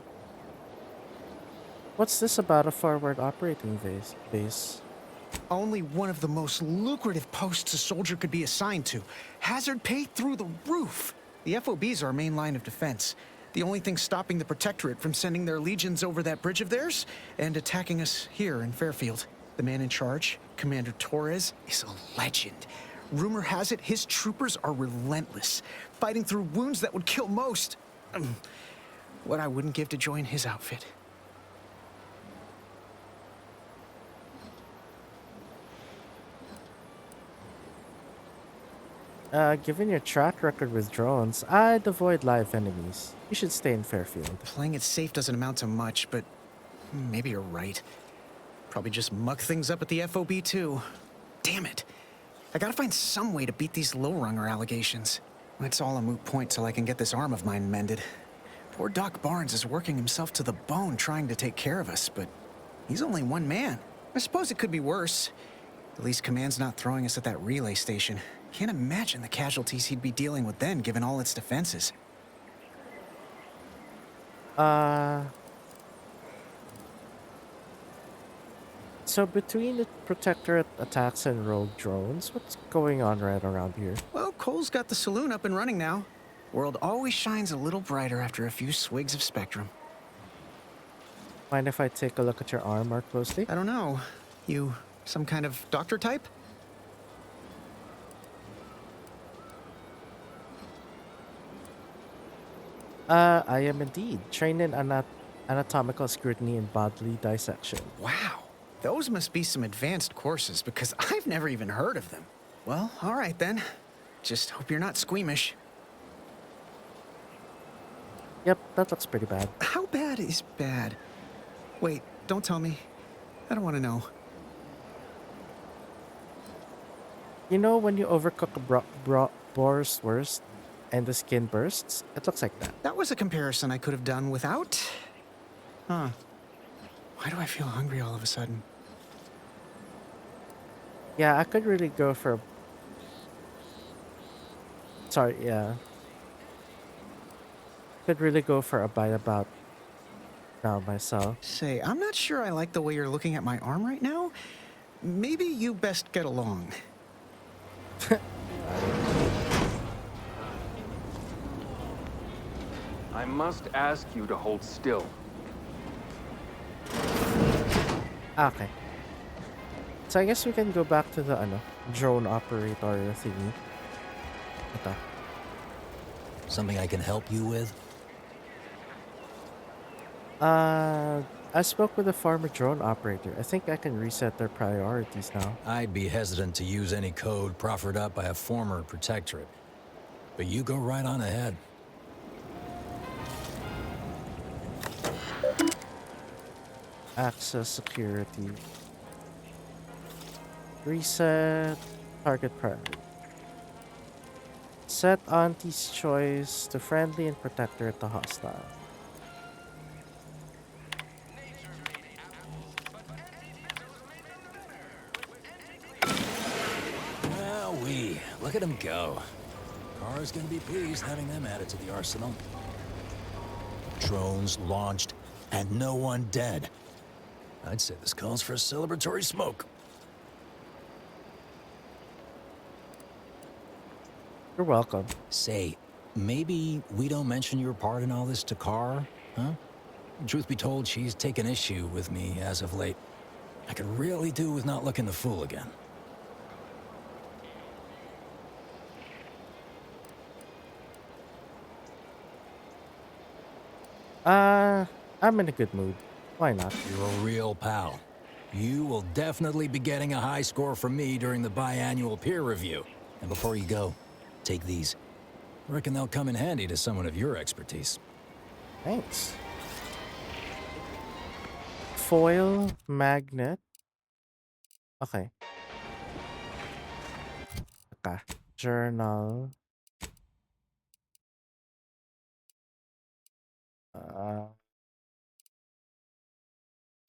What's this about a forward operating base? Only one of the most lucrative posts a soldier could be assigned to. Hazard pay through the roof. The FOB's our main line of defense. The only thing stopping the Protectorate from sending their legions over that bridge of theirs and attacking us here in Fairfield. The man in charge, Commander Torres, is a legend. Rumor has it his troopers are relentless, fighting through wounds that would kill most. What I wouldn't give to join his outfit. Given your track record with drones, I'd avoid live enemies. You should stay in Fairfield. Playing it safe doesn't amount to much, but maybe you're right. Probably just muck things up at the FOB too. Damn it. I gotta find some way to beat these low-runger allegations. It's all a moot point till I can get this arm of mine mended. Poor Doc Barnes is working himself to the bone trying to take care of us, but he's only one man. I suppose it could be worse. At least Command's not throwing us at that relay station. Can't imagine the casualties he'd be dealing with then, given all its defenses. So between the Protectorate attacks and rogue drones, what's going on right around here? Well, Cole's got the saloon up and running now. World always shines a little brighter after a few swigs of Spectrum. Mind if I take a look at your arm more closely? I don't know. You some kind of doctor type? I am indeed trained in anatomical scrutiny and bodily dissection. Wow. Those must be some advanced courses, because I've never even heard of them. Well, all right then. Just hope you're not squeamish. Yep, that looks pretty bad. How bad is bad? Wait, don't tell me. I don't want to know. You know when you overcook a bratwurst and the skin bursts? It looks like that. That was a comparison I could have done without. Huh. Why do I feel hungry all of a sudden? Yeah, I could really go for... Sorry, yeah. Could really go for a bite about now myself. Say, I'm not sure I like the way you're looking at my arm right now. Maybe you best get along. I must ask you to hold still. Okay. So I guess we can go back to the drone operator thingy. Ito. Something I can help you with? I spoke with a former drone operator. I think I can reset their priorities now. I'd be hesitant to use any code proffered up by a former Protectorate. But you go right on ahead. Access security. Reset target priority. Set Auntie's choice to friendly and Protectorate to hostile. Wowee, look at him go. Car's gonna be pleased having them added to the arsenal. Drones launched and no one dead. I'd say this calls for a celebratory smoke. You're welcome. Say, maybe we don't mention your part in all this to Carr, huh? Truth be told, she's taken issue with me as of late. I could really do with not looking the fool again. I'm in a good mood. Why not? You're a real pal. You will definitely be getting a high score from me during the biannual peer review. And before you go, take these. Reckon they'll come in handy to someone of your expertise. Thanks. Foil magnet. Okay. Okay. Journal.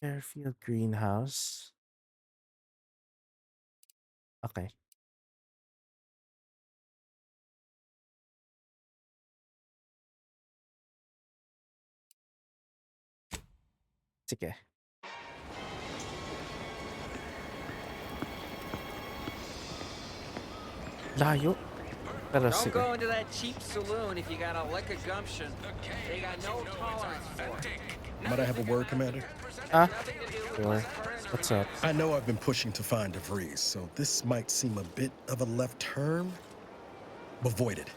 Airfield greenhouse. Okay. Sige. Layo. Pero Don't sige. go into that cheap saloon if you got a lick of gumption. They got no tolerance for it. Might I have a word, Commander? Sure. What's up? I know I've been pushing to find DeVries, so this might seem a bit of a left turn, but void it.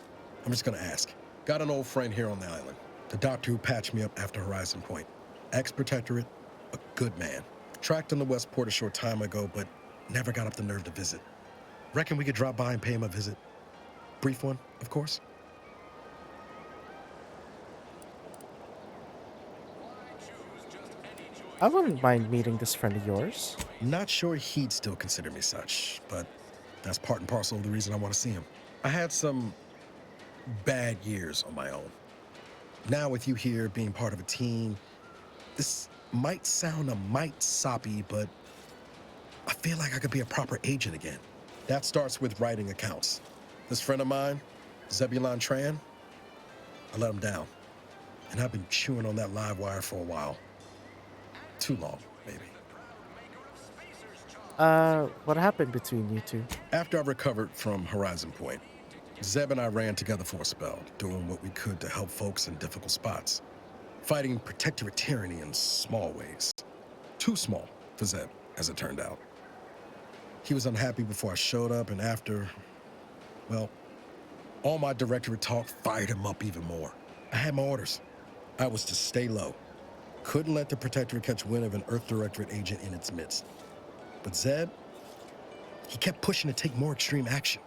I'm just gonna ask. Got an old friend here on the island. The doctor who patched me up after Horizon Point. Ex-protectorate, a good man. Tracked him to Westport a short time ago, but never got up the nerve to visit. Reckon we could drop by and pay him a visit? Brief one, of course. I wouldn't mind meeting this friend of yours. Not sure he'd still consider me such, but that's part and parcel of the reason I want to see him. I had some bad years on my own. Now with you here being part of a team, this might sound a mite soppy, but I feel like I could be a proper agent again. That starts with writing accounts. This friend of mine, Zebulon Tran, I let him down. And I've been chewing on that live wire for a while. Too long, maybe. What happened between you two? After I recovered from Horizon Point, Zeb and I ran together for a spell, doing what we could to help folks in difficult spots. Fighting protectorate tyranny in small ways. Too small for Zeb, as it turned out. He was unhappy before I showed up, and after, well, all my directorate talk fired him up even more. I had my orders. I was to stay low. Couldn't let the Protectorate catch wind of an Earth Directorate agent in its midst. But Zeb, he kept pushing to take more extreme action.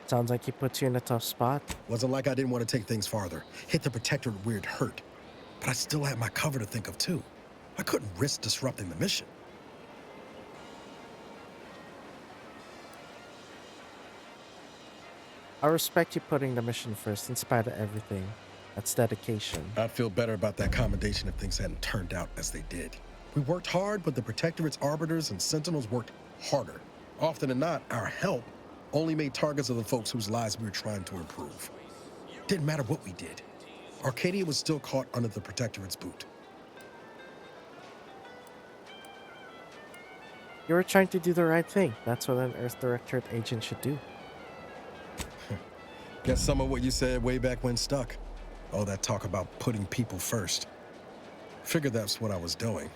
Sounds like he puts you in a tough spot. Wasn't like I didn't want to take things farther. Hit the Protectorate where it hurt. But I still had my cover to think of too. I couldn't risk disrupting the mission. I respect you putting the mission first in spite of everything. That's dedication. I'd feel better about that commendation if things hadn't turned out as they did. We worked hard, but the Protectorate's arbiters and sentinels worked harder. Often than not, our help only made targets of the folks whose lives we were trying to improve. Didn't matter what we did. Arcadia was still caught under the Protectorate's boot. You were trying to do the right thing. That's what an Earth Directorate agent should do. Guess some of what you said way back when stuck. All that talk about putting people first. Figured that's what I was doing.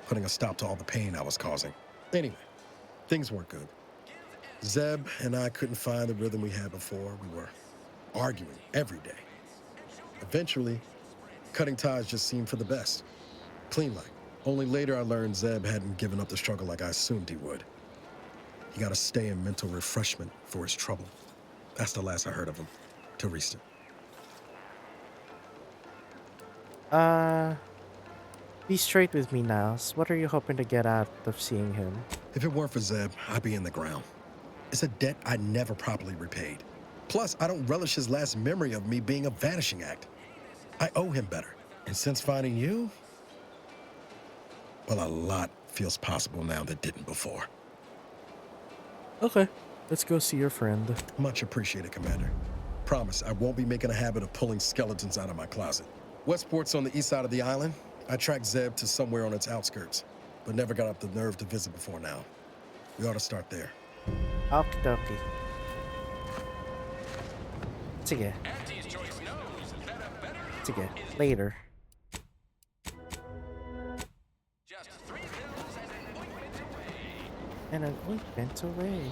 Putting a stop to all the pain I was causing. Anyway, things weren't good. Zeb and I couldn't find the rhythm we had before. We were arguing every day. Eventually, cutting ties just seemed for the best. Clean like. Only later I learned Zeb hadn't given up the struggle like I assumed he would. He got to stay in mental refreshment for his trouble. That's the last I heard of him, till recent. Be straight with me, Niles. What are you hoping to get out of seeing him? If it weren't for Zeb, I'd be in the ground. It's a debt I never properly repaid. Plus, I don't relish his last memory of me being a vanishing act. I owe him better. And since finding you, well, a lot feels possible now that didn't before. Okay, let's go see your friend. Much appreciated, Commander. Promise, I won't be making a habit of pulling skeletons out of my closet. Westport's on the east side of the island. I tracked Zeb to somewhere on its outskirts, but never got up the nerve to visit before now. We ought to start there. Okie dokie. Sige. Sige, later. And an ointment away.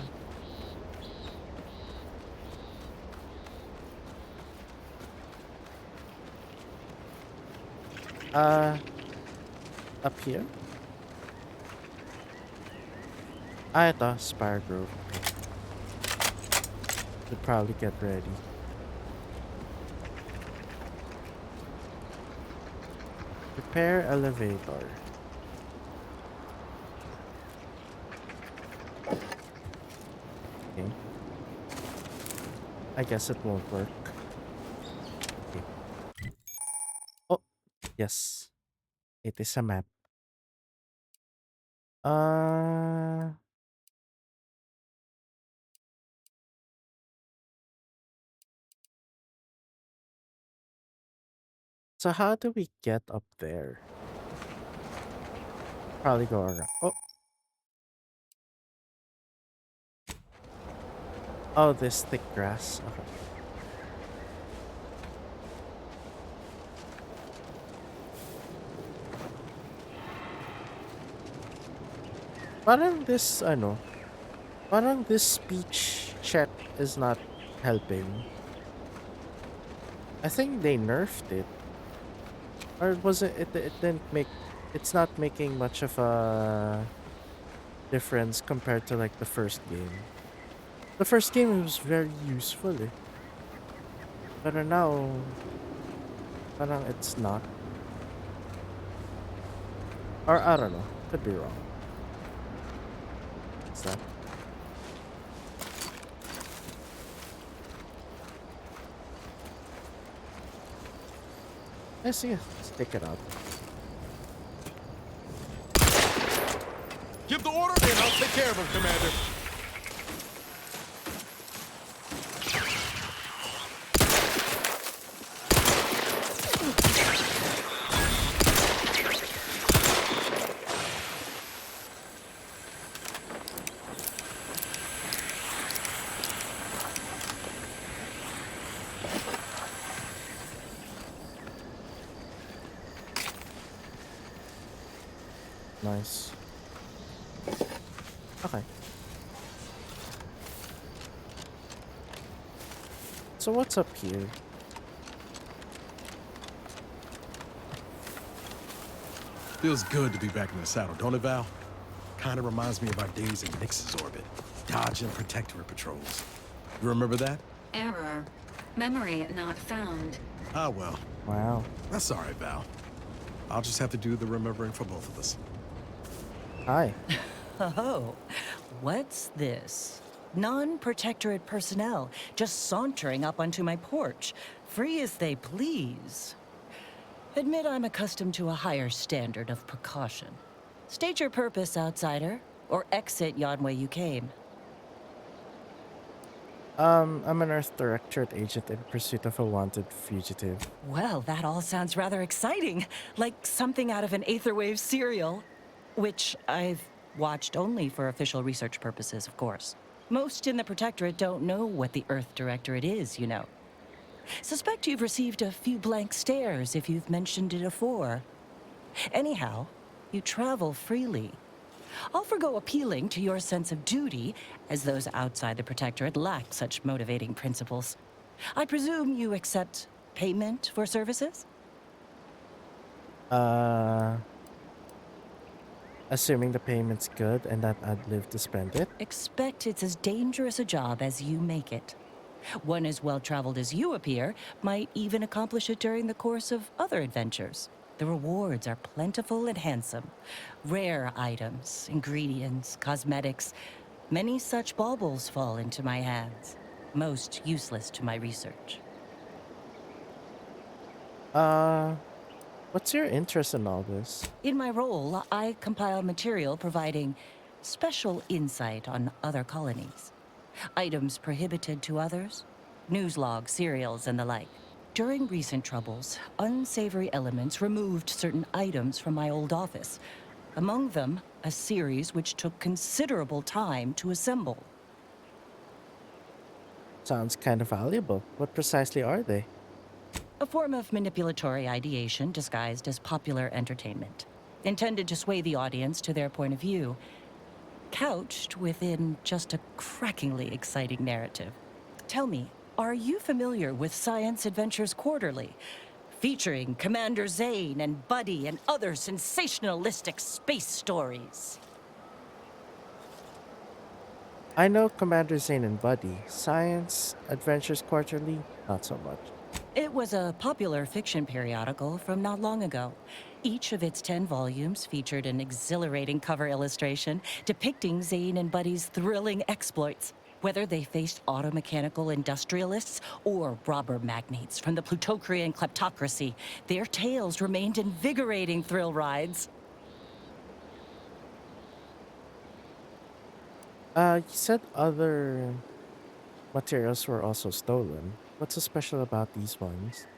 Up here? Ah, ito, Spire Grove. Should probably get ready. Repair elevator. Okay. I guess it won't work. Okay. Oh, yes. It is a map. So how do we get up there? Probably go around. Oh. Oh, this thick grass. Okay. Parang this, parang this speech check is not helping. I think they nerfed it. Or was it didn't make, it's not making much of a difference compared to like the first game. The first game was very useful eh. But now, parang it's not. Or I don't know, could be wrong. What's that? I see. Let's take it out. Give the order and I'll take care of him, Commander. Nice. Okay. So what's up here? Feels good to be back in the saddle, don't it, Val? Kind of reminds me of our days in Nix's orbit, dodging Protectorate patrols. You remember that? Error. Memory not found. Ah, well. Wow. That's all right, Val. I'll just have to do the remembering for both of us. Hi. Oh, what's this? Non-protectorate personnel just sauntering up onto my porch, free as they please. Admit I'm accustomed to a higher standard of precaution. State your purpose, outsider, or exit yon way you came. I'm an Earth Directorate agent in pursuit of a wanted fugitive. Well, that all sounds rather exciting, like something out of an Aetherwave serial. Which I've watched only for official research purposes, of course. Most in the Protectorate don't know what the Earth Directorate is, you know. Suspect you've received a few blank stares if you've mentioned it afore. Anyhow, you travel freely. I'll forgo appealing to your sense of duty, as those outside the Protectorate lack such motivating principles. I presume you accept payment for services? Assuming the payment's good and that I'd live to spend it. Expect it's as dangerous a job as you make it. One as well-traveled as you appear might even accomplish it during the course of other adventures. The rewards are plentiful and handsome. Rare items, ingredients, cosmetics. Many such baubles fall into my hands. Most useless to my research. What's your interest in all this? In my role, I compile material providing special insight on other colonies. Items prohibited to others, news logs, serials, and the like. During recent troubles, unsavory elements removed certain items from my old office. Among them, a series which took considerable time to assemble. Sounds kind of valuable. What precisely are they? A form of manipulatory ideation disguised as popular entertainment, intended to sway the audience to their point of view, couched within just a crackingly exciting narrative. Tell me, are you familiar with Science Adventures Quarterly, featuring Commander Zane and Buddy and other sensationalistic space stories? I know Commander Zane and Buddy. Science Adventures Quarterly, not so much. It was a popular fiction periodical from not long ago. Each of its 10 volumes featured an exhilarating cover illustration depicting Zane and Buddy's thrilling exploits. Whether they faced automechanical industrialists or robber magnates from the Plutocrian kleptocracy, their tales remained invigorating thrill rides. You said other materials were also stolen. What's so special about these ones?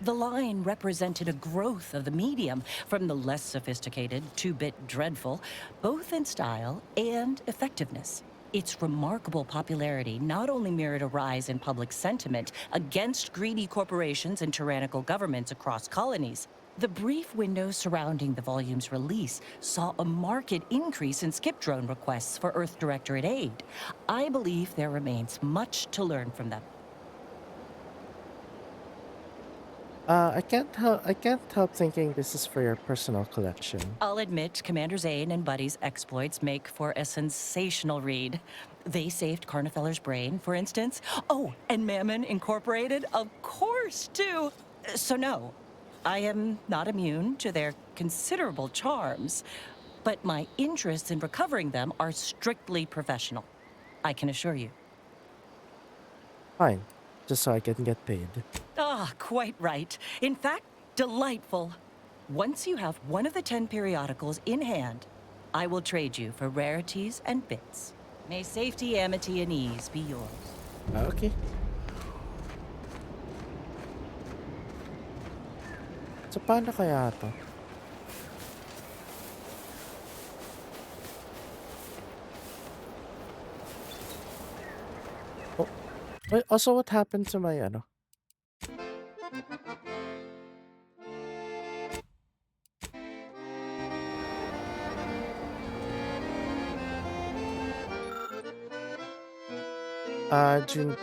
The line represented a growth of the medium from the less sophisticated 2-bit dreadful, both in style and effectiveness. Its remarkable popularity not only mirrored a rise in public sentiment against greedy corporations and tyrannical governments across colonies. The brief window surrounding the volume's release saw a marked increase in skip drone requests for Earth Directorate aid. I believe there remains much to learn from them. I can't help thinking this is for your personal collection. I'll admit, Commander Zane and Buddy's exploits make for a sensational read. They saved Carnifeller's brain, for instance. Oh, and Mammon Incorporated, of course, too. So no, I am not immune to their considerable charms, but my interests in recovering them are strictly professional. I can assure you. Fine, just so I can get paid. Ah, quite right. In fact, delightful. Once you have one of the 10 periodicals in hand, I will trade you for rarities and bits. May safety, amity, and ease be yours. Okay. So paano kaya to? Oh. Wait, also what happened to my ano?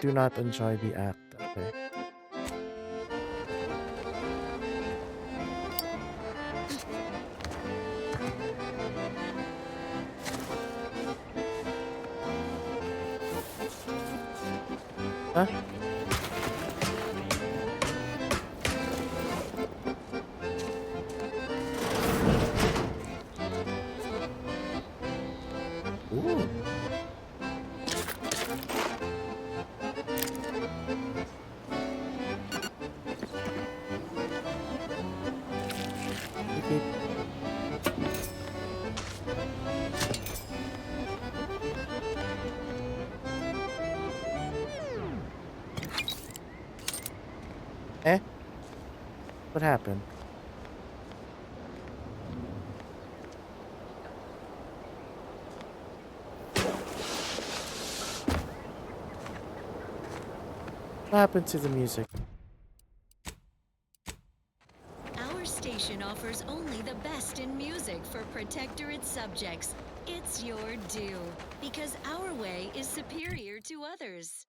Do not enjoy the act. Okay. Huh? Ooh. Eh? What happened? What happened to the music? Our station offers only the best in music for Protectorate subjects. It's your due, because our way is superior to others.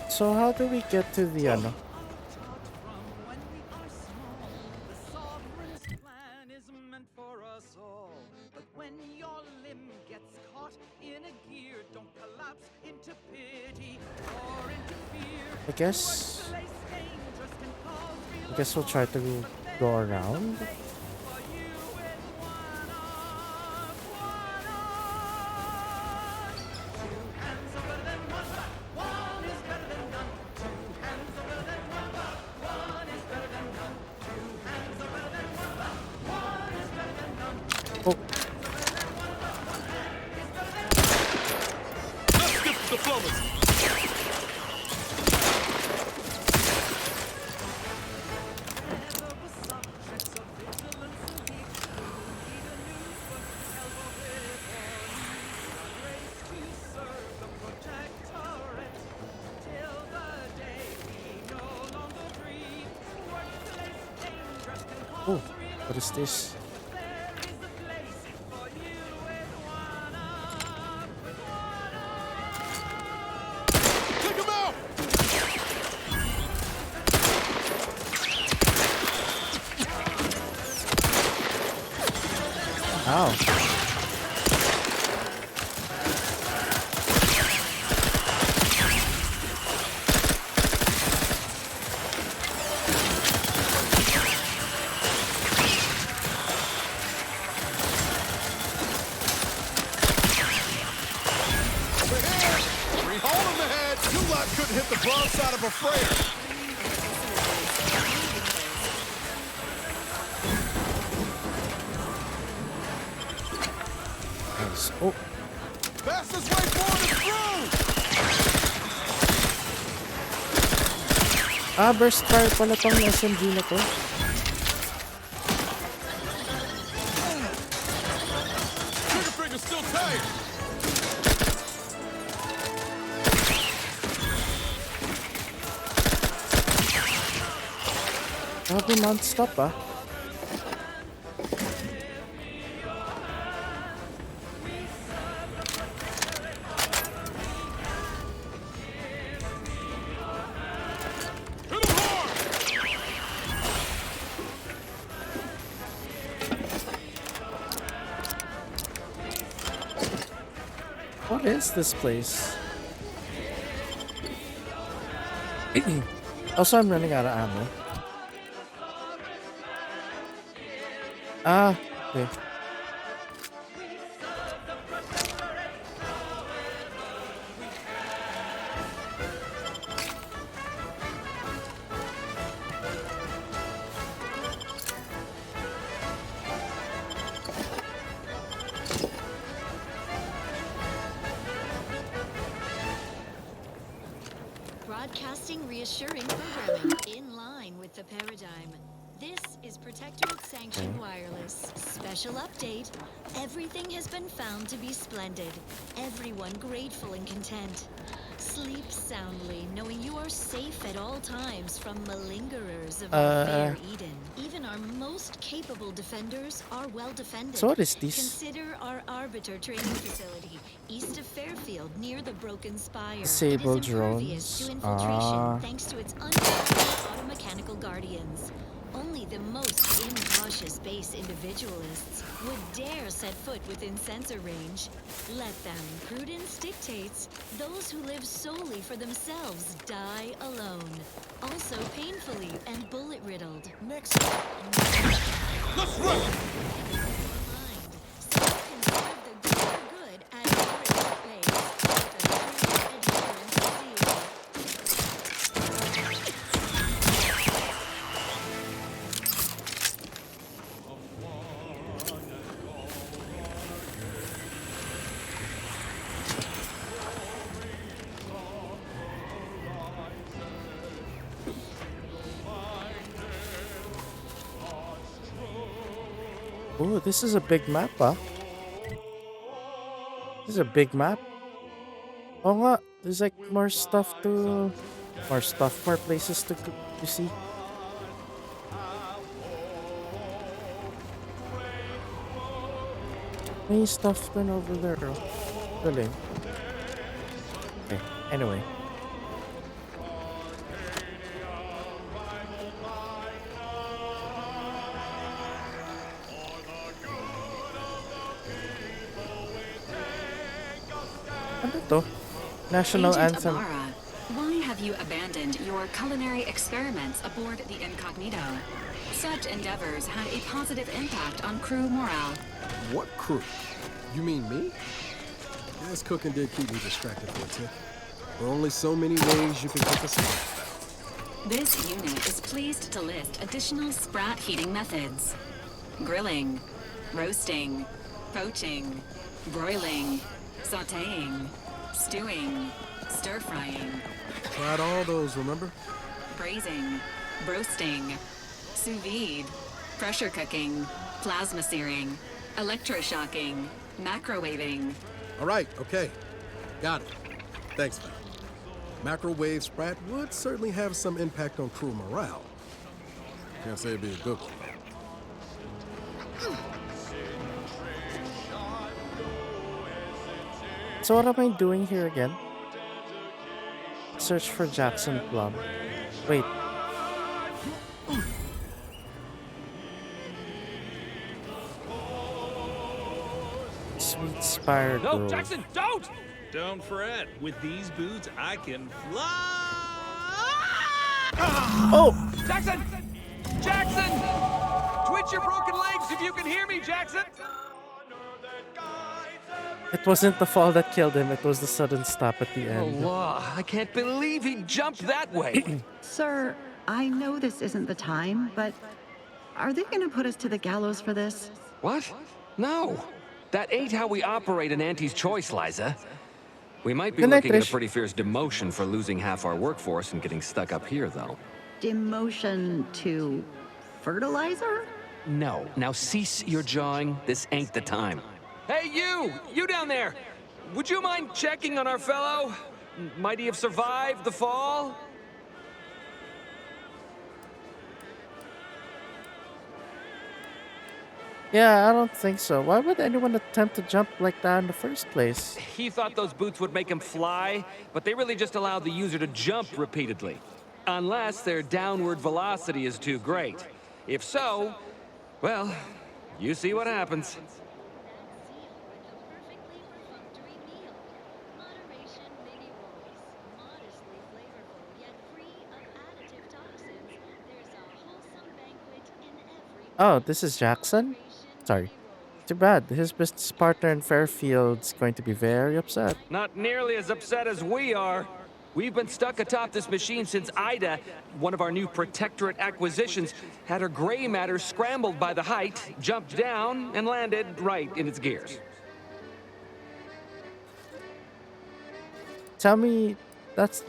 So how do we get to the ano? I guess we'll try to go around. Oh. Let's skip diplomacy. Oh, what is this? Take him out! Ow. Hold him ahead! You lot couldn't hit the broadside of a freighter! Nice. Oh, Fastest way forward is through! burst fire pala tong SMG na to. Trigger finger's still tight! Grabe non-stop ah. What is this place? Also, I'm running out of ammo. Ah, okay. Broadcasting reassuring programming in line with the paradigm. This is Protectorate Sanctioned Wireless. Special update. Everything has been found to be splendid. Everyone grateful and content. Sleep soundly, knowing you are safe at all times from malingerers of our fair Eden. Even our most capable defenders are well defended. So what is this? Consider our Arbiter training facility, east of Fairfield, near the Broken Spire. Disable it is impervious drones. to infiltration thanks to its unbelievable automechanical guardians. Only the most incautious base individualists would dare set foot within sensor range. Let them. Prudence dictates those who live solely for themselves die alone. Also painfully and bullet-riddled. Next. Let's run! Oh, this is a big map, ah. This is a big map. Oh nga, there's like more places to see. May stuff done over there, oh. Really? Okay, anyway. Ano to? National Agent Anthem. Amara, why have you abandoned your culinary experiments aboard the Incognito? Such endeavors had a positive impact on crew morale. What crew? You mean me? This cooking did keep me distracted for a tick. There are only so many ways you can cook a sprat. This unit is pleased to list additional sprat heating methods. Grilling, roasting, poaching, broiling, sautéing, stewing, stir-frying. Tried all those, remember? Braising, roasting, sous vide, pressure cooking, plasma searing, electroshocking, macrowaving. All right, okay. Got it. Thanks, man. Macrowave sprat would certainly have some impact on crew morale. Can't say it'd be a good one. So what am I doing here again? Search for Jackson Plum. Wait. Sweet Spire No, Grove. Jackson, don't! Don't fret. With these boots, I can fly. Oh! Jackson! Jackson! Twitch your broken legs if you can hear me, Jackson! It wasn't the fall that killed him, it was the sudden stop at the Oh, end. law. I can't believe he jumped that way. Sir, I know this isn't the time, but are they gonna put us to the gallows for this? What? No. That ain't how we operate in Auntie's Choice, Liza. We might be Good night, looking at a Trish. pretty fierce demotion for losing half our workforce and getting stuck up here, though. Demotion to fertilizer? No. Now cease your jawing. This ain't the time. Hey, you! You down there! Would you mind checking on our fellow? Might he have survived the fall? Yeah, I don't think so. Why would anyone attempt to jump like that in the first place? He thought those boots would make him fly, but they really just allowed the user to jump repeatedly. Unless their downward velocity is too great. If so, well, you see what happens. Oh, this is Jackson? Sorry. Too bad. His business partner in Fairfield's going to be very upset. Not nearly as upset as we are. We've been stuck atop this machine since Ida, one of our new Protectorate acquisitions, had her gray matter scrambled by the height, jumped down, and landed right in its gears. Tell me, that's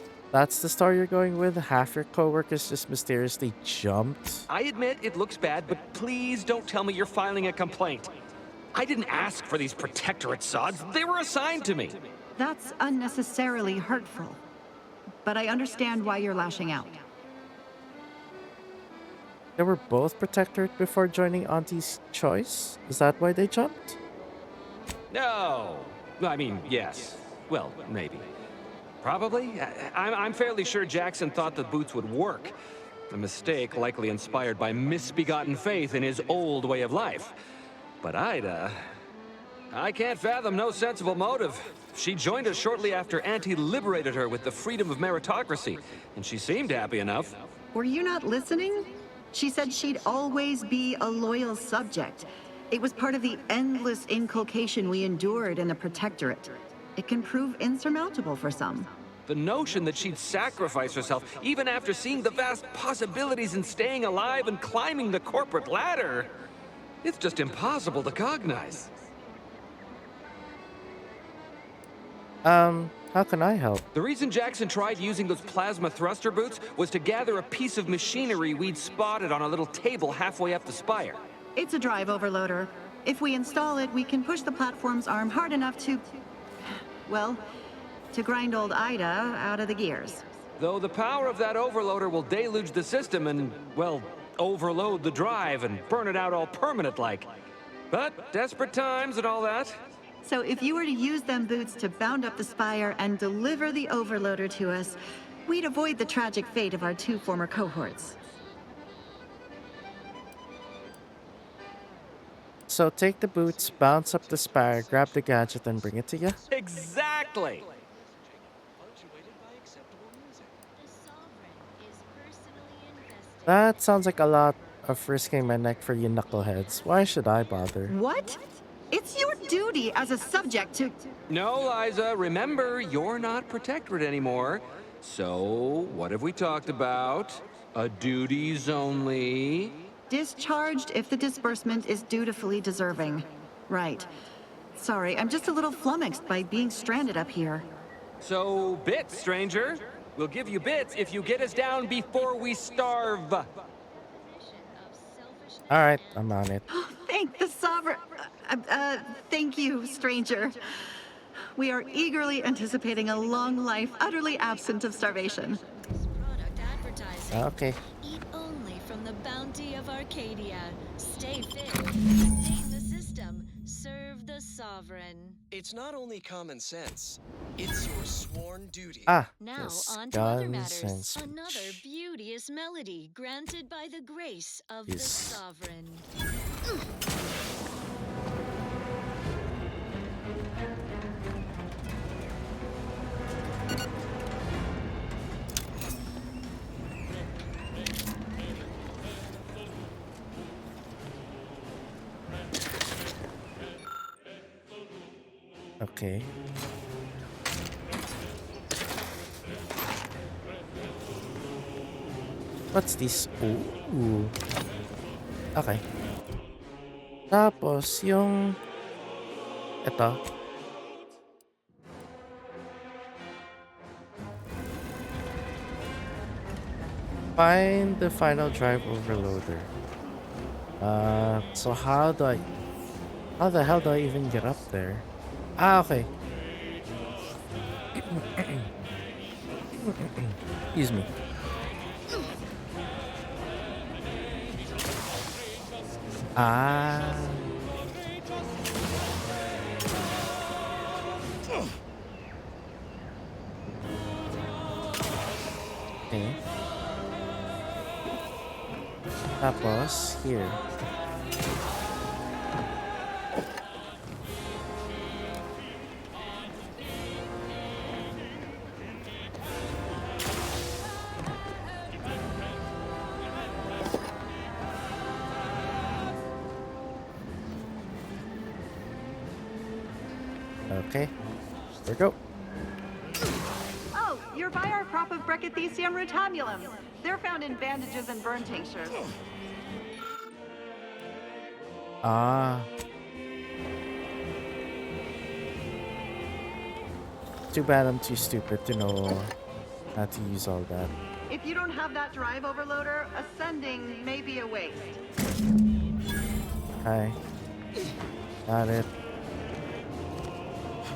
the story you're going with? Half your coworkers just mysteriously jumped? I admit it looks bad, but please don't tell me you're filing a complaint. I didn't ask for these Protectorate sods. They were assigned to me. That's unnecessarily hurtful. But I understand why you're lashing out. They were both Protectorate before joining Auntie's Choice? Is that why they jumped? No. I mean, yes. Well, maybe. Probably. I'm fairly sure Jackson thought the boots would work. A mistake likely inspired by misbegotten faith in his old way of life. But Ida... I can't fathom no sensible motive. She joined us shortly after Auntie liberated her with the freedom of meritocracy, and she seemed happy enough. Were you not listening? She said she'd always be a loyal subject. It was part of the endless inculcation we endured in the Protectorate. It can prove insurmountable for some. The notion that she'd sacrifice herself, even after seeing the vast possibilities in staying alive and climbing the corporate ladder, it's just impossible to cognize. How can I help? The reason Jackson tried using those plasma thruster boots was to gather a piece of machinery we'd spotted on a little table halfway up the spire. It's a drive overloader. If we install it, we can push the platform's arm hard enough to... well, to grind old Ida out of the gears. Though the power of that overloader will deluge the system and, well, overload the drive and burn it out all permanent-like. But desperate times and all that. So if you were to use them boots to bound up the spire and deliver the overloader to us, we'd avoid the tragic fate of our two former cohorts. So take the boots, bounce up the spire, grab the gadget, and bring it to you? Exactly! That sounds like a lot of risking my neck for you knuckleheads. Why should I bother? What? It's your duty as a subject to... No, Liza, remember, you're not Protectorate anymore. So, what have we talked about? A duties only. Discharged if the disbursement is dutifully deserving. Right. Sorry, I'm just a little flummoxed by being stranded up here. So, bits, stranger. We'll give you bits if you get us down before we starve. Alright, I'm on it. Thank the Sovereign... thank you, stranger. We are eagerly anticipating a long life utterly absent of starvation. Okay. Eat only from the bounty of Arcadia. Stay fit. Sustain the system. serve the sovereign. It's not only common sense, it's your sworn duty. Ah, Now yes, on to other guns and matters. Another beauteous melody granted by the grace of the Yes. sovereign. Okay. What's this? Ooh. Okay. Tapos, yung... Ito. Find the final drive overloader. So how do I... How the hell do I even get up there? Ah, okay. Excuse me. Ah. Okay. Tapos, here. Okay, there we go. Oh, you're by our crop of Brachythecium rotamulum. They're found in bandages and burn tinctures. Ah. Too bad I'm too stupid to know how to use all that. If you don't have that drive overloader, ascending may be a waste. Okay. Got it.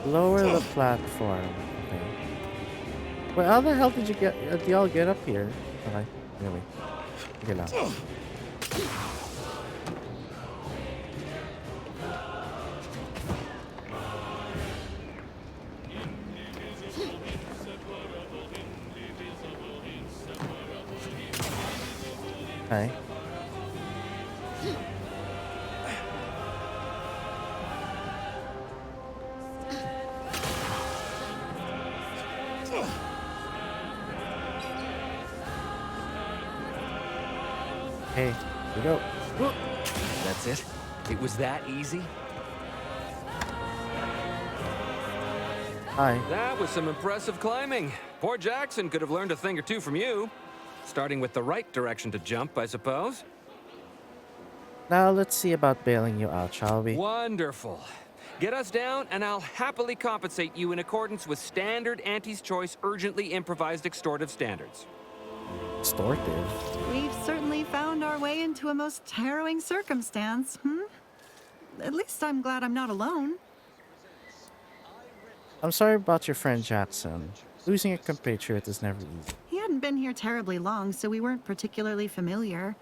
Lower the platform. Okay. Wait, how the hell did you get? Did y'all get up here? Okay. Anyway. Okay now. Okay. Hey, here we go. That's it? It was that easy? Hi. That was some impressive climbing. Poor Jackson could have learned a thing or two from you. Starting with the right direction to jump, I suppose. Now let's see about bailing you out, shall we? Wonderful. Get us down, and I'll happily compensate you in accordance with standard Auntie's Choice urgently improvised extortive standards. Extortive? We've certainly found our way into a most harrowing circumstance, At least I'm glad I'm not alone. I'm sorry about your friend Jackson. Losing a compatriot is never easy. He hadn't been here terribly long, so we weren't particularly familiar.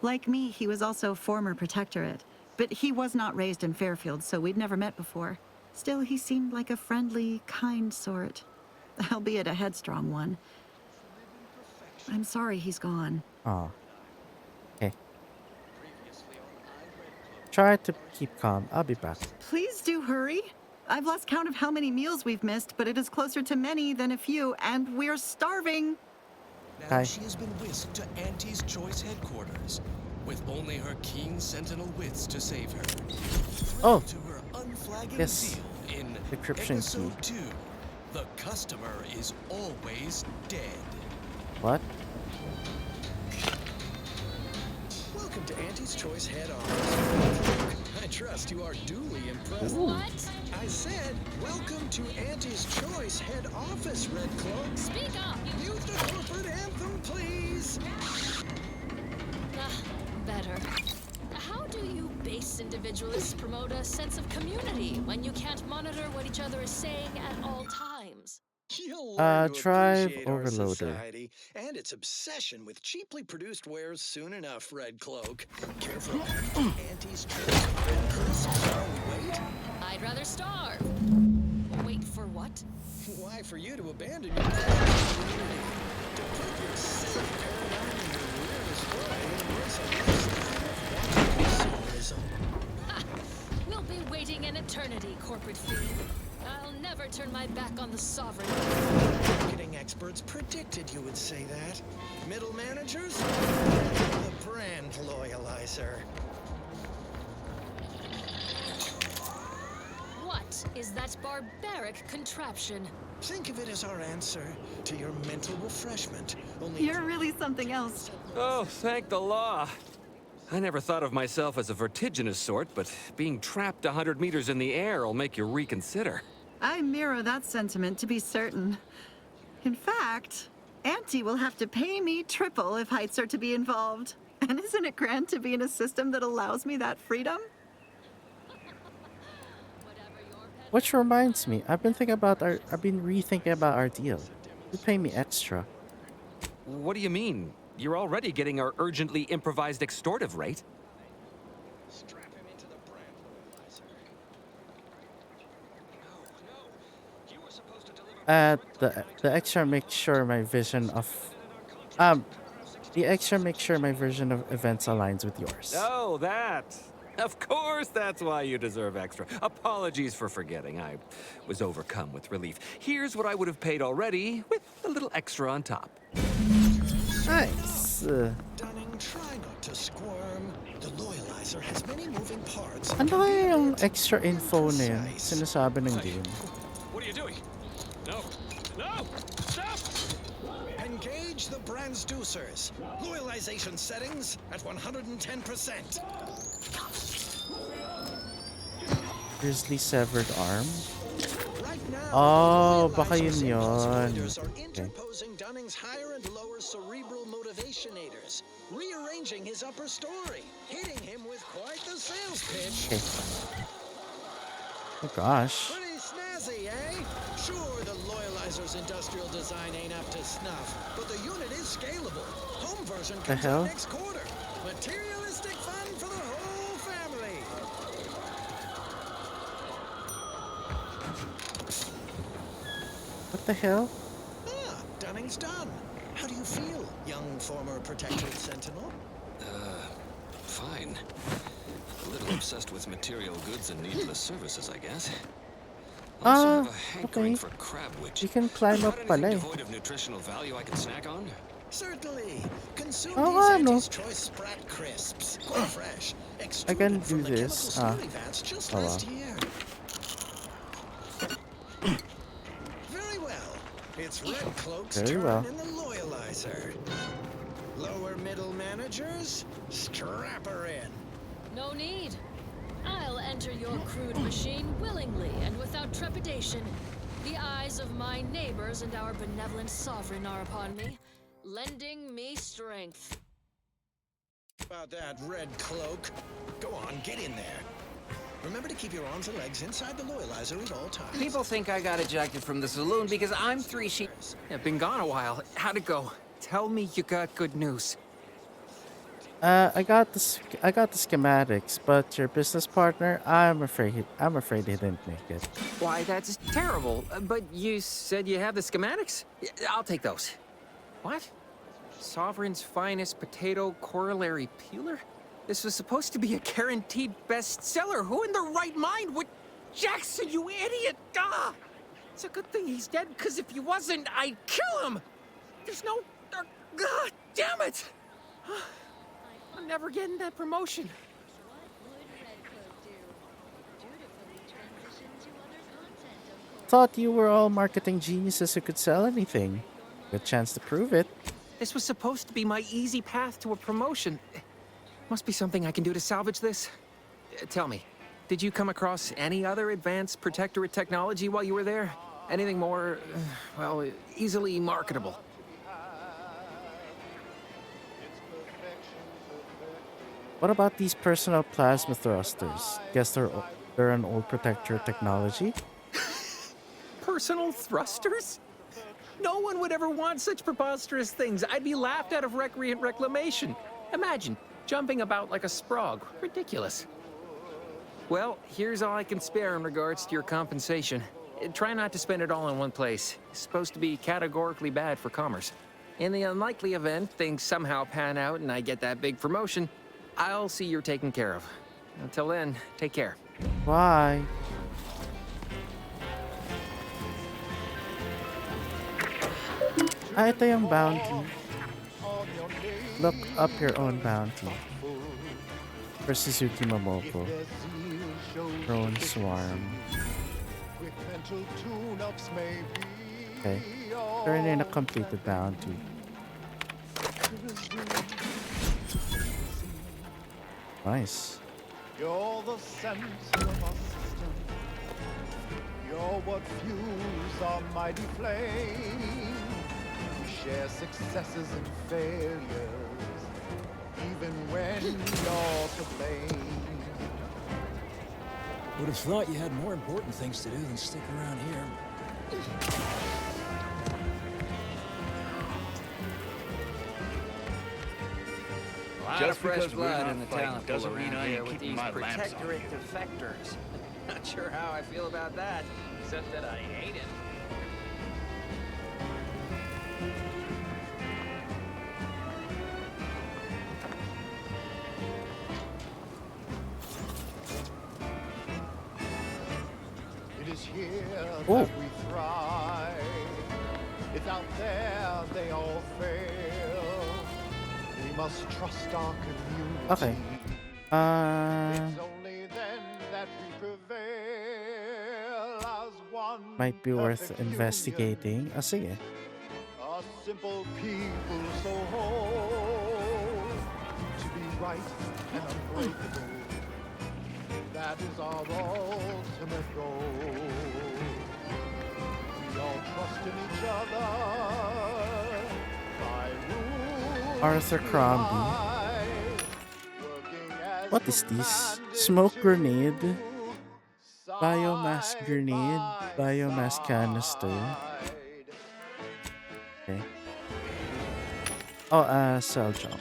Like me, he was also former protectorate, but he was not raised in Fairfield, so we'd never met before. Still, he seemed like a friendly, kind sort, albeit a headstrong one. I'm sorry he's gone. Aw. Okay. Try to keep calm. I'll be back. Please do hurry. I've lost count of how many meals we've missed, but it is closer to many than a few, and we're starving. Now Hi. she has been whisked to Auntie's Choice headquarters, with only her keen sentinel wits to save her. Oh. To her unflagging Yes. zeal in Decryption key. episode 2, the customer is always dead. What? Welcome to Auntie's Choice head office. I trust you are duly impressed. Ooh. What? I said, welcome to Auntie's Choice head office, Red Cloak. Speak up! Use the corporate anthem, please. Better. How do you base individualists promote a sense of community when you can't monitor what each other is saying at all times? You'll learn to Drive appreciate our overloader. society and its obsession with cheaply produced wares soon enough, Red Cloak. Care for a pack of Auntie's choice bread crisps while we wait? I'd rather starve. Wait for what? Why, for you to abandon your precious community, to put your silly paradigm in your weirdest way and embrace a lifestyle of consumerism. We'll be waiting an eternity, corporate fiend. I'll never turn my back on the sovereign. Marketing experts predicted you would say that. Middle managers? The brand loyalizer. What is that barbaric contraption? Think of it as our answer to your mental refreshment. Only You're really something else. Oh, thank the law. I never thought of myself as a vertiginous sort, but being trapped 100 meters in the air will make you reconsider. I mirror that sentiment, to be certain. In fact, Auntie will have to pay me triple if heights are to be involved. And isn't it grand to be in a system that allows me that freedom? Which reminds me, I've been rethinking about our deal. You pay me extra. What do you mean? You're already getting our urgently improvised extortive rate. strap him into the brand loyalizer. No, you were supposed to deliver. The extra makes sure my vision of events aligns with yours. Oh, that. Of course, that's why you deserve extra. Apologies for forgetting. I was overcome with relief. Here's what I would have paid already, with a little extra on top. Nice. Dunning, try not to squirm. The loyalizer has many moving parts. Ano kaya yung extra info na yun? Sinasabi ng game. What are you doing? No. No! Stop! Engage the transducers. Loyalization settings at 110%. Grizzly severed arm? Right now, Oh, baka yun loyalizers yun. are Okay. interposing Dunning's higher and lower cerebral motivationators, rearranging his upper story, hitting him with quite the sales pitch. Okay. Oh gosh. Pretty snazzy, eh? Sure, the loyalizer's industrial design ain't up to snuff, but the unit is scalable. Home version The comes hell? out next quarter. Materialistic fun for the whole family. What the hell? Ah, Dunning's done. How do you feel, young former Protectorate Sentinel? Fine. A little obsessed with material goods and needless services, I guess. Also have a hankering okay. for crabwitch. You can climb up Got pala anything eh. devoid of nutritional value I can snack on? Certainly. Consume Oh, these ano? Auntie's Choice Sprat Crisps. Quite fresh. I can Extruded do from the this. chemical slurry vats just Oh, last well. year. Very well. It's Red Cloak's Very turn well. in the loyalizer. Lower middle managers, strap her in. No need. I'll enter your crude machine willingly and without trepidation. The eyes of my neighbors and our benevolent sovereign are upon me, lending me strength. About that, Red Cloak. Go on, get in there. Remember to keep your arms and legs inside the loyalizer at all times. People think I got ejected from the saloon because I'm 3 sheep. I've been gone a while. How'd it go? Tell me you got good news. I got the schematics, but your business partner, I'm afraid he didn't make it. Why, that's terrible. But you said you have the schematics? I'll take those. What? Sovereign's finest potato corollary peeler? This was supposed to be a guaranteed bestseller. Who in their right mind would... Jackson, you idiot! Ah! It's a good thing he's dead, because if he wasn't, I'd kill him! There's no... God damn it! I'm never getting that promotion. Thought you were all marketing geniuses who could sell anything. Good chance to prove it. This was supposed to be my easy path to a promotion. Must be something I can do to salvage this. Tell me, did you come across any other advanced protectorate technology while you were there? Anything more, well, easily marketable? What about these personal plasma thrusters? Guess they're an old protectorate technology? Personal thrusters? No one would ever want such preposterous things. I'd be laughed out of recreant reclamation. Imagine jumping about like a sprog. Ridiculous. Well, here's all I can spare in regards to your compensation. Try not to spend it all in one place. It's supposed to be categorically bad for commerce. In the unlikely event things somehow pan out and I get that big promotion, I'll see you're taken care of. Until then, take care. Bye. Ah, ito yung bounty. Look up your own bounty. For Suzuki Momoko. Drone Swarm. Okay. Turn in a completed bounty. Nice. You're the center of our system. You're what fuels our mighty flame. We share successes and failures, even when you're to blame. Would have thought you had more important things to do than stick around here. Just fresh blood in the talent pool around here with these protectorate defectors. Not sure how I feel about that, except that I hate it. It is here Ooh. that we thrive. It's out there they all fail. We must trust our community. Okay. It's only then that we prevail as one Might be worth perfect investigating. Ah, sige. union. A simple people so whole to be right and unbreakable. That is our ultimate goal. We all trust in each other. By rules Arthur Crombie. What is this? Smoke grenade. Biomass grenade. Biomass canister. Okay. Oh, cell junk.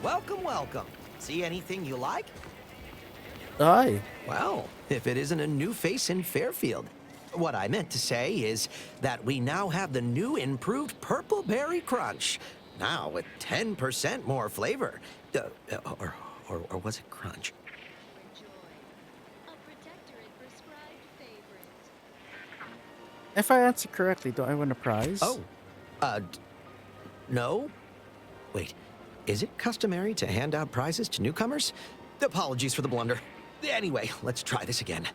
Welcome, welcome. See anything you like? Aye. Well, if it isn't a new face in Fairfield. What I meant to say is that we now have the new improved Purple Berry Crunch. Now with 10% more flavor. Or was it crunch? If I answer correctly, do I win a prize? Oh. No? Wait, is it customary to hand out prizes to newcomers? Apologies for the blunder. Anyway, let's try this again.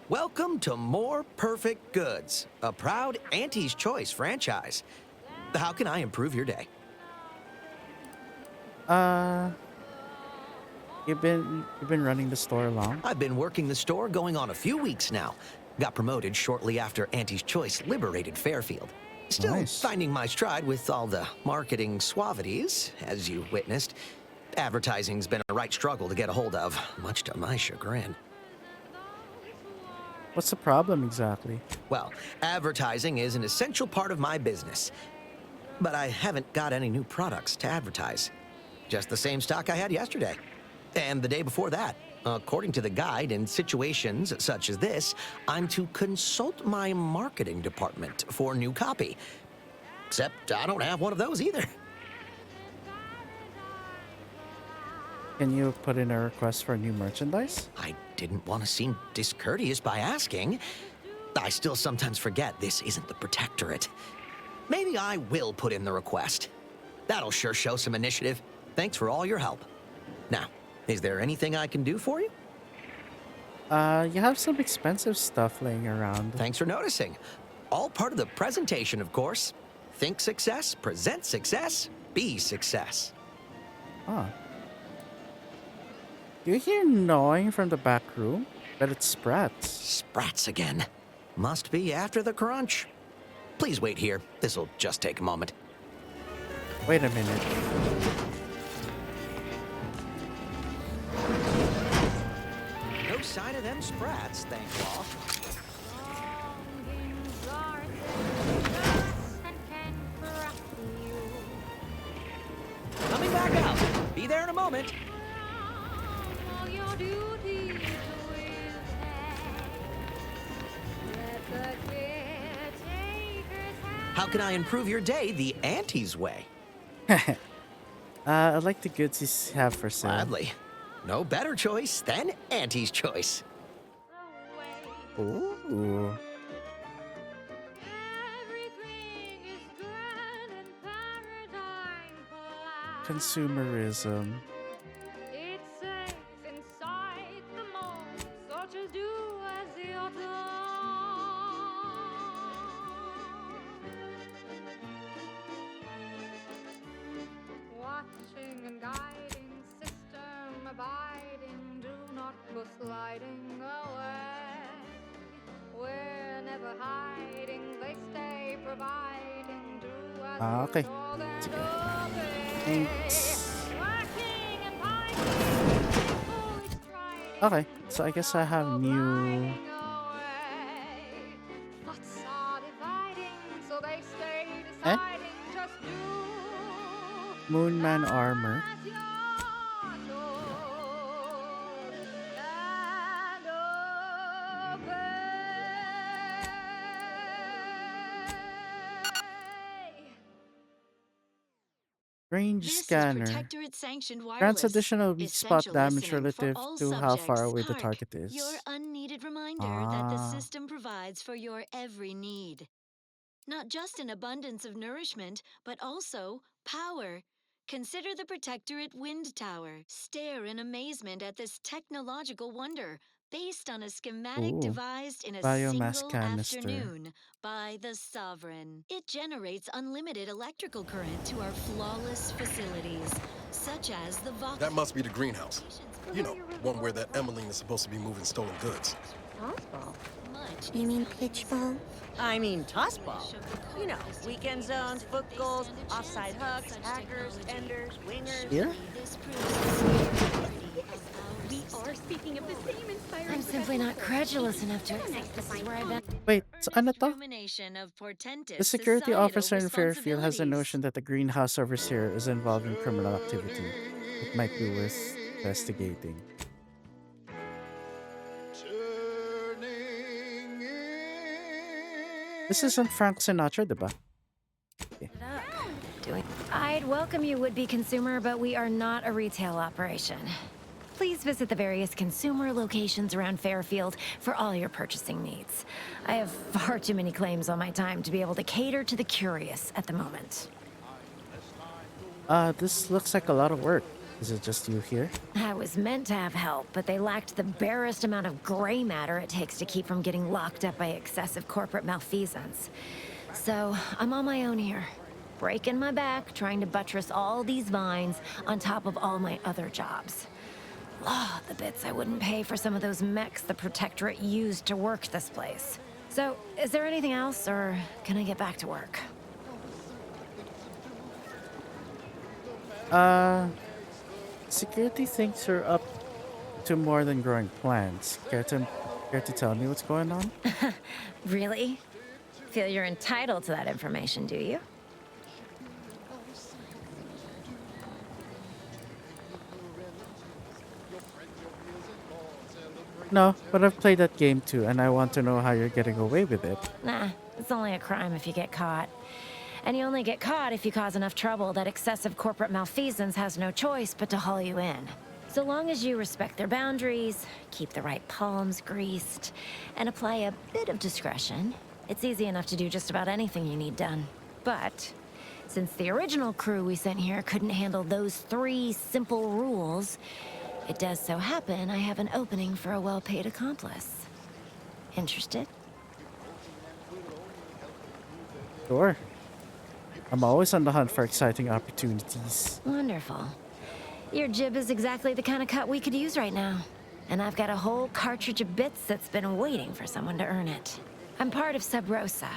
Welcome to More Perfect Goods, a proud Auntie's Choice franchise. How can I improve your day? You've been running the store long? I've been working the store going on a few weeks now. Got promoted shortly after Auntie's Choice liberated Fairfield. Still Nice. finding my stride with all the marketing suavities, as you witnessed. Advertising's been a right struggle to get a hold of, much to my chagrin. What's the problem exactly? Well, advertising is an essential part of my business. But I haven't got any new products to advertise. Just the same stock I had yesterday. And the day before that. According to the guide, in situations such as this, I'm to consult my marketing department for new copy. Except I don't have one of those either. Can you put in a request for new merchandise? I didn't want to seem discourteous by asking. I still sometimes forget this isn't the Protectorate. Maybe I will put in the request. That'll sure show some initiative. Thanks for all your help. Now, is there anything I can do for you? You have some expensive stuff laying around. Thanks for noticing. All part of the presentation, of course. Think success, present success, be success. Huh. Do you hear gnawing from the back room? Bet it's Sprats. Sprats again. Must be after the crunch. Please wait here. This'll just take a moment. Wait a minute. sign of them sprats, thank y'all. Coming back out. Be there in a moment. How can I improve your day the Auntie's way? I like the goods you have for sale. Gladly. No better choice than Auntie's choice. Ooh. Consumerism. Watching and guiding, system abiding, do not go sliding away. We're never hiding, they stay providing, do as Okay. Thanks. Okay, so I guess I have new Moonman armor. Range scanner. Protectorate-sanctioned Grants wireless. additional weak spot Essential damage listening for relative all to how far subjects. away the Hark, target is. Your unneeded reminder that the system provides for your every need. Not just an abundance of nourishment, but also power. Consider the Protectorate Wind Tower. Stare in amazement at this technological wonder, based on a schematic Ooh. devised in a Biomass single canister. afternoon by the Sovereign. It generates unlimited electrical current to our flawless facilities, such as the Vox. That must be the greenhouse. You know, one where that Emmeline is supposed to be moving stolen goods. Tossball? You mean pitch ball? I mean tossball. You know, weekend zones, foot goals, offside hooks, hackers, enders, wingers. Here? We are speaking of the same inspiring. I'm simply not credulous enough to accept this is where I've been. Wait, so ano to? Of The security officer in Fairfield has a notion that the greenhouse overseer is involved in criminal activity. It might be worth investigating. This isn't Frank Sinatra, diba? I'd welcome you, would-be consumer, but we are not a retail operation. Please visit the various consumer locations around Fairfield for all your purchasing needs. I have far too many claims on my time to be able to cater to the curious at the moment. This looks like a lot of work. Is it just you here? I was meant to have help, but they lacked the barest amount of gray matter it takes to keep from getting locked up by excessive corporate malfeasance. So, I'm on my own here, breaking my back, trying to buttress all these vines on top of all my other jobs. Ah, the bits I wouldn't pay for some of those mechs the Protectorate used to work this place. So, is there anything else, or can I get back to work? Security thinks you're up to more than growing plants. Care to tell me what's going on? Really? Feel you're entitled to that information, do you? No, but I've played that game too, and I want to know how you're getting away with it. Nah, it's only a crime if you get caught. And you only get caught if you cause enough trouble that excessive corporate malfeasance has no choice but to haul you in. So long as you respect their boundaries, keep the right palms greased, and apply a bit of discretion, it's easy enough to do just about anything you need done. But since the original crew we sent here couldn't handle those 3 simple rules, it does so happen I have an opening for a well-paid accomplice. Interested? Sure. I'm always on the hunt for exciting opportunities. Wonderful. Your jib is exactly the kind of cut we could use right now. And I've got a whole cartridge of bits that's been waiting for someone to earn it. I'm part of Sub Rosa.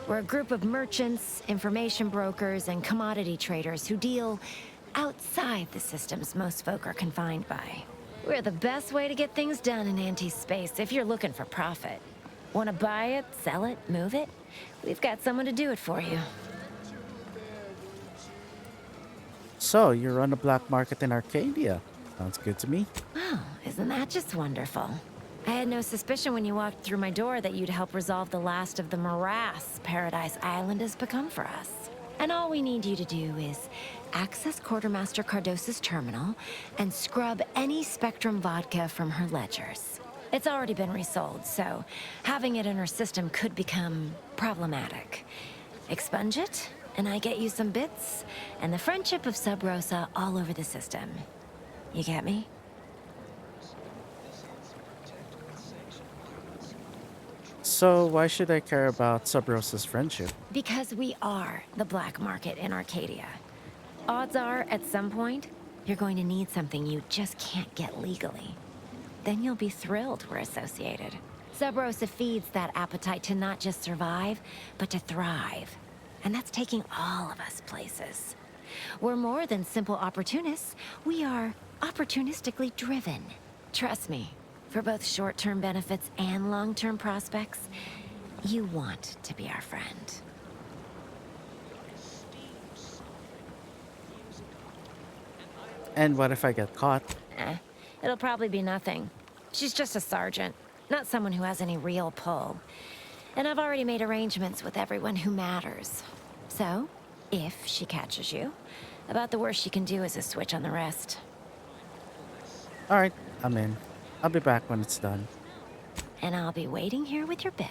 We're a group of merchants, information brokers, and commodity traders who deal outside the systems most folk are confined by. We're the best way to get things done in anti-space if you're looking for profit. Want to buy it, sell it, move it? We've got someone to do it for you. So, you run a black market in Arcadia. Sounds good to me. Wow, isn't that just wonderful? I had no suspicion when you walked through my door that you'd help resolve the last of the morass Paradise Island has become for us. And all we need you to do is access Quartermaster Cardos's terminal and scrub any Spectrum vodka from her ledgers. It's already been resold, so having it in her system could become problematic. Expunge it, and I get you some bits, and the friendship of Sub Rosa all over the system. You get me? So, why should I care about Sub Rosa's friendship? Because we are the black market in Arcadia. Odds are, at some point, you're going to need something you just can't get legally. Then you'll be thrilled we're associated. Sub Rosa feeds that appetite to not just survive, but to thrive. And that's taking all of us places. We're more than simple opportunists. We are opportunistically driven. Trust me, for both short-term benefits and long-term prospects, you want to be our friend. And what if I get caught? It'll probably be nothing. She's just a sergeant, not someone who has any real pull. And I've already made arrangements with everyone who matters. So, if she catches you, about the worst she can do is a switch on the rest. Alright, I'm in. I'll be back when it's done. And I'll be waiting here with your bits.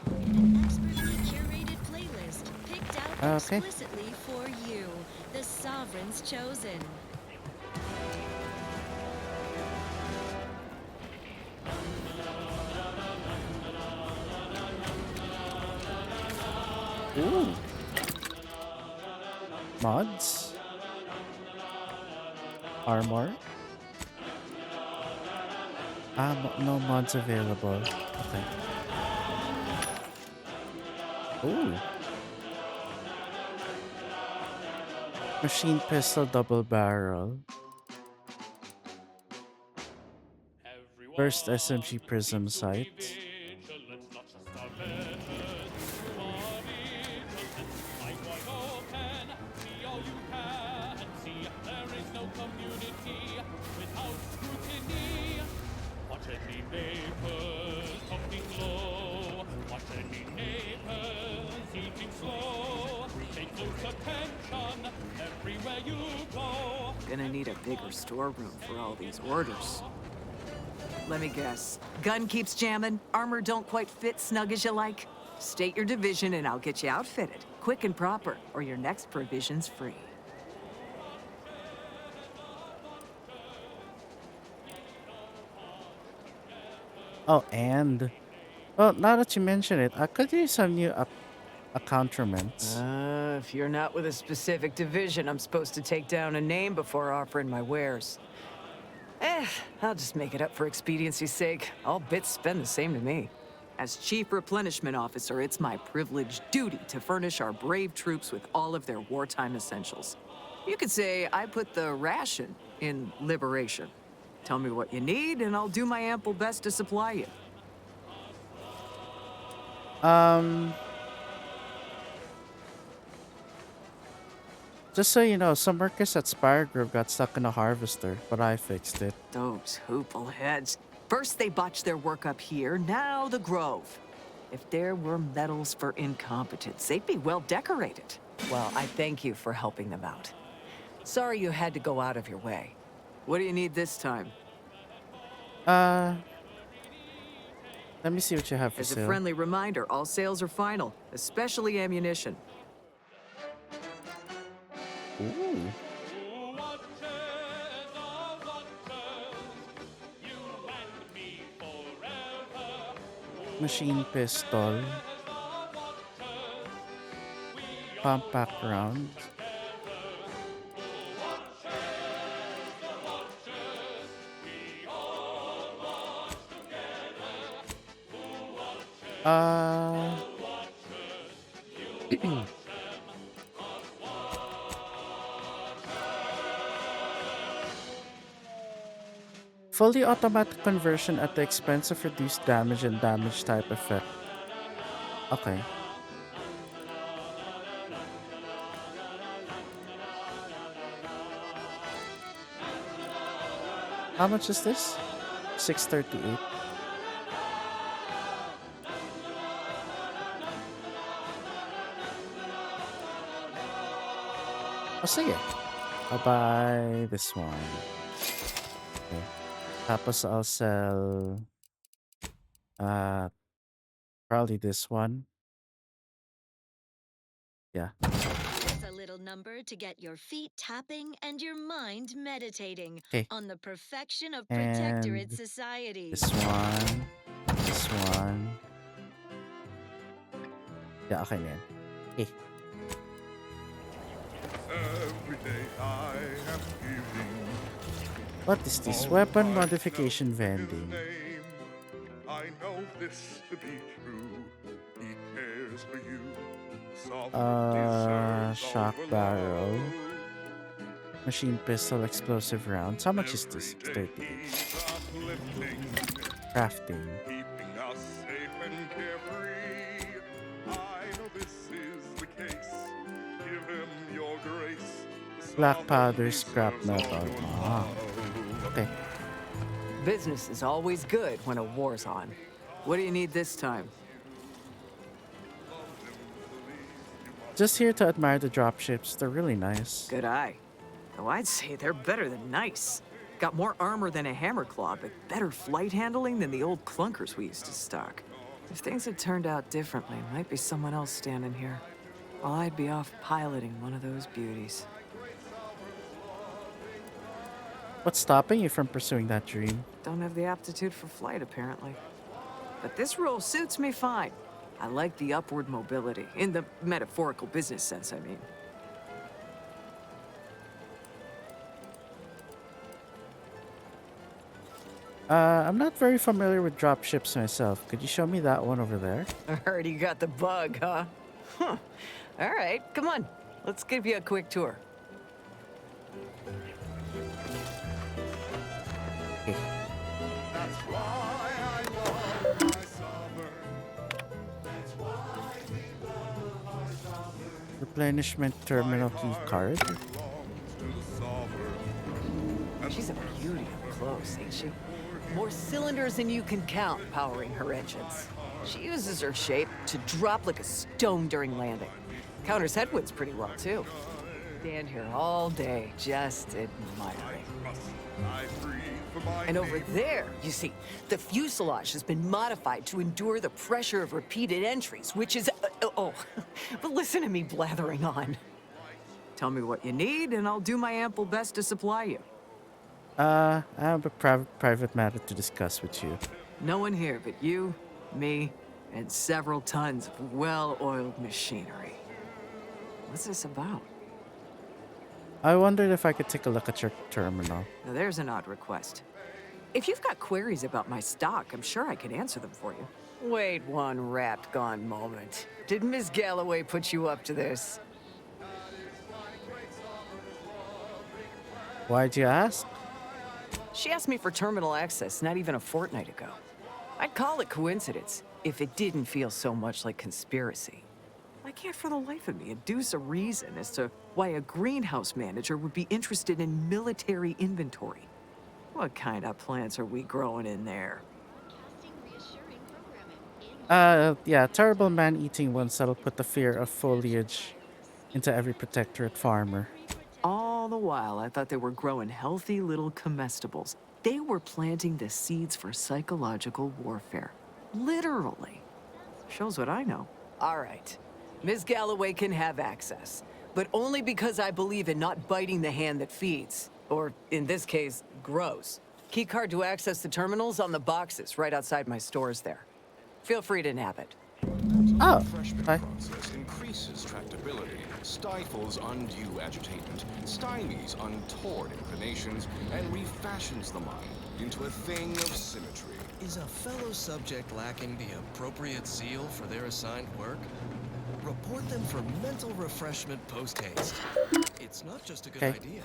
An expertly curated playlist picked out Okay. explicitly for you, the Sovereign's chosen. Ooh. Mods? Armor? No mods available. Okay. Ooh. Machine pistol double barrel. First SMG prism sight. Gonna need a bigger storeroom for all these orders. Let me guess. Gun keeps jamming, armor don't quite fit snug as you like. State your division and I'll get you outfitted, quick and proper, or your next provision's free. Oh, and... Well, now that you mention it, I could use some new accoutrements. If you're not with a specific division, I'm supposed to take down a name before offering my wares. I'll just make it up for expediency's sake. All bits spend the same to me. As Chief Replenishment Officer, it's my privileged duty to furnish our brave troops with all of their wartime essentials. You could say I put the ration in liberation. Tell me what you need, and I'll do my ample best to supply you. Just so you know, some workers at Spire Grove got stuck in a harvester, but I fixed it. Those hoople heads. First they botched their work up here, now the Grove. If there were medals for incompetence, they'd be well decorated. Well, I thank you for helping them out. Sorry you had to go out of your way. What do you need this time? Let me see what you have for As a sale. friendly reminder, all sales are final, especially ammunition. Ooh. Machine pistol. Compact round. Fully automatic conversion at the expense of reduced damage and damage type effect. Okay. How much is this? 638. Oh, sige. I'll buy this one. Okay. Tapos I'll sell probably this one. Yeah. It's a little number to get your feet tapping and your mind meditating Okay. on the perfection of And Protectorate society. this one. This one. Yeah, okay na yan. Okay. Every day I am giving. What is this? Weapon modification vending. I know this to be true. He cares for you. Shock barrel. Machine pistol, explosive rounds. How much is this? 38. Crafting. Keeping us safe and carefree. I know this is the case. Give him your grace. Black powder, scrap metal. Ah. Okay. Business is always good when a war's on. What do you need this time? Just here to admire the dropships. They're really nice. Good eye. Though I'd say they're better than nice. Got more armor than a hammer claw, but better flight handling than the old clunkers we used to stock. If things had turned out differently, might be someone else standing here, while I'd be off piloting one of those beauties. What's stopping you from pursuing that dream? Don't have the aptitude for flight, apparently. But this role suits me fine. I like the upward mobility, in the metaphorical business sense, I mean. I'm not very familiar with dropships myself. Could you show me that one over there? I heard you got the bug, huh? Huh. All right, come on. Let's give you a quick tour. That's why I love my summer. That's why we love our summer. Replenishment terminal key card. She's a beauty up close, ain't she? More cylinders than you can count powering her engines. She uses her shape to drop like a stone during landing. Counters headwinds pretty well, too. Stand here all day, just admiring. And over there, you see, the fuselage has been modified to endure the pressure of repeated entries, which is... but listen to me blathering on. Tell me what you need, and I'll do my ample best to supply you. I have a private matter to discuss with you. No one here but you, me, and several tons of well-oiled machinery. What's this about? I wondered if I could take a look at your terminal. Now there's an odd request. If you've got queries about my stock, I'm sure I could answer them for you. Wait one rapt gone moment. Did Ms. Galloway put you up to this? Why'd you ask? She asked me for terminal access not even a fortnight ago. I'd call it coincidence if it didn't feel so much like conspiracy. I can't for the life of me adduce a reason as to why a greenhouse manager would be interested in military inventory. What kind of plants are we growing in there? Yeah, terrible man-eating ones that'll put the fear of foliage into every protectorate farmer. All the while, I thought they were growing healthy little comestibles. They were planting the seeds for psychological warfare. Literally. Shows what I know. All right. Ms. Galloway can have access, but only because I believe in not biting the hand that feeds. Or, in this case, grows. Keycard to access the terminals on the boxes right outside my stores there. Feel free to nab it. Oh, refreshment process increases tractability, stifles undue agitation, stymies untoward inclinations, and refashions the mind into a thing of symmetry. Is a fellow subject lacking the appropriate zeal for their assigned work? Report them for mental refreshment post-haste. It's not just a good idea.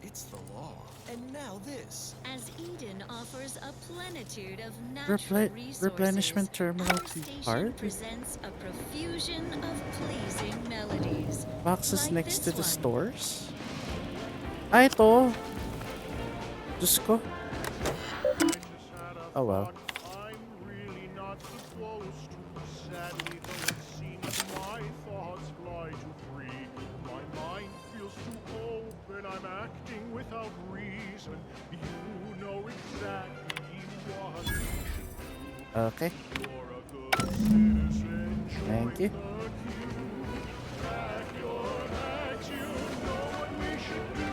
It's the law. And now this. As Eden offers a plenitude of natural resources, Replenishment terminal our key station card. presents a profusion of pleasing melodies. Boxes like next to this the one. stores. Ah, ito. Diyos ko. Oh well. I'm really not supposed to. Sadly, though it seems my thoughts fly too free. My mind feels too open. I'm acting without reason. You know exactly what you should do. Okay. You're a good citizen. Thank you. Pack your bags. You know what we should do.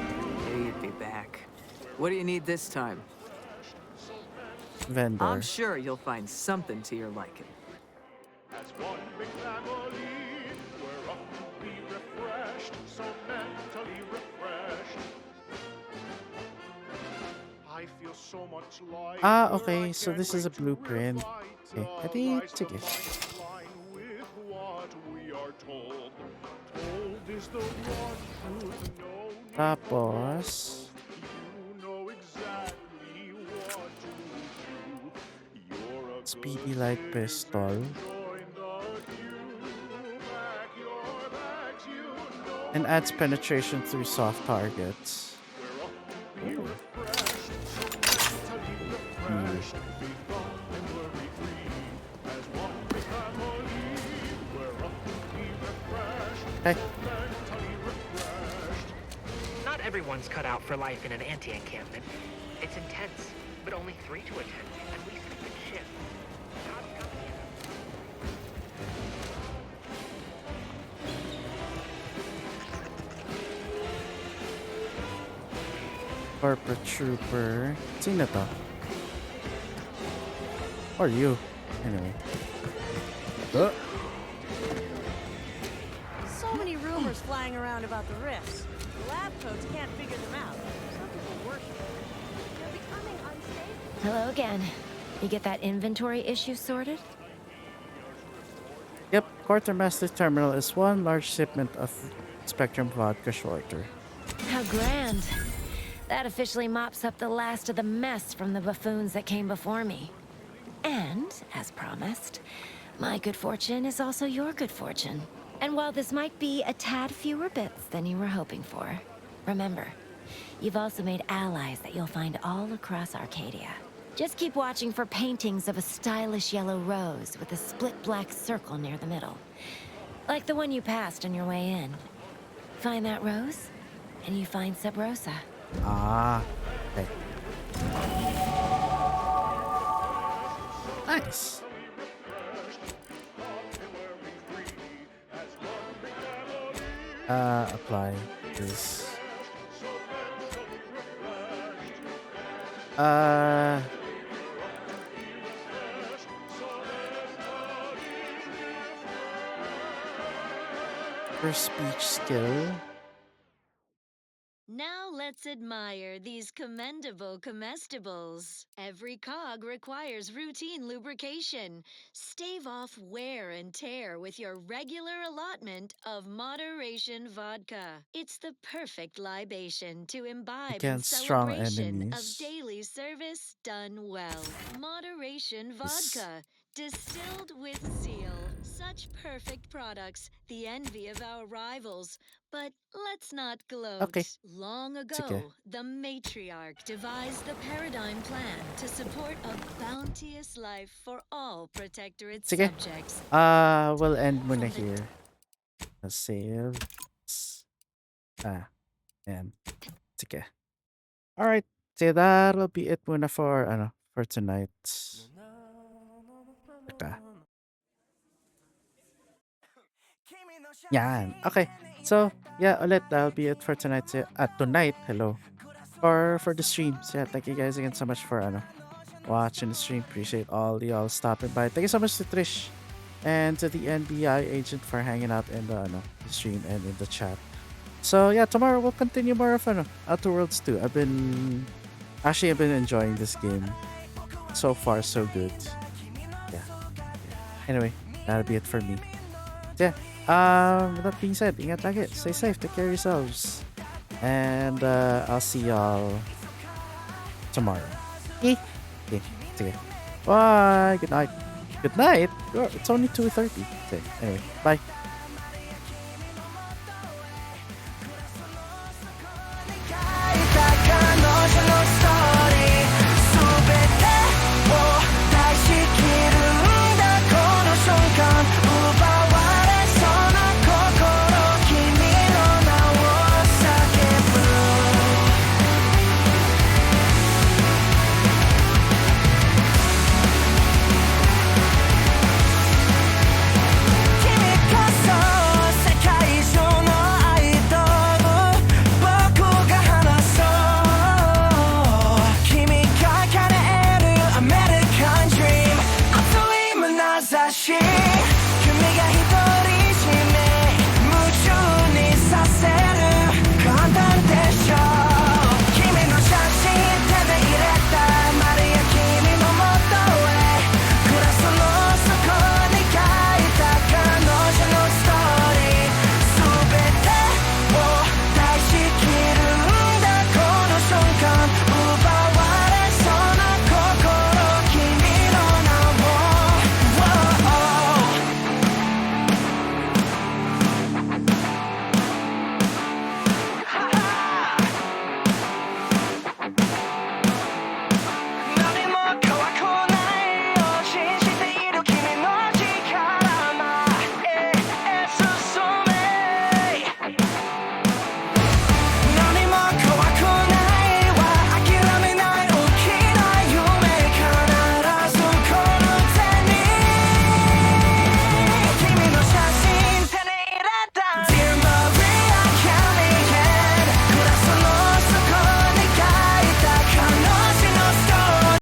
You'd be back. What do you need this time? Vendor. I'm sure you'll find something to your liking. As one big family, we're up to be refreshed, so mentally refreshed. I feel so much lighter. Ah, okay. So this is a blueprint. Okay. Adi, sige. With what we are told. Told is the one truth, no need Tapos, you know exactly what to do. You're a speedy light pistol. And adds penetration through soft targets. Ooh. Hey. Not everyone's cut out for life in an anti-encampment. It's intense, but only 3 to attend, and we sleep in shifts. Corporate Trooper. Sino to? Or you? Anyway. So many rumors flying around about the rifts. The lab coats can't figure them out. Some people worship them. They're becoming unstable. Hello again. You get that inventory issue sorted? Yep, Quartermaster Terminal is one large shipment of Spectrum vodka shorter. How grand. That officially mops up the last of the mess from the buffoons that came before me. And, as promised, my good fortune is also your good fortune. And while this might be a tad fewer bits than you were hoping for, remember, you've also made allies that you'll find all across Arcadia. Just keep watching for paintings of a stylish yellow rose with a split black circle near the middle. Like the one you passed on your way in. Find that rose, and you find Sub Rosa. Ah, okay. Nice. Apply this. Your speech skill. Now let's admire these commendable comestibles. Every cog requires routine lubrication. Stave off wear and tear with your regular allotment of moderation vodka. It's the perfect libation to imbibe in Against strong celebration of enemies. daily service done well. Moderation vodka. Distilled with zeal. Such perfect products, the envy of our rivals. But let's not gloat. Okay. Long ago, Sige. the matriarch devised the paradigm plan to support a bounteous life for all protectorate Sige. subjects. We'll end muna here. Save. And sige. Alright. So that'll be it muna for tonight. Teka. Yan. Okay. So, yeah, ulit, that'll be it for tonight. Tonight, hello. For the stream. So, yeah, thank you guys again so much for watching the stream. Appreciate all y'all stopping by. Thank you so much to Trish and to the NBI agent for hanging out in the stream and in the chat. So, yeah, tomorrow we'll continue more of Outer Worlds 2. I've been enjoying this game. So far, so good. Yeah. Anyway, that'll be it for me. Yeah. With that being said, ingat lagi. Stay safe. Take care of yourselves. And I'll see y'all tomorrow. Okay. Sige. Bye. Good night. Good night? Oh, it's only 2:30. Okay. Anyway, bye. She